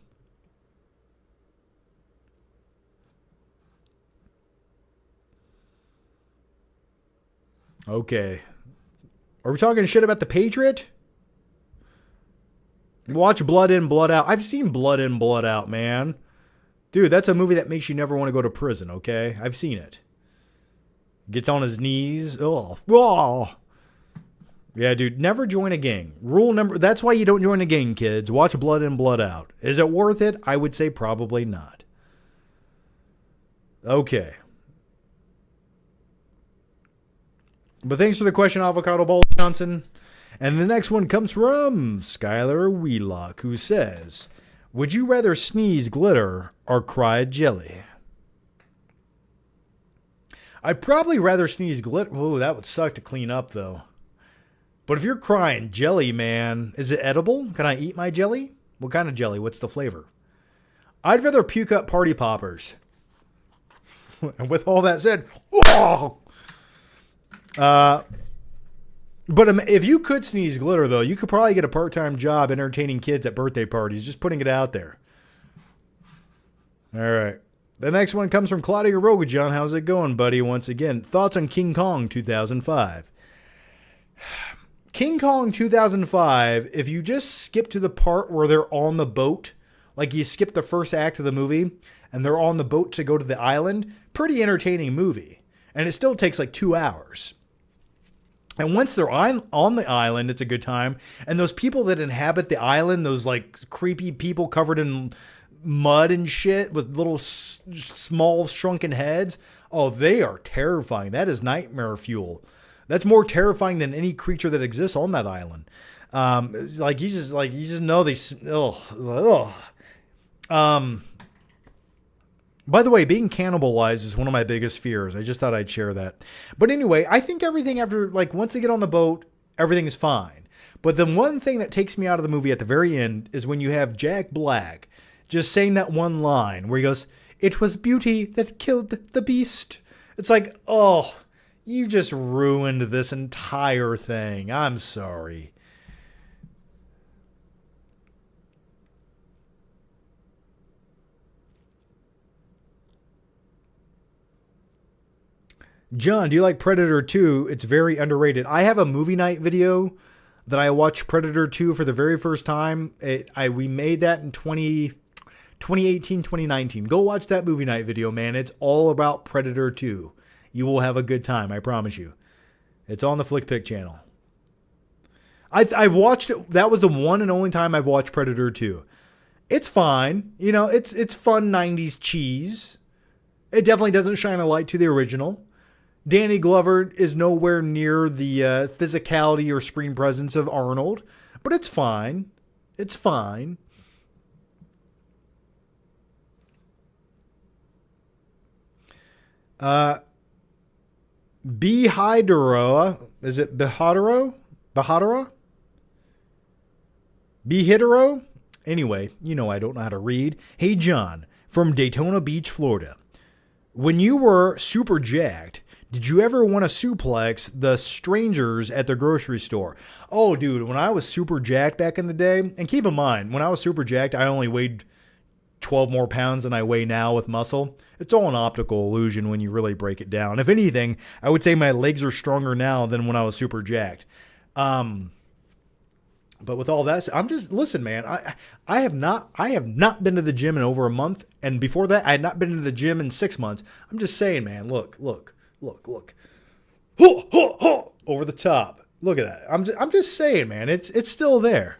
Okay. Are we talking shit about The Patriot? Watch Blood In, Blood Out. I've seen Blood In, Blood Out, man. Dude, that's a movie that makes you never want to go to prison, okay? I've seen it. Gets on his knees. Oh. Oh. Yeah, dude, never join a gang. That's why you don't join a gang, kids. Watch Blood In, Blood Out. Is it worth it? I would say probably not. Okay. But thanks for the question, Avocado Ball Johnson. And the next one comes from Skylar Wheelock, who says, would you rather sneeze glitter or cry jelly? I'd probably rather sneeze glitter. Oh, that would suck to clean up, though. But if you're crying jelly, man, is it edible? Can I eat my jelly? What kind of jelly? What's the flavor? I'd rather puke up party poppers. And with all that said, oh! But if you could sneeze glitter, though, you could probably get a part-time job entertaining kids at birthday parties. Just putting it out there. All right. The next one comes from Claudia Rogajon. How's it going, buddy? Once again, thoughts on King Kong 2005. King Kong 2005, if you just skip to the part where they're on the boat, like you skip the first act of the movie, and they're on the boat to go to the island, pretty entertaining movie. And it still takes like 2 hours. And once they're on the island, it's a good time. And those people that inhabit the island, those like creepy people covered in mud and shit with little small shrunken heads, oh, they are terrifying. That is nightmare fuel. That's more terrifying than any creature that exists on that island. Like you just know they. By the way, being cannibalized is one of my biggest fears. I just thought I'd share that. But anyway, I think everything after, like, once they get on the boat, everything is fine. But the one thing that takes me out of the movie at the very end is when you have Jack Black just saying that one line where he goes, "It was beauty that killed the beast." It's like, oh, you just ruined this entire thing. I'm sorry. John, do you like Predator 2? It's very underrated. I have a movie night video that I watched Predator 2 for the very first time. We made that in 2018, 2019. Go watch that movie night video, man. It's all about Predator 2. You will have a good time, I promise you. It's on the FlickPick channel. I've watched it. That was the one and only time I've watched Predator 2. It's fine. You know, it's fun 90s cheese. It definitely doesn't shine a light to the original. Danny Glover is nowhere near the physicality or screen presence of Arnold, but it's fine. It's fine. Behidero, is it Behidero? Behidero? Behidero? Anyway, you know I don't know how to read. Hey, John, from Daytona Beach, Florida. When you were super jacked, did you ever want to suplex the strangers at the grocery store? Oh, dude, when I was super jacked back in the day, and keep in mind, when I was super jacked, I only weighed 12 more pounds than I weigh now with muscle. It's all an optical illusion when you really break it down. If anything, I would say my legs are stronger now than when I was super jacked. But with all that, listen, man, I have not been to the gym in over a month. And before that, I had not been to the gym in 6 months. I'm just saying, man, look. Over the top. Look at that. I'm just saying, man, it's still there.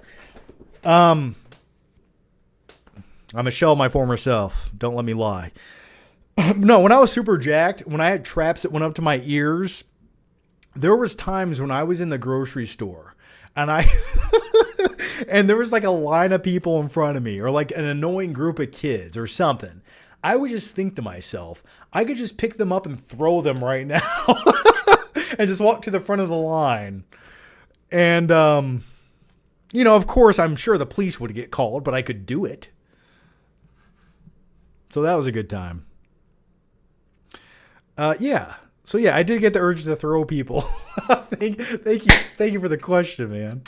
I'm a shell of my former self. Don't let me lie. No, when I was super jacked, when I had traps that went up to my ears, there was times when I was in the grocery store and and there was like a line of people in front of me or like an annoying group of kids or something. I would just think to myself, I could just pick them up and throw them right now. and just walk to the front of the line. And, of course, I'm sure the police would get called, but I could do it. So that was a good time. Yeah. So yeah, I did get the urge to throw people. Thank you for the question, man.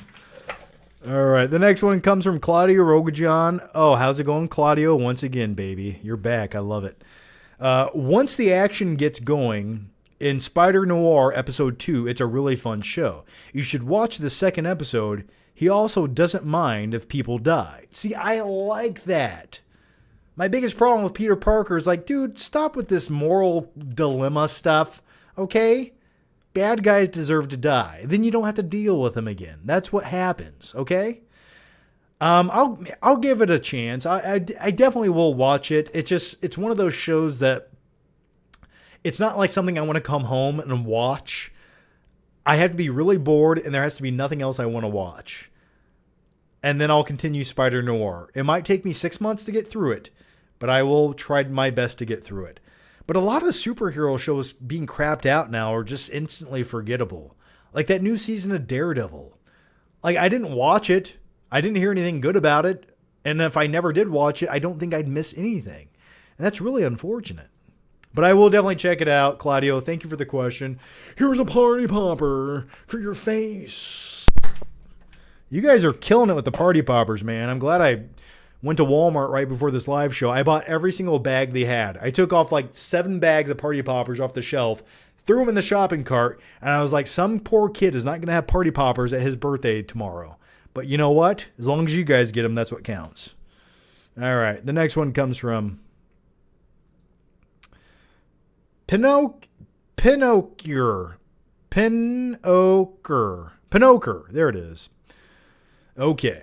All right, the next one comes from Claudio Rogajan. Oh, how's it going, Claudio? Once again, baby, you're back. I love it. Once the action gets going in Spider Noir episode 2, it's a really fun show. You should watch the second episode. He also doesn't mind if people die. See, I like that. My biggest problem with Peter Parker is like, dude, stop with this moral dilemma stuff, okay? Bad guys deserve to die. Then you don't have to deal with them again. That's what happens, okay? I'll give it a chance. I definitely will watch it. It's one of those shows that it's not like something I want to come home and watch. I have to be really bored, and there has to be nothing else I want to watch. And then I'll continue Spider Noir. It might take me 6 months to get through it, but I will try my best to get through it. But a lot of superhero shows being crapped out now are just instantly forgettable. Like that new season of Daredevil. Like, I didn't watch it. I didn't hear anything good about it. And if I never did watch it, I don't think I'd miss anything. And that's really unfortunate. But I will definitely check it out, Claudio. Thank you for the question. Here's a party popper for your face. You guys are killing it with the party poppers, man. I'm glad I went to Walmart right before this live show. I bought every single bag they had. I took off like 7 bags of party poppers off the shelf, threw them in the shopping cart, and I was like, some poor kid is not going to have party poppers at his birthday tomorrow. But you know what? As long as you guys get them, that's what counts. All right. The next one comes from Pinocchio. There it is. Okay.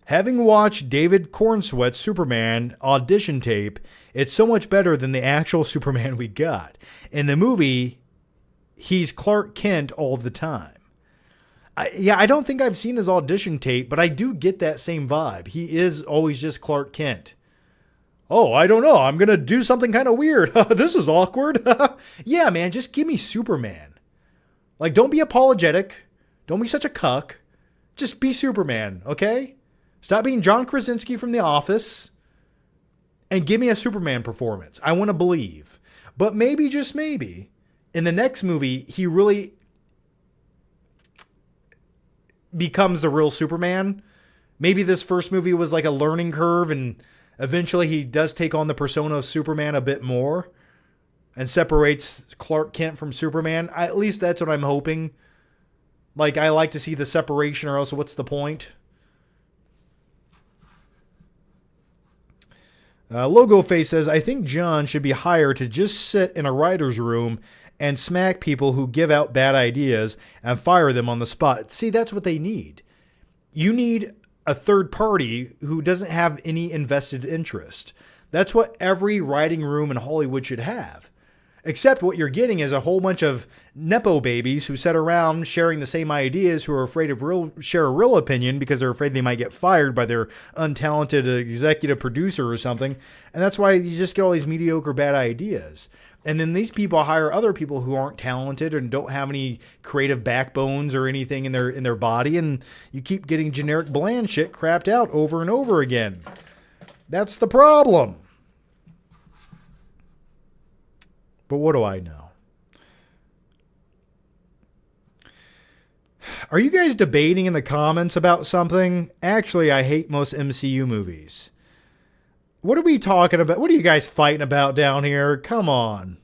Having watched David Cornsweet's Superman audition tape, it's so much better than the actual Superman we got. In the movie, he's Clark Kent all the time. I don't think I've seen his audition tape, but I do get that same vibe. He is always just Clark Kent. Oh, I don't know. I'm going to do something kind of weird. This is awkward. Yeah, man, just give me Superman. Like, don't be apologetic. Don't be such a cuck. Just be Superman, okay? Stop being John Krasinski from The Office and give me a Superman performance. I want to believe. But maybe, just maybe, in the next movie, he really becomes the real Superman. Maybe this first movie was like a learning curve and eventually he does take on the persona of Superman a bit more and separates Clark Kent from Superman. At least that's what I'm hoping. Like, I like to see the separation, or else what's the point? Logo Face says, I think John should be hired to just sit in a writer's room and smack people who give out bad ideas and fire them on the spot. See, that's what they need. You need a third party who doesn't have any invested interest. That's what every writing room in Hollywood should have. Except what you're getting is a whole bunch of Nepo babies who sit around sharing the same ideas, who are afraid to share a real opinion because they're afraid they might get fired by their untalented executive producer or something. And that's why you just get all these mediocre bad ideas. And then these people hire other people who aren't talented and don't have any creative backbones or anything in their body. And you keep getting generic bland shit crapped out over and over again. That's the problem. But what do I know? Are you guys debating in the comments about something? Actually, I hate most MCU movies. What are we talking about? What are you guys fighting about down here? Come on.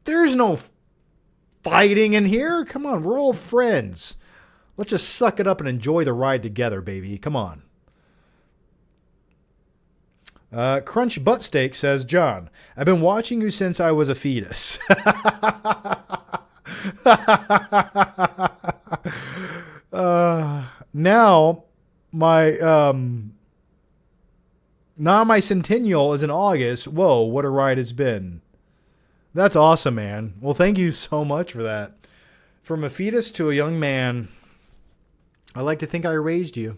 There's no fighting in here. Come on, we're all friends. Let's just suck it up and enjoy the ride together, baby. Come on. Crunch Butt Steak says, John, I've been watching you since I was a fetus. Now my centennial is in August. Whoa, what a ride it's been. That's awesome, man. Well, thank you so much for that. From a fetus to a young man, I like to think I raised you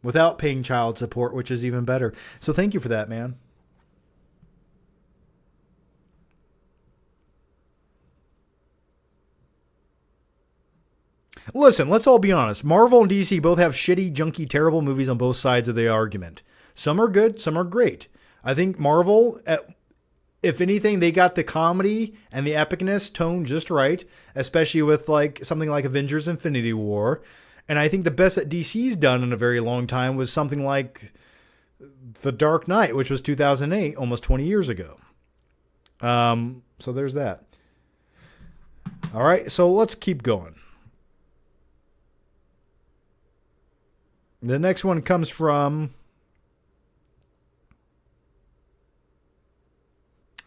without paying child support, which is even better. So thank you for that, man. Listen, let's all be honest. Marvel and DC both have shitty, junky, terrible movies on both sides of the argument. Some are good, some are great. I think Marvel, if anything, they got the comedy and the epicness tone just right, especially with like something like Avengers Infinity War. And I think the best that DC's done in a very long time was something like The Dark Knight, which was 2008, almost 20 years ago. So there's that. All right, so let's keep going. The next one comes from...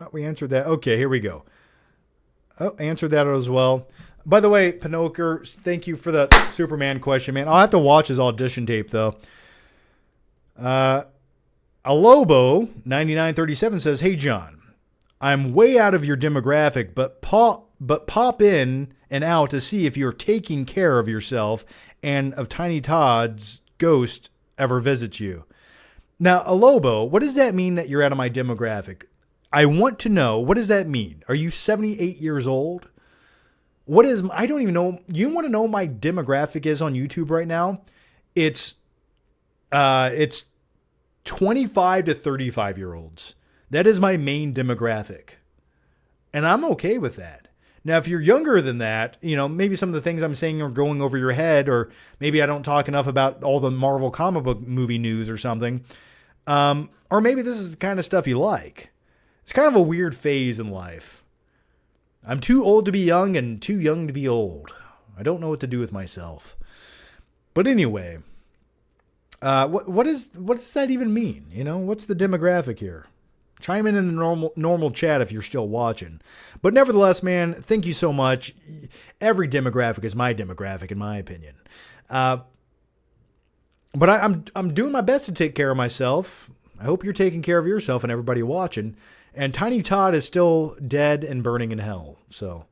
Oh, we answered that. Okay, here we go. Oh, answered that as well. By the way, Pinoker, thank you for the Superman question, man. I'll have to watch his audition tape, though. Alobo 9937 says, "Hey, John, I'm way out of your demographic, but pop in and out to see if you're taking care of yourself and if Tiny Todd's ghost ever visits you." Now, Alobo, what does that mean that you're out of my demographic? I want to know, what does that mean? Are you 78 years old? What is, I don't even know. You want to know what my demographic is on YouTube right now? It's 25 to 35 year olds. That is my main demographic. And I'm okay with that. Now, if you're younger than that, you know, maybe some of the things I'm saying are going over your head, or maybe I don't talk enough about all the Marvel comic book movie news or something. Or maybe this is the kind of stuff you like. It's kind of a weird phase in life. I'm too old to be young and too young to be old. I don't know what to do with myself. But anyway, what does that even mean? You know, what's the demographic here? Chime in the normal chat if you're still watching. But nevertheless, man, thank you so much. Every demographic is my demographic, in my opinion. But I'm doing my best to take care of myself. I hope you're taking care of yourself and everybody watching. And Tiny Todd is still dead and burning in hell. So,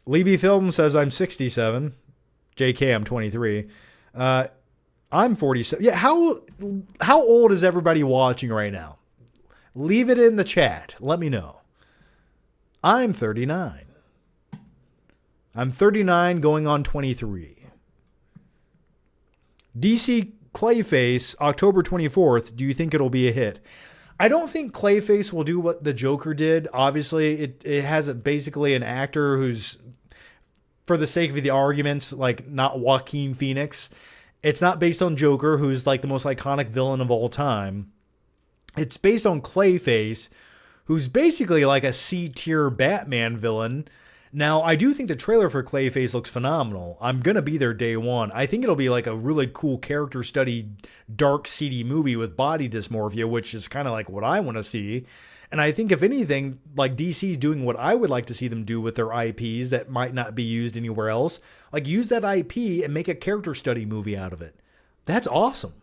Levy Film says I'm 67. JK, I'm 23. I'm 47. Yeah, how old is everybody watching right now? Leave it in the chat. Let me know. I'm 39. I'm 39 going on 23. DC Clayface, October 24th. Do you think it'll be a hit? I don't think Clayface will do what the Joker did. Obviously, it has basically an actor who's, for the sake of the arguments, like not Joaquin Phoenix. It's not based on Joker, who's like the most iconic villain of all time. It's based on Clayface, who's basically like a C-tier Batman villain. Now, I do think the trailer for Clayface looks phenomenal. I'm going to be there day one. I think it'll be like a really cool character study, dark, seedy movie with body dysmorphia, which is kind of like what I want to see. And I think if anything, like DC's doing what I would like to see them do with their IPs that might not be used anywhere else. Like use that IP and make a character study movie out of it. That's awesome.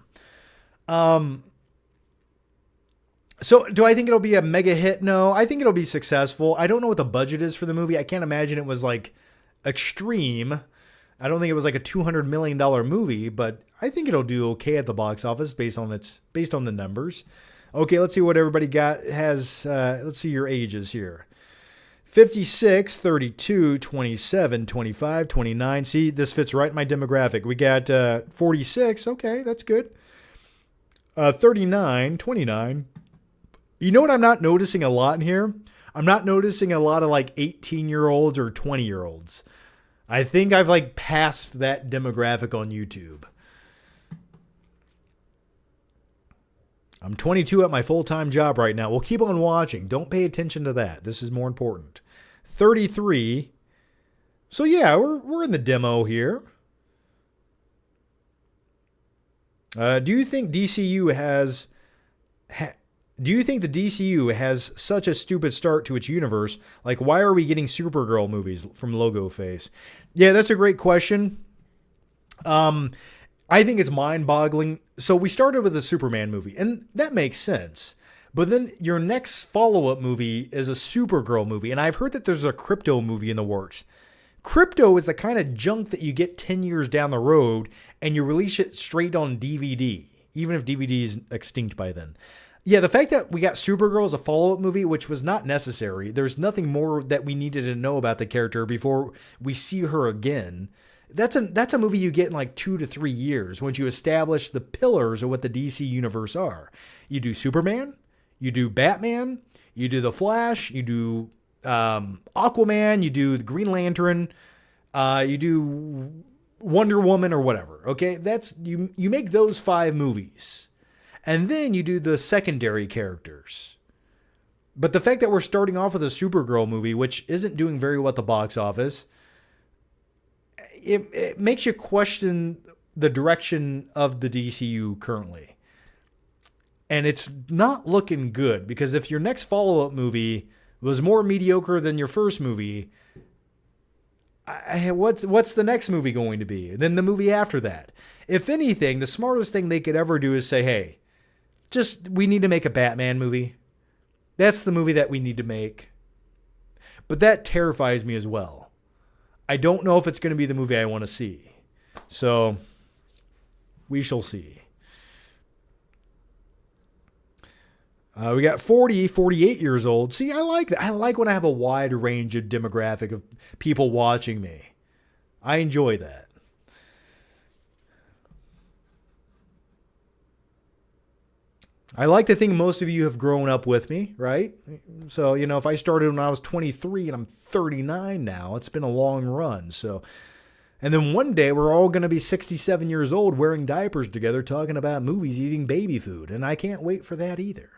So do I think it'll be a mega hit? No, I think it'll be successful. I don't know what the budget is for the movie. I can't imagine it was like extreme. I don't think it was like a $200 million movie, but I think it'll do okay at the box office based on the numbers. Okay, let's see what everybody has. Let's see your ages here. 56, 32, 27, 25, 29. See, this fits right in my demographic. We got 46. Okay, that's good. 39, 29. You know what I'm not noticing a lot in here? I'm not noticing a lot of like 18-year-olds or 20-year-olds. I think I've like passed that demographic on YouTube. I'm 22 at my full-time job right now. Well, keep on watching. Don't pay attention to that. This is more important. 33. So yeah, we're in the demo here. Do you think the DCU has such a stupid start to its universe? Like, why are we getting Supergirl movies from Logo Face? Yeah, that's a great question. I think it's mind-boggling. So we started with a Superman movie, and that makes sense. But then your next follow-up movie is a Supergirl movie, and I've heard that there's a Crypto movie in the works. Crypto is the kind of junk that you get 10 years down the road, and you release it straight on DVD, even if DVD is extinct by then. Yeah, the fact that we got Supergirl as a follow-up movie, which was not necessary. There's nothing more that we needed to know about the character before we see her again. That's a movie you get in like 2 to 3 years once you establish the pillars of what the DC universe are. You do Superman, you do Batman, you do the Flash, you do Aquaman, you do the Green Lantern, you do Wonder Woman or whatever. Okay, that's you make those 5 movies. And then you do the secondary characters. But the fact that we're starting off with a Supergirl movie, which isn't doing very well at the box office, it makes you question the direction of the DCU currently. And it's not looking good, because if your next follow-up movie was more mediocre than your first movie, what's the next movie going to be? Then the movie after that. If anything, the smartest thing they could ever do is say, hey, we need to make a Batman movie. That's the movie that we need to make. But that terrifies me as well. I don't know if it's going to be the movie I want to see. So, we shall see. We got 48 years old. See, I like that. I like when I have a wide range of demographic of people watching me. I enjoy that. I like to think most of you have grown up with me, right? So, if I started when I was 23 and I'm 39 now, it's been a long run. So, and then one day we're all going to be 67 years old wearing diapers together talking about movies, eating baby food. And I can't wait for that either.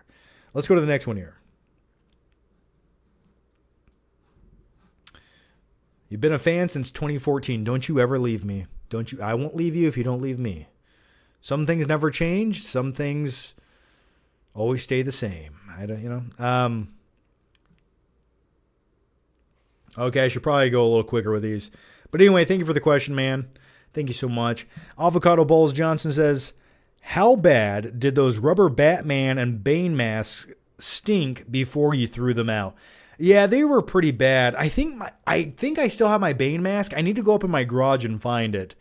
Let's go to the next one here. You've been a fan since 2014. Don't you ever leave me. Don't you? I won't leave you if you don't leave me. Some things never change. Some things always stay the same. Okay, I should probably go a little quicker with these. But anyway, thank you for the question, man. Thank you so much. Avocado Balls Johnson says, how bad did those rubber Batman and Bane masks stink before you threw them out? Yeah, they were pretty bad. I think I still have my Bane mask. I need to go up in my garage and find it.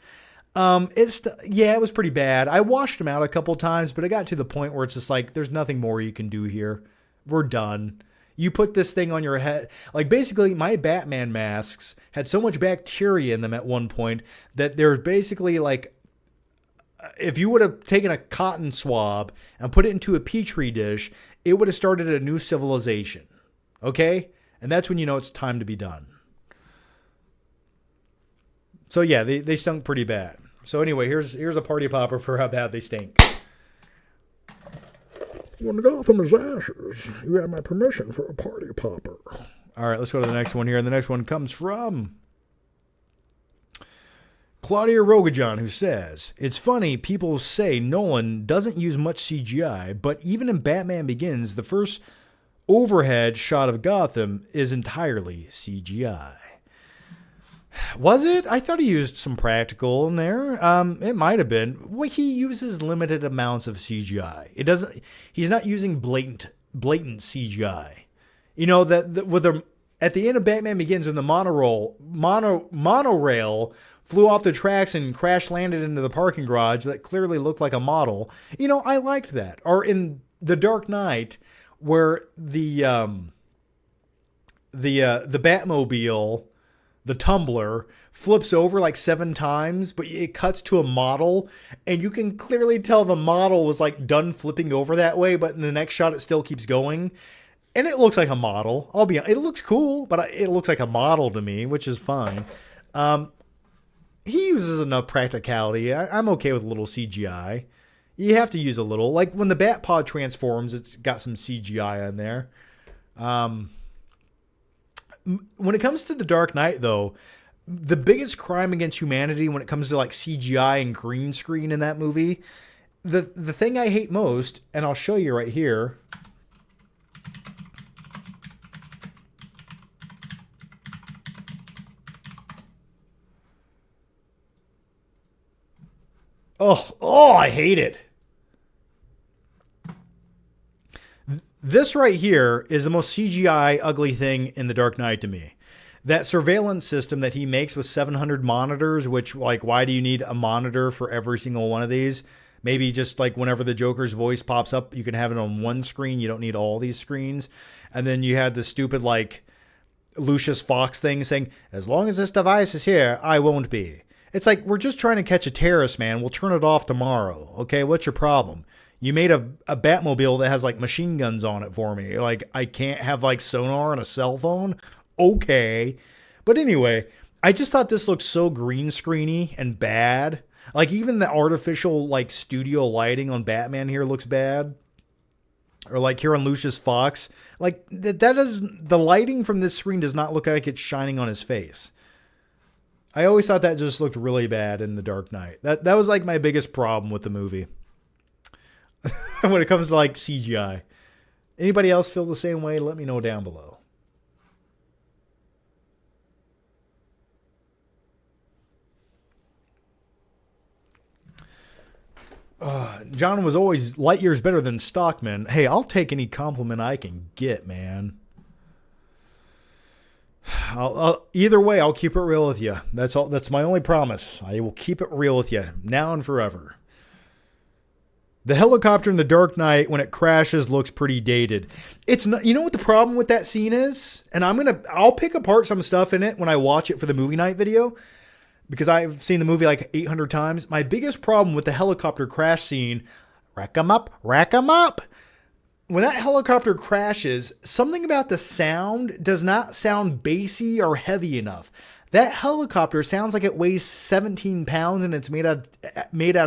It was pretty bad. I washed them out a couple times, but it got to the point where it's just like, there's nothing more you can do here. We're done. You put this thing on your head. Like, basically, my Batman masks had so much bacteria in them at one point that they're basically like, if you would have taken a cotton swab and put it into a petri dish, it would have started a new civilization. Okay? And that's when you know it's time to be done. So yeah, they stunk pretty bad. So anyway, here's a party popper for how bad they stink. When Gotham is ashes, you have my permission for a party popper. All right, let's go to the next one here. And the next one comes from Claudia Rogajon, who says, it's funny, people say Nolan doesn't use much CGI, but even in Batman Begins, the first overhead shot of Gotham is entirely CGI. Was it? I thought he used some practical in there. It might have been. Well, he uses limited amounts of CGI. He's not using blatant CGI. At the end of Batman Begins, when the monorail flew off the tracks and crash landed into the parking garage that clearly looked like a model. I liked that. Or in The Dark Knight, where the Batmobile, the tumbler, flips over like 7 times, but it cuts to a model, and you can clearly tell the model was like done flipping over that way, but in the next shot it still keeps going. And it looks like a model. It looks cool, but it looks like a model to me, which is fine. He uses enough practicality. I'm okay with a little CGI. You have to use a little. Like when the Batpod transforms, it's got some CGI on there. When it comes to The Dark Knight, though, the biggest crime against humanity when it comes to like CGI and green screen in that movie, the thing I hate most, and I'll show you right here. Oh, I hate it. This right here is the most CGI ugly thing in The Dark Knight to me. That surveillance system that he makes with 700 monitors, which, like, why do you need a monitor for every single one of these? Maybe just like whenever the Joker's voice pops up, you can have it on one screen. You don't need all these screens. And then you had the stupid like Lucius Fox thing saying, as long as this device is here, I won't be. It's like, we're just trying to catch a terrorist, man. We'll turn it off tomorrow. Okay, what's your problem? You made a Batmobile that has like machine guns on it for me. Like, I can't have like sonar on a cell phone? Okay. But anyway, I just thought this looked so green screeny and bad. Like, even the artificial like studio lighting on Batman here looks bad. Or like here on Lucius Fox. Like, that is, the lighting from this screen does not look like it's shining on his face. I always thought that just looked really bad in The Dark Knight. That was like my biggest problem with the movie. When it comes to like CGI. Anybody else feel the same way? Let me know down below. John was always light years better than Stockman. Hey, I'll take any compliment I can get, man. Either way, I'll keep it real with you. That's all. That's my only promise. I will keep it real with you now and forever. The helicopter in The Dark Knight, when it crashes, looks pretty dated. It's not. You know what the problem with that scene is? And I'll pick apart some stuff in it when I watch it for the movie night video, because I've seen the movie like 800 times. My biggest problem with the helicopter crash scene, rack 'em up, rack 'em up. When that helicopter crashes, something about the sound does not sound bassy or heavy enough. That helicopter sounds like it weighs 17 pounds and it's made out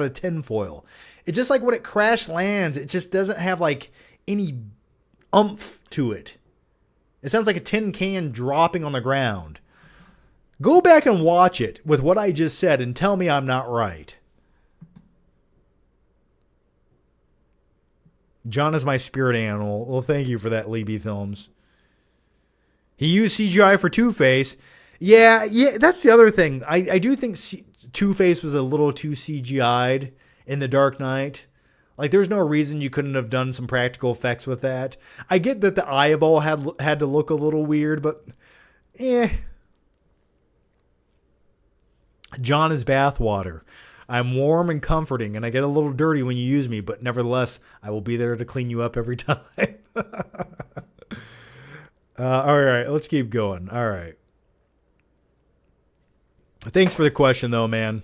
of tinfoil. It's just like when it crash lands, it just doesn't have like any oomph to it. It sounds like a tin can dropping on the ground. Go back and watch it with what I just said and tell me I'm not right. John is my spirit animal. Well, thank you for that, Libby Films. He used CGI for Two-Face. Yeah, that's the other thing. I do think Two-Face was a little too CGI'd in The Dark Knight. Like, there's no reason you couldn't have done some practical effects with that. I get that the eyeball had to look a little weird, but John is bathwater. I'm warm and comforting, and I get a little dirty when you use me, but nevertheless, I will be there to clean you up every time. All right, let's keep going. All right. Thanks for the question, though, man.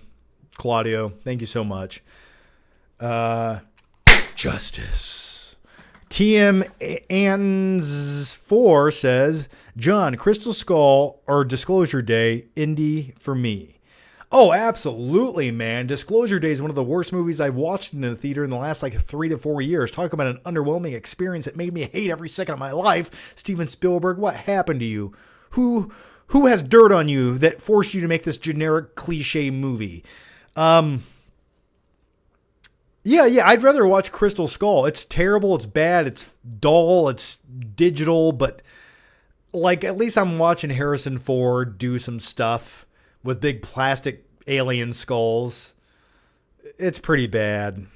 Claudio, thank you so much. Justice. TM Ans4 says, John, Crystal Skull or Disclosure Day, indie for me. Oh, absolutely, man. Disclosure Day is one of the worst movies I've watched in a theater in the last like 3 to 4 years. Talk about an underwhelming experience that made me hate every second of my life. Steven Spielberg, what happened to you? Who has dirt on you that forced you to make this generic cliche movie? Yeah, I'd rather watch Crystal Skull. It's terrible, it's bad, it's dull, it's digital, but like at least I'm watching Harrison Ford do some stuff with big plastic alien skulls. It's pretty bad.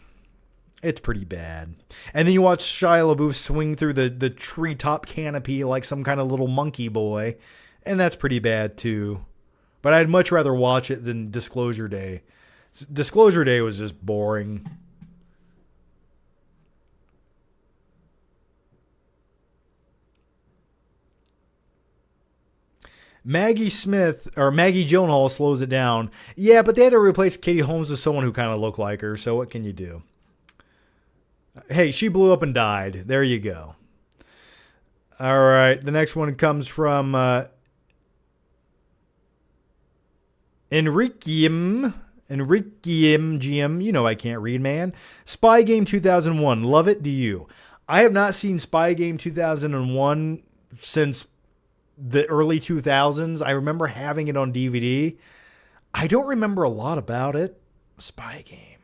It's pretty bad. And then you watch Shia LaBeouf swing through the treetop canopy like some kind of little monkey boy. And that's pretty bad too. But I'd much rather watch it than Disclosure Day. Disclosure Day was just boring. Maggie Gyllenhaal slows it down. Yeah, but they had to replace Katie Holmes with someone who kind of looked like her. So what can you do? Hey, she blew up and died. There you go. All right. The next one comes from Enriqueum GM. You know I can't read, man. Spy Game 2001. Love it. Do you? I have not seen Spy Game 2001 since the early 2000s. I remember having it on DVD. I don't remember a lot about it. Spy Game.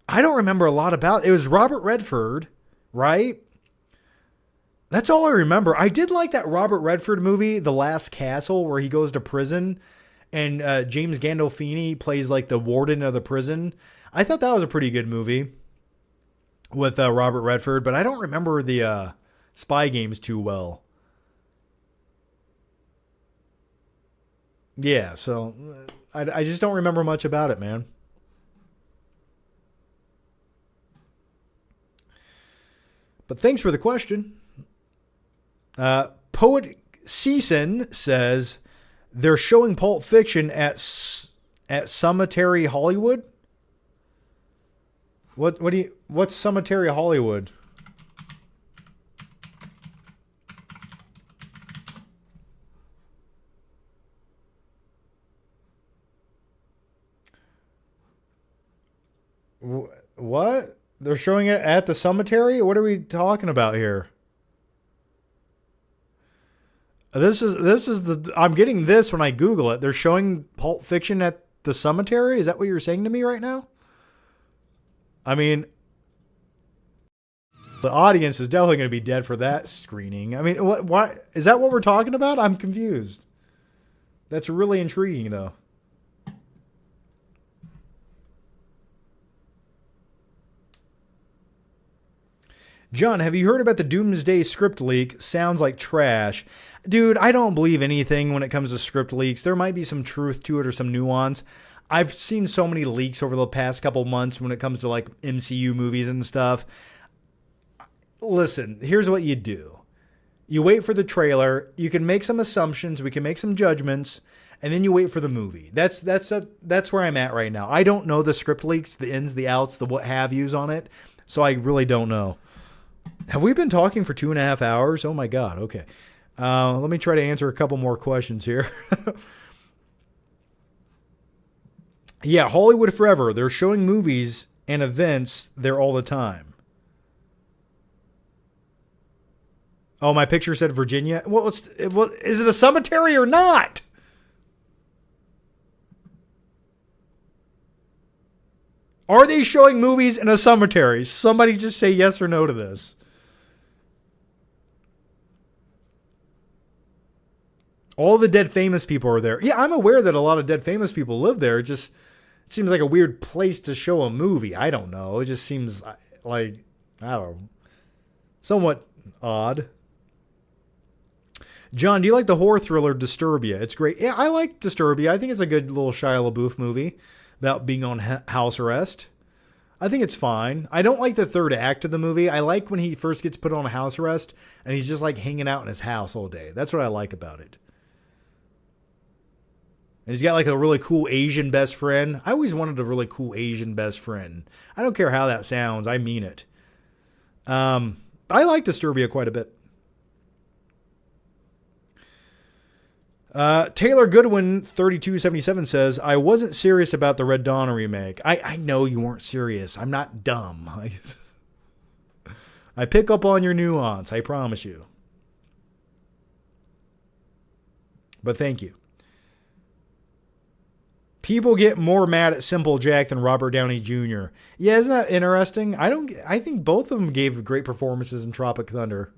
I don't remember a lot about it. It was Robert Redford, right? That's all I remember. I did like that Robert Redford movie, The Last Castle, where he goes to prison and James Gandolfini plays like the warden of the prison. I thought that was a pretty good movie with Robert Redford, but I don't remember the Spy Games too well. Yeah, so I just don't remember much about it, man. But thanks for the question. Poet Season says they're showing Pulp Fiction at Cemetery Hollywood. What's Cemetery Hollywood? What? They're showing it at the cemetery? What are we talking about here? This is the I'm getting this when I Google it. They're showing Pulp Fiction at the cemetery? Is that what you're saying to me right now? I mean, the audience is definitely going to be dead for that screening. I mean, what is that what we're talking about? I'm confused. That's really intriguing though. John, have you heard about the Doomsday script leak? Sounds like trash. Dude, I don't believe anything when it comes to script leaks. There might be some truth to it or some nuance. I've seen so many leaks over the past couple months when it comes to like MCU movies and stuff. Listen, here's what you do. You wait for the trailer. You can make some assumptions. We can make some judgments. And then you wait for the movie. That's where I'm at right now. I don't know the script leaks, the ins, the outs, the what have yous on it. So I really don't know. Have we been talking for 2.5 hours? Oh my God. Okay. Let me try to answer a couple more questions here. Yeah, Hollywood Forever. They're showing movies and events there all the time. Oh, my picture said Virginia. Well, is it a cemetery or not? Are they showing movies in a cemetery? Somebody just say yes or no to this. All the dead famous people are there. Yeah, I'm aware that a lot of dead famous people live there. It seems like a weird place to show a movie. I don't know. It just seems like, I don't know, somewhat odd. John, do you like the horror thriller Disturbia? It's great. Yeah, I like Disturbia. I think it's a good little Shia LaBeouf movie about being on house arrest. I think it's fine. I don't like the third act of the movie. I like when he first gets put on a house arrest and he's just like hanging out in his house all day. That's what I like about it. And he's got like a really cool Asian best friend. I always wanted a really cool Asian best friend. I don't care how that sounds. I mean it. I like Disturbia quite a bit. Taylor Goodwin 3277 says, I wasn't serious about the Red Dawn remake. I know you weren't serious. I'm not dumb. I pick up on your nuance. I promise you. But thank you. People get more mad at Simple Jack than Robert Downey Jr. Yeah, isn't that interesting? I think both of them gave great performances in Tropic Thunder.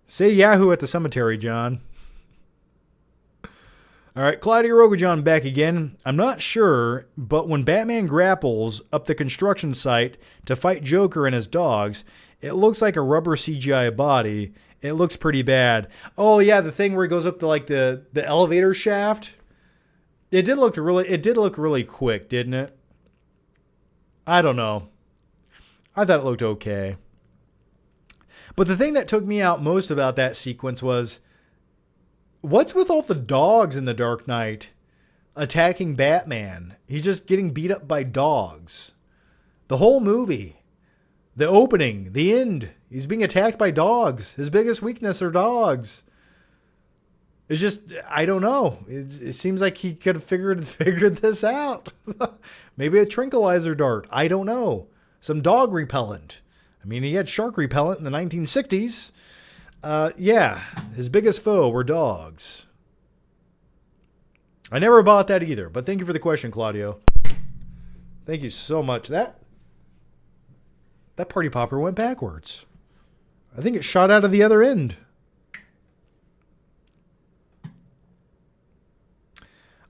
Say Yahoo at the cemetery, John. All right, Claudia Rogajon back again. I'm not sure, but when Batman grapples up the construction site to fight Joker and his dogs, it looks like a rubber CGI body. It looks pretty bad. Oh yeah, the thing where he goes up to like the elevator shaft. It did look really quick, didn't it? I don't know. I thought it looked okay. But the thing that took me out most about that sequence was, what's with all the dogs in The Dark Knight attacking Batman? He's just getting beat up by dogs. The whole movie. The opening. The end. He's being attacked by dogs. His biggest weakness are dogs. It's just, I don't know. It seems like he could have figured this out. Maybe a tranquilizer dart. I don't know. Some dog repellent. I mean, he had shark repellent in the 1960s. Yeah, his biggest foe were dogs. I never bought that either, but thank you for the question, Claudio. Thank you so much. That party popper went backwards. I think it shot out of the other end.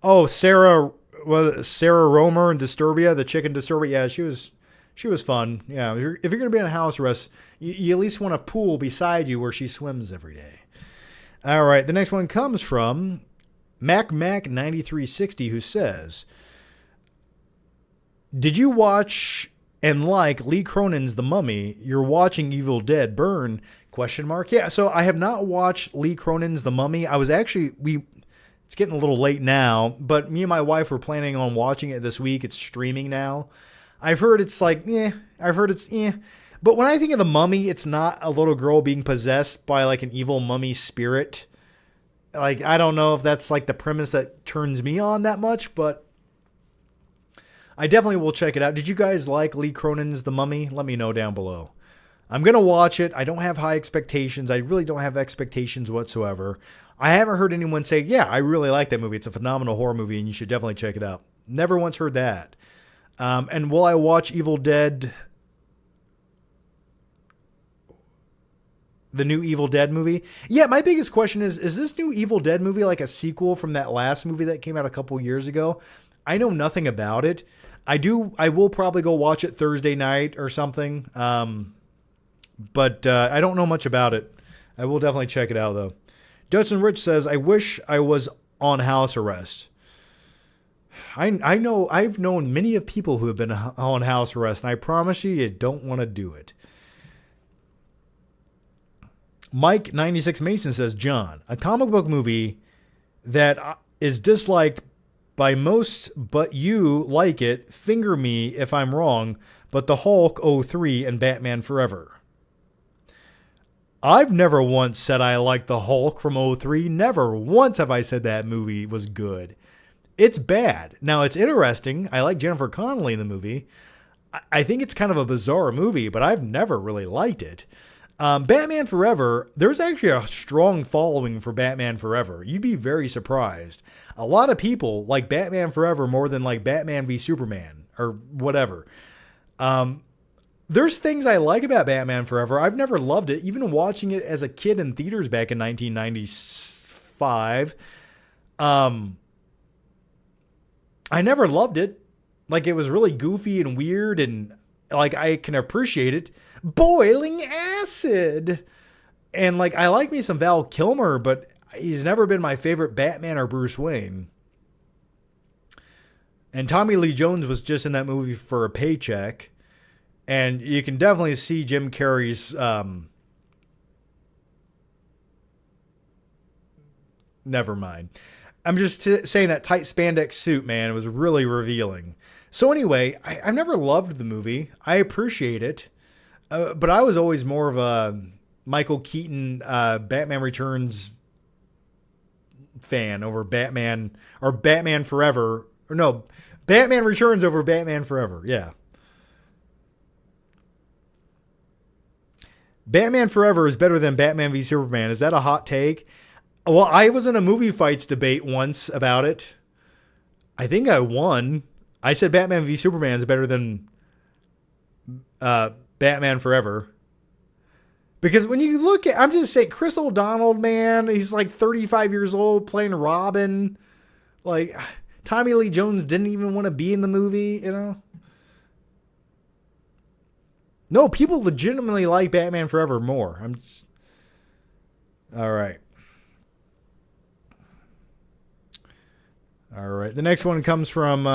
Oh, Sarah Romer in Disturbia, the chicken Disturbia. Yeah, she was fun. Yeah, if you're going to be in a house arrest, you at least want a pool beside you where she swims every day. All right, the next one comes from MacMac9360, who says, did you watch and like Lee Cronin's The Mummy, you're watching Evil Dead burn? Question mark. Yeah, so I have not watched Lee Cronin's The Mummy. I was actually it's getting a little late now, but me and my wife were planning on watching it this week. It's streaming now. I've heard it's like, I've heard it's But when I think of The Mummy, it's not a little girl being possessed by like an evil mummy spirit. Like, I don't know if that's like the premise that turns me on that much, but I definitely will check it out. Did you guys like Lee Cronin's The Mummy? Let me know down below. I'm going to watch it. I don't have high expectations. I really don't have expectations whatsoever. I haven't heard anyone say, yeah, I really like that movie. It's a phenomenal horror movie and you should definitely check it out. Never once heard that. And will I watch Evil Dead, the new Evil Dead movie? Yeah, my biggest question is this new Evil Dead movie like a sequel from that last movie that came out a couple years ago? I know nothing about it. I will probably go watch it Thursday night or something. But I don't know much about it. I will definitely check it out, though. Dustin Rich says, I wish I was on house arrest. I know I've known many of people who have been on house arrest, and I promise you don't want to do it. Mike 96 Mason says, John, a comic book movie that is disliked by most, but you like it. Finger me if I'm wrong, but the Hulk 03 and Batman Forever. I've never once said I liked the Hulk from 03. Never once have I said that movie was good. It's bad. Now, it's interesting. I like Jennifer Connelly in the movie. I think it's kind of a bizarre movie, but I've never really liked it. Batman Forever, there's actually a strong following for Batman Forever. You'd be very surprised. A lot of people like Batman Forever more than like Batman v Superman or whatever. There's things I like about Batman Forever. I've never loved it. Even watching it as a kid in theaters back in 1995, I never loved it. Like, it was really goofy and weird, and like I can appreciate it. Boiling acid. And like, I like me some Val Kilmer, but he's never been my favorite Batman or Bruce Wayne. And Tommy Lee Jones was just in that movie for a paycheck. And you can definitely see Jim Carrey's never mind. I'm just saying that tight spandex suit, man, was really revealing. So anyway, I've never loved the movie. I appreciate it. But I was always more of a Michael Keaton Batman Returns fan over Batman, or Batman Forever. Or no, Batman Returns over Batman Forever. Yeah. Batman Forever is better than Batman v Superman. Is that a hot take? Well, I was in a movie fights debate once about it. I think I won. I said Batman v Superman is better than Batman Forever. Because when you look at, I'm just saying, Chris O'Donnell, man, he's like 35 years old playing Robin. Like, Tommy Lee Jones didn't even want to be in the movie, you know? No, people legitimately like Batman Forever more. All right. All right. The next one comes from,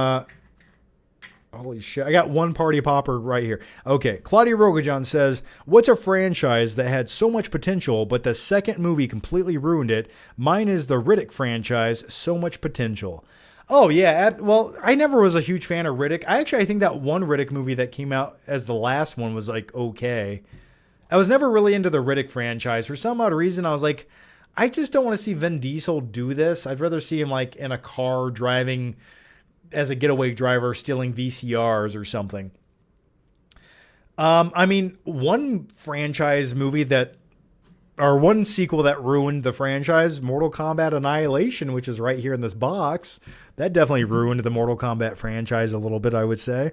holy shit. I got one party popper right here. Okay. Claudia Rogajon says, what's a franchise that had so much potential, but the second movie completely ruined it? Mine is the Riddick franchise. So much potential. Oh, yeah. Well, I never was a huge fan of Riddick. I think that one Riddick movie that came out as the last one was like okay. I was never really into the Riddick franchise. For some odd reason, I was like, I just don't want to see Vin Diesel do this. I'd rather see him like in a car driving as a getaway driver, stealing VCRs or something. I mean, one franchise movie that, or one sequel that ruined the franchise, Mortal Kombat Annihilation, which is right here in this box. That definitely ruined the Mortal Kombat franchise a little bit, I would say.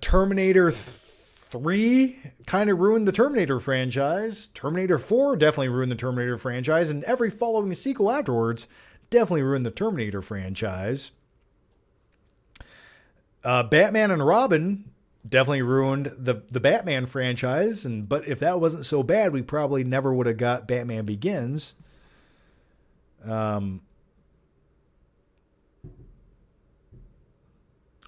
Terminator 3 kind of ruined the Terminator franchise. Terminator 4 definitely ruined the Terminator franchise. And every following sequel afterwards definitely ruined the Terminator franchise. Batman and Robin definitely ruined the Batman franchise. But if that wasn't so bad, we probably never would have got Batman Begins.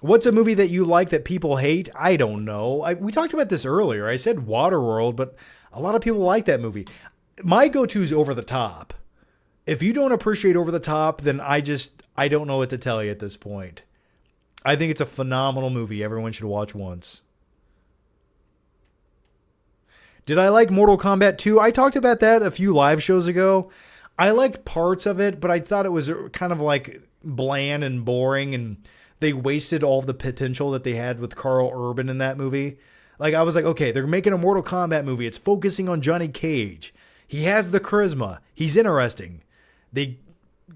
What's a movie that you like that people hate? I don't know. We talked about this earlier. I said Waterworld, but a lot of people like that movie. My go-to is Over the Top. If you don't appreciate Over the Top, then I don't know what to tell you at this point. I think it's a phenomenal movie. Everyone should watch once. Did I like Mortal Kombat 2? I talked about that a few live shows ago. I liked parts of it, but I thought it was kind of like bland and boring, and they wasted all the potential that they had with Carl Urban in that movie. Like, I was like, okay, they're making a Mortal Kombat movie. It's focusing on Johnny Cage. He has the charisma. He's interesting.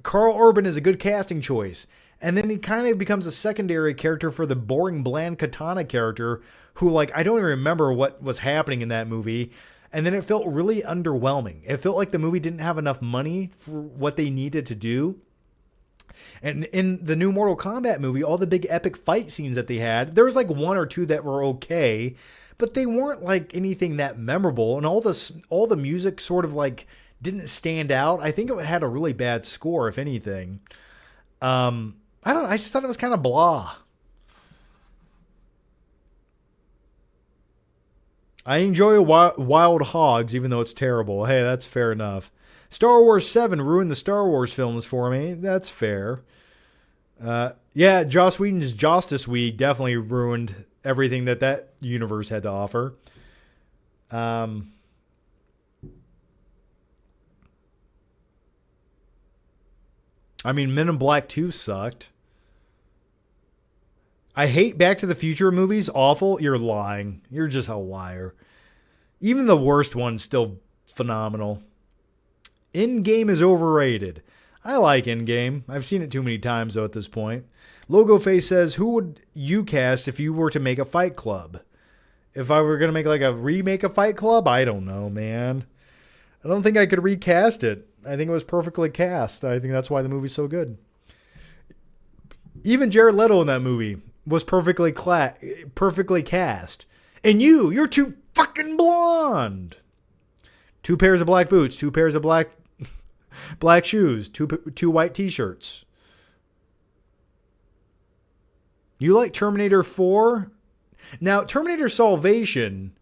Carl Urban is a good casting choice. And then he kind of becomes a secondary character for the boring, bland Katana character who, like, I don't even remember what was happening in that movie. And then it felt really underwhelming. It felt like the movie didn't have enough money for what they needed to do. And in the new Mortal Kombat movie, all the big epic fight scenes that they had, there was like one or two that were okay, but they weren't like anything that memorable. And all the music sort of like didn't stand out. I think it had a really bad score, if anything. I just thought it was kind of blah. I enjoy Wild Hogs, even though it's terrible. Hey, that's fair enough. Star Wars 7 ruined the Star Wars films for me. That's fair. Yeah, Joss Whedon's Justice League definitely ruined everything that universe had to offer. I mean, Men in Black 2 sucked. I hate Back to the Future movies. Awful. You're lying. You're just a liar. Even the worst one's still phenomenal. Endgame is overrated. I like Endgame. I've seen it too many times, though, at this point. Logo Face says, who would you cast if you were to make a Fight Club? If I were going to make like a remake of Fight Club? I don't know, man. I don't think I could recast it. I think it was perfectly cast. I think that's why the movie's so good. Even Jared Leto in that movie was perfectly cast. And you're too fucking blonde. 2 pairs of black boots, 2 pairs of black shoes, two white t-shirts. You like Terminator 4? Now, Terminator Salvation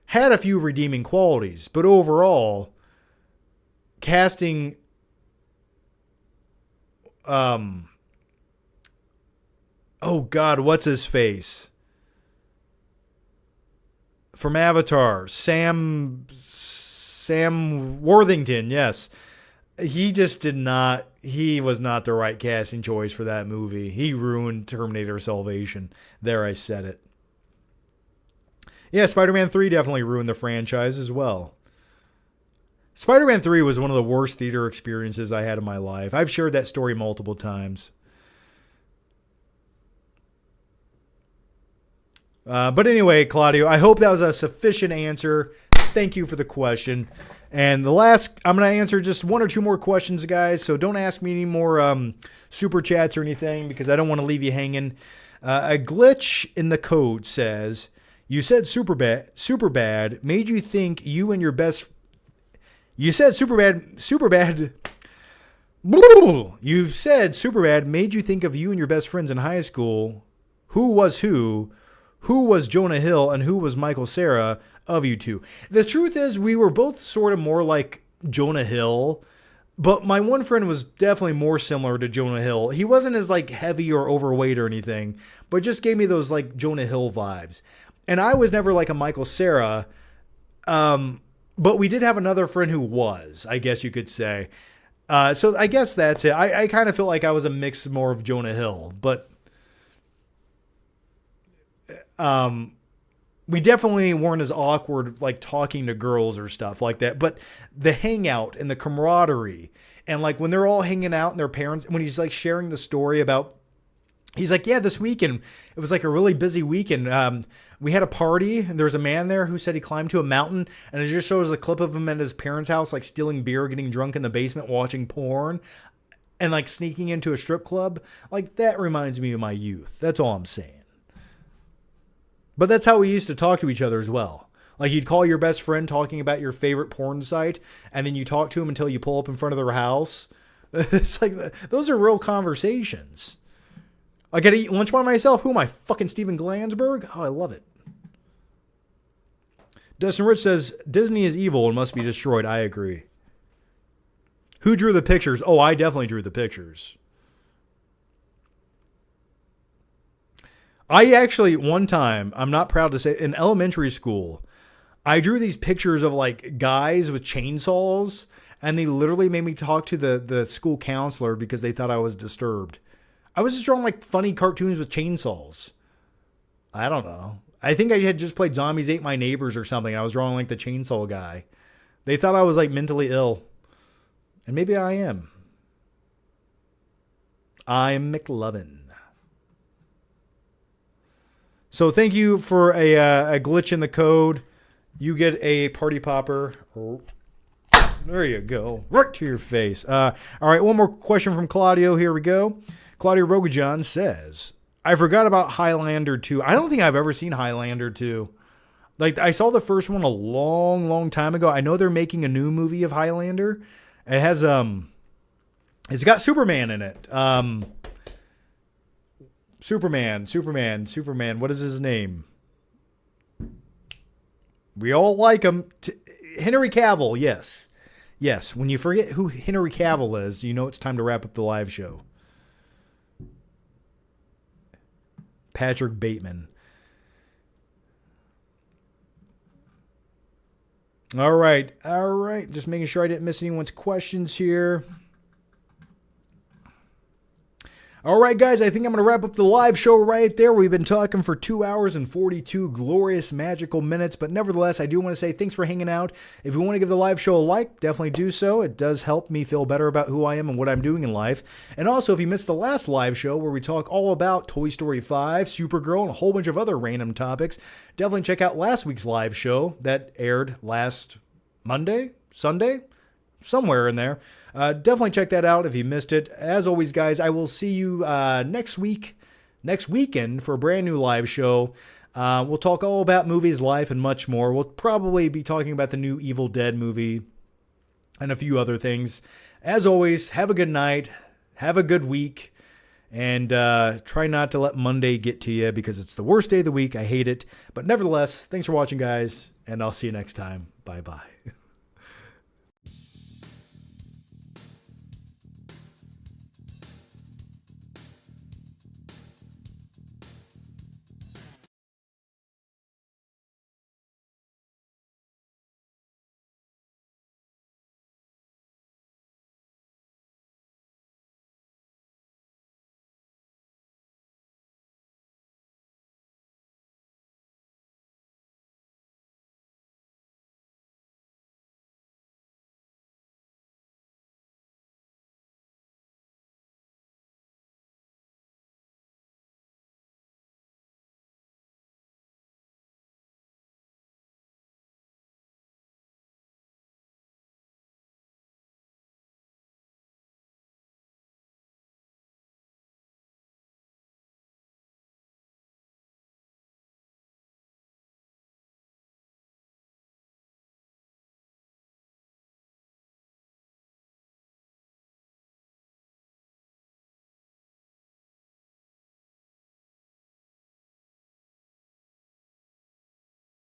had a few redeeming qualities, but overall, casting oh God, what's his face? From Avatar, Sam Worthington, yes. He was not the right casting choice for that movie. He ruined Terminator Salvation. There, I said it. Yeah, Spider-Man 3 definitely ruined the franchise as well. Spider-Man 3 was one of the worst theater experiences I had in my life. I've shared that story multiple times. But anyway, Claudio, I hope that was a sufficient answer. Thank you for the question. And the last, I'm going to answer just 1 or 2 more questions, guys. So don't ask me any more super chats or anything because I don't want to leave you hanging. A glitch in the code says, you said Superbad made you think you and your best... You said Superbad... You said Superbad made you think of you and your best friends in high school. Who was who? Who was Jonah Hill and who was Michael Cera of you two? The truth is we were both sort of more like Jonah Hill, but my one friend was definitely more similar to Jonah Hill. He wasn't as like heavy or overweight or anything, but just gave me those like Jonah Hill vibes. And I was never like a Michael Cera, but we did have another friend who was, I guess you could say. So I guess that's it. I kind of felt like I was a mix more of Jonah Hill, but we definitely weren't as awkward, like talking to girls or stuff like that. But the hangout and the camaraderie and like when they're all hanging out and their parents, when he's like sharing the story about, he's like, yeah, this weekend, it was like a really busy weekend. We had a party and there was a man there who said he climbed to a mountain, and it just shows a clip of him at his parents' house, like stealing beer, getting drunk in the basement, watching porn and like sneaking into a strip club. Like that reminds me of my youth. That's all I'm saying. But that's how we used to talk to each other as well. Like you'd call your best friend talking about your favorite porn site, and then you talk to him until you pull up in front of their house. It's like, those are real conversations. I gotta eat lunch by myself? Who am I, fucking Steven Glansberg? Oh, I love it. Dustin Rich says, Disney is evil and must be destroyed. I agree. Who drew the pictures? Oh, I definitely drew the pictures. I actually, one time, I'm not proud to say, in elementary school, I drew these pictures of like guys with chainsaws, and they literally made me talk to the school counselor because they thought I was disturbed. I was just drawing like funny cartoons with chainsaws. I don't know. I think I had just played Zombies Ate My Neighbors or something. I was drawing like the chainsaw guy. They thought I was like mentally ill. And maybe I am. I'm McLovin. So thank you for a glitch in the code. You get a party popper. There you go. Right to your face. All right, one more question from Claudio. Here we go. Claudio Rogajan says, I forgot about Highlander 2. I don't think I've ever seen Highlander 2. Like, I saw the first one a long, long time ago. I know they're making a new movie of Highlander. It has, it's got Superman in it. Superman. What is his name? We all like him. Henry Cavill, yes. Yes, when you forget who Henry Cavill is, you know it's time to wrap up the live show. Patrick Bateman. All right. Just making sure I didn't miss anyone's questions here. All right, guys, I think I'm going to wrap up the live show right there. We've been talking for 2 hours and 42 glorious, magical minutes. But nevertheless, I do want to say thanks for hanging out. If you want to give the live show a like, definitely do so. It does help me feel better about who I am and what I'm doing in life. And also, if you missed the last live show where we talk all about Toy Story 5, Supergirl, and a whole bunch of other random topics, definitely check out last week's live show that aired last Monday, Sunday, somewhere in there. Definitely check that out if you missed it. As always, guys, I will see you next weekend for a brand new live show. We'll talk all about movies, life, and much more. We'll probably be talking about the new Evil Dead movie and a few other things. As always, have a good night. Have a good week. And try not to let Monday get to you because it's the worst day of the week. I hate it. But nevertheless, thanks for watching, guys. And I'll see you next time. Bye-bye.